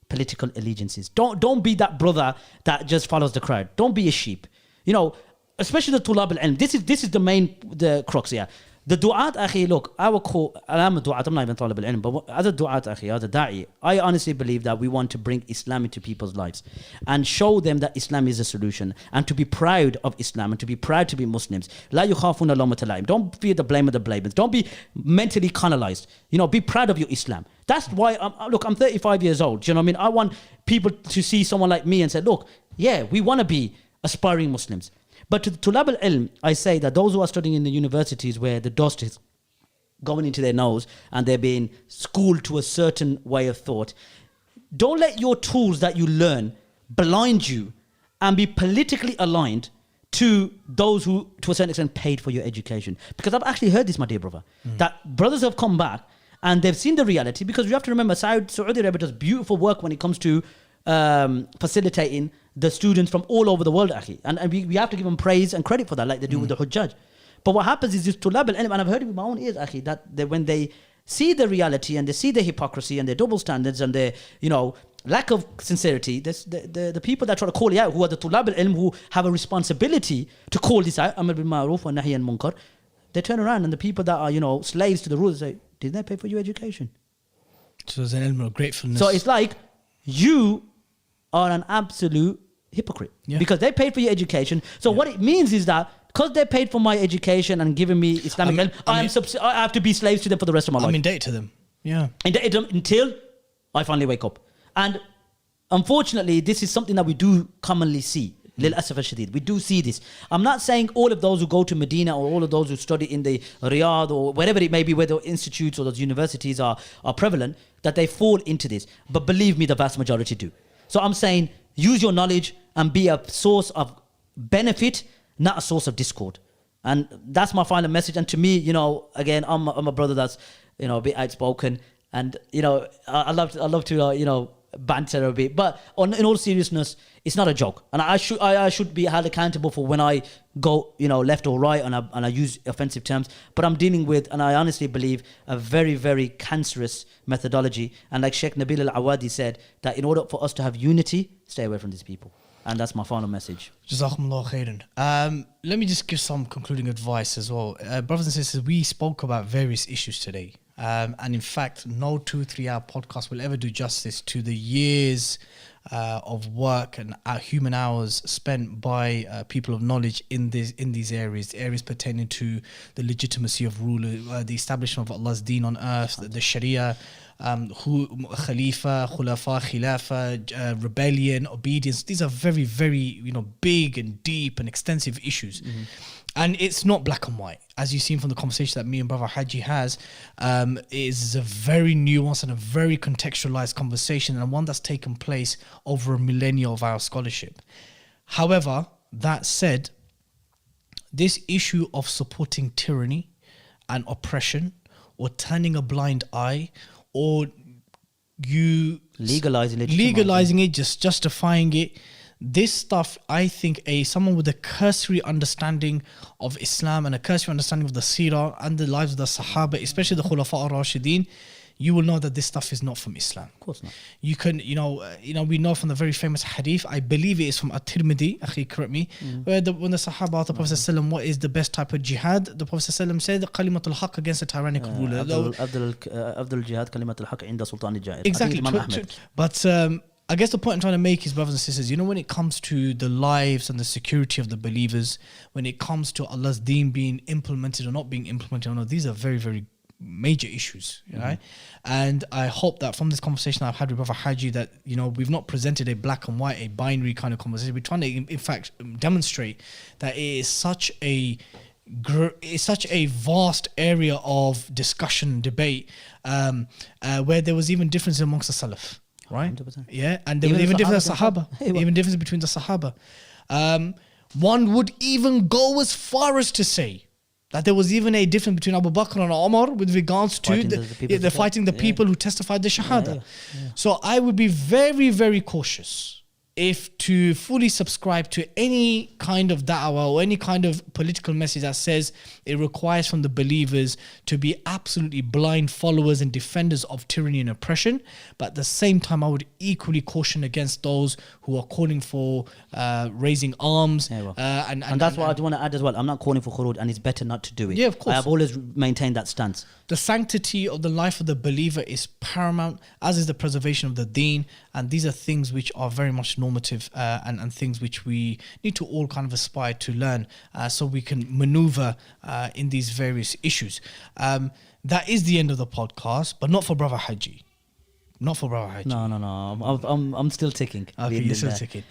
political allegiances. Don't be that brother that just follows the crowd. Don't be a sheep. You know, especially the tulab al-ilm. This is the crux here. The du'at, akhi, look, I'm a du'at, I'm not even talib al-ilm, but as a du'at, akhi, as a da'i, I honestly believe that we want to bring Islam into people's lives and show them that Islam is a solution and to be proud of Islam and to be proud to be Muslims. La yukhafuna lawmata la'im. Don't fear the blame of the blameless. Don't be mentally colonized. You know, be proud of your Islam. That's why, I'm 35 years old. Do you know what I mean? I want people to see someone like me and say, look, yeah, we want to be aspiring Muslims. But to tulab al-ilm, I say that those who are studying in the universities where the dust is going into their nose and they're being schooled to a certain way of thought, don't let your tools that you learn blind you and be politically aligned to those who, to a certain extent, paid for your education. Because I've actually heard this, my dear brother, that brothers have come back and they've seen the reality, because you have to remember, Saudi Arabia does beautiful work when it comes to facilitating the students from all over the world, akhi. And we have to give them praise and credit for that, like they do with the Hujjaj. But what happens is this tulab al-ilm, and I've heard it with my own ears, akhi, that when they see the reality and they see the hypocrisy and their double standards and their, you know, lack of sincerity, the people that try to call it out, who are the tulab al-ilm, who have a responsibility to call this out, amr bil ma'ruf wa nahy anil munkar, they turn around and the people that are, you know, slaves to the rules say, didn't they pay for your education?
So there's an element of gratefulness.
So it's like you are an absolute hypocrite because they paid for your education. So what it means is that because they paid for my education and given me Islamic help, I have to be slaves to them for the rest of my life.
I'm in debt to them. Yeah.
Until I finally wake up. And unfortunately, this is something that we do commonly see. للأسف الشديد. We do see this. I'm not saying all of those who go to Medina or all of those who study in the Riyadh or wherever it may be, where the institutes or those universities are prevalent, that they fall into this. But believe me, the vast majority do. So I'm saying use your knowledge and be a source of benefit, not a source of discord. And that's my final message. And to me, you know, again, I'm a brother that's, you know, a bit outspoken. And, you know, I love to you know, banter a bit. But in all seriousness, it's not a joke. And I should be held accountable for when I go, you know, left or right and I use offensive terms. But I'm dealing with, and I honestly believe, a very, very cancerous methodology. And like Sheikh Nabil al-Awadi said, that in order for us to have unity, stay away from these people. And that's my final message.
Jazakumullah khairan. Let me just give some concluding advice as well. Brothers and sisters, we spoke about various issues today. And in fact, no 2-3 hour podcast will ever do justice to the years of work and human hours spent by people of knowledge in these areas pertaining to the legitimacy of rule, the establishment of Allah's deen on earth, the Sharia, Khalifa, Khulafa, Khilafa, rebellion, obedience. These are very, very, big and deep and extensive issues. And it's not black and white. As you've seen from the conversation that me and Brother Haji has, it is a very nuanced and a very contextualized conversation, and one that's taken place over a millennia of our scholarship. However, that said, this issue of supporting tyranny and oppression, or turning a blind eye, or you legalizing it, just justifying it, this stuff, I think someone with a cursory understanding of Islam and a cursory understanding of the Seerah and the lives of the Sahaba, especially the Khulafa al-Rashideen, you will know that this stuff is not from Islam.
Of course not.
You can, we know from the very famous hadith, I believe it is from At-Tirmidhi, Akhi, correct me, where when the Sahaba asked the Prophet ﷺ, what is the best type of jihad? The Prophet ﷺ said, Kalimatul Haqq against a tyrannical ruler.
Abdul Jihad Kalimatul Haqq inda Sultan al-Ja'ir.
Exactly. But I guess the point I'm trying to make is, brothers and sisters, when it comes to the lives and the security of the believers, when it comes to Allah's deen being implemented or not being implemented, these are very, very major issues, right? And I hope that from this conversation I've had with Brother Haji that, we've not presented a black and white, a binary kind of conversation. We're trying to, in fact, demonstrate that it is such a vast area of discussion, debate, where there was even difference amongst the Salaf. Right?
100%.
Yeah, and there was even difference in Sahaba. Even difference between the Sahaba. One would even go as far as to say that there was even a difference between Abu Bakr and Umar with regards to fighting the people who testified the Shahada. So I would be very, very cautious if to fully subscribe to any kind of da'wah or any kind of political message that says it requires from the believers to be absolutely blind followers and defenders of tyranny and oppression. But at the same time, I would equally caution against those who are calling for raising arms.
And that's what I want to add as well. I'm not calling for khuruj, and it's better not to do it.
Yeah, of course.
I have always maintained that stance.
The sanctity of the life of the believer is paramount, as is the preservation of the deen. And these are things which are very much normative and things which we need to all kind of aspire to learn so we can maneuver in these various issues. That is the end of the podcast, but not for Brother Haji. Not for Brother Haji.
No. I'm still ticking.
Okay, you're still ticking.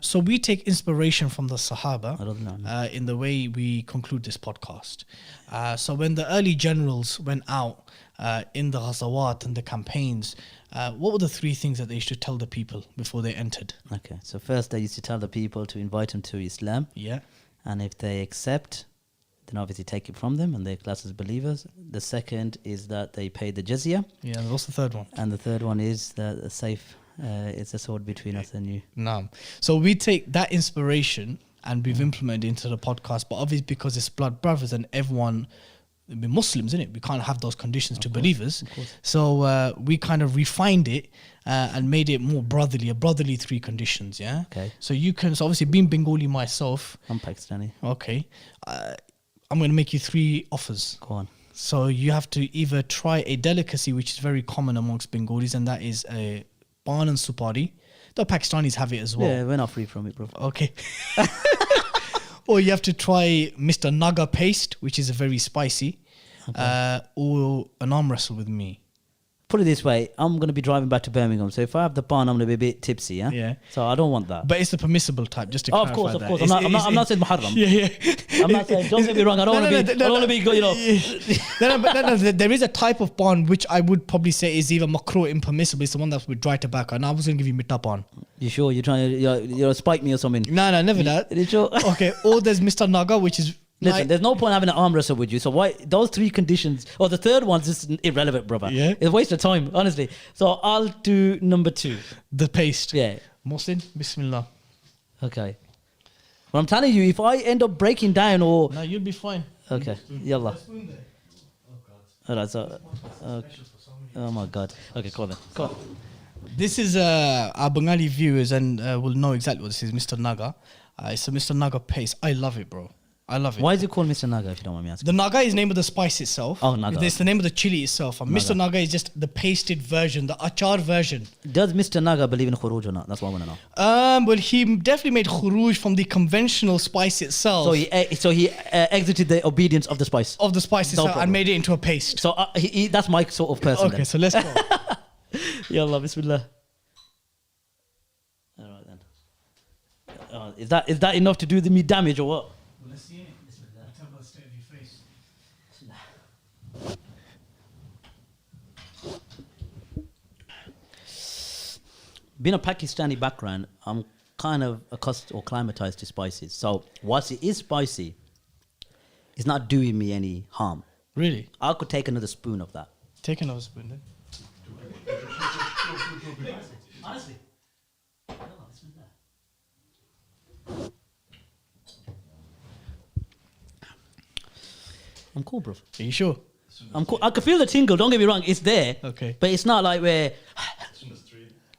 So we take inspiration from the Sahaba in the way we conclude this podcast. So when the early generals went out in the ghazawat and the campaigns, what were the three things that they used to tell the people before they entered?
Okay, so first they used to tell the people to invite them to Islam.
Yeah.
And if they accept, then obviously take it from them and they're classed as believers. The second is that they pay the jizya.
Yeah, and what's the third one?
And the third one is that it's a sword between us and you.
Naam. So we take that inspiration and we've implemented it into the podcast, but obviously because it's blood brothers and everyone, we're Muslims, innit? We can't have those conditions to believers. So we kind of refined it and made it more brotherly, a brotherly three conditions, yeah?
Okay.
So obviously being Bengali myself.
I'm Pakistani.
Okay. I'm going to make you three offers.
Go on.
So you have to either try a delicacy which is very common amongst Bengalis, and that is a pan and supari. The Pakistanis have it as well.
Yeah, we're not free from it, bro.
Okay. Or you have to try Mr. Naga paste, which is very spicy, or an arm wrestle with me.
Put it this way, I'm going to be driving back to Birmingham, so if I have the pan, I'm going to be a bit tipsy, yeah?
Yeah.
So I don't want that.
But it's the permissible type, just to clarify
of
that.
course. I'm not saying muharram.
Yeah.
I'm not saying, don't get me wrong, I don't want to be,
No, there is a type of pan which I would probably say is either makruh or impermissible. It's the one that's with dry tobacco, and I was going to give you mitta pan.
You sure? You're trying to you're spike me or something?
No, never that.
You sure?
Okay, or there's Mr. Naga, which is...
Listen, there's no point having an arm wrestle with you. So why those three conditions, or the third one's just irrelevant, brother.
Yeah.
It's a waste of time, honestly. So I'll do number 2.
The paste.
Yeah.
Mohsin, Bismillah.
Okay. But I'm telling you, if I end up breaking down or...
No, you'll be fine.
Okay. Yallah. Alright, so... oh my God. Okay, go on then. Go on.
This is our Bengali viewers and will know exactly what this is, Mr. Naga. It's a Mr. Naga paste. I love it, bro. I love it.
Why is it called Mr. Naga, if you don't mind me asking?
The Naga is the name of the spice itself.
Oh, Naga.
It's the name of the chili itself. And Mr. Naga is just the pasted version, the achar version.
Does Mr. Naga believe in khuruj or not? That's what I want to know.
Well, he definitely made khuruj from the conventional spice itself.
So he exited the obedience of the spice.
Of the spice itself and made it into a paste.
So that's my sort of person.
Okay, so let's go.
Yallah, bismillah. All right then. Is that enough to do me damage or what?
Well, let's see it. Tell about the state of your face.
Being a Pakistani background, I'm kind of accustomed or climatized to spices. So whilst it is spicy, it's not doing me any harm.
Really?
I could take another spoon of that.
Take another spoon then.
Honestly. I'm cool, bro.
Are you sure?
I'm cool. I can feel the tingle. Don't get me wrong. It's there.
Okay.
But it's not like where.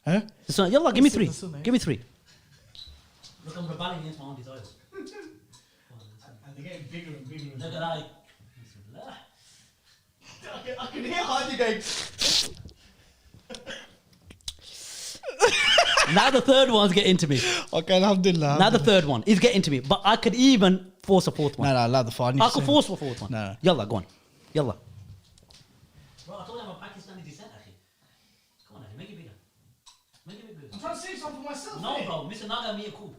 Huh?
It's not. Yallah, give me three.
Listen,
Give me three. Look, I'm rebelling against my own desires.
And they're getting bigger and bigger.
Look at that.
I can hear Haji going.
Now the third one's getting to me.
Okay, alhamdulillah.
Now the third one is getting to me. But I could even force a fourth one.
No, allow the fourth.
I could force a fourth one.
No.
Yallah, go on. Yallah. Bro, I told you I'm a Pakistani descent, actually. Come on, make it bigger. Make it bigger.
I'm trying to save something for myself.
No, bro. Mr. Naga, me, cool.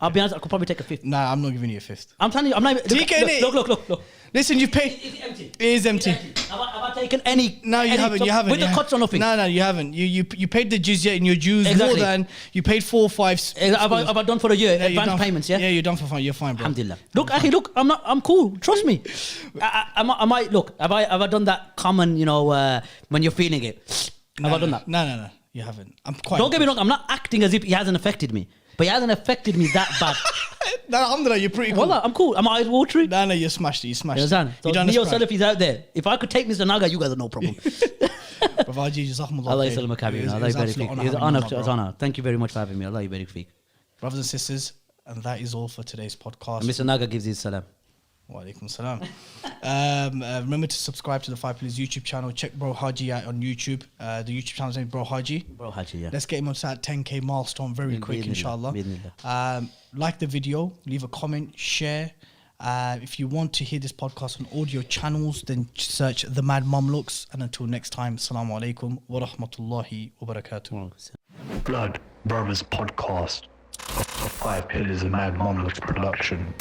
I'll be honest, I could probably take a fifth.
Nah, I'm not giving you a fifth.
I'm telling you, I'm not even. Look.
Listen, you pay.
It's empty.
It is empty.
Have I taken any?
No, you haven't. You haven't.
With the cuts or nothing?
No, you haven't. You paid the jizya in your dues
Exactly.
more than you paid 4 or 5.
Have I done for a year?
Yeah, you're
Advance
done.
payments, yeah?
Yeah, you're done for fine. You're fine, bro.
Alhamdulillah. Look, I'm cool. Trust me. I might look. Have I done that common? When you're feeling it. Have I done that?
No. You haven't. I'm quite.
Don't get me wrong. I'm not acting as if he hasn't affected me, but he hasn't affected me that bad.
No, alhamdulillah, you're pretty cool.
Wallah, I'm cool. Am I eyes watering?
No, you smashed it. You smashed
You
it.
understand? So
You done
Neo
us proud.
Salafis out there. If I could take Mr. Naga, you guys are no problem.
Brother Haji, jazakumullah
Allah
khair.
Yassalam Kabir.
It was
Allah
an
Barik
absolute
Fik.
honor
It was an
having you
honor.
on,
It was
bro.
an honor. Thank you very much for having me. Allah Barik Fik.
Brothers and sisters, and that is all for today's podcast.
And Mr. Naga gives his salam.
Wa alaikum salam. Remember to subscribe to the 5 Pillars YouTube channel. Check Bro Haji out on YouTube. The YouTube channel's name is Bro Haji.
Bro Haji, yeah.
Let's get him up to that 10k milestone very quick,
Bismillah,
inshallah.
bismillah.
Like the video, leave a comment, share. If you want to hear this podcast on audio channels, then search The Mad Mamluks. And until next time, Assalamu alaikum wa rahmatullahi wa barakatuh.
Blood Brothers Podcast. 5 Pillars of Mad Monolith production.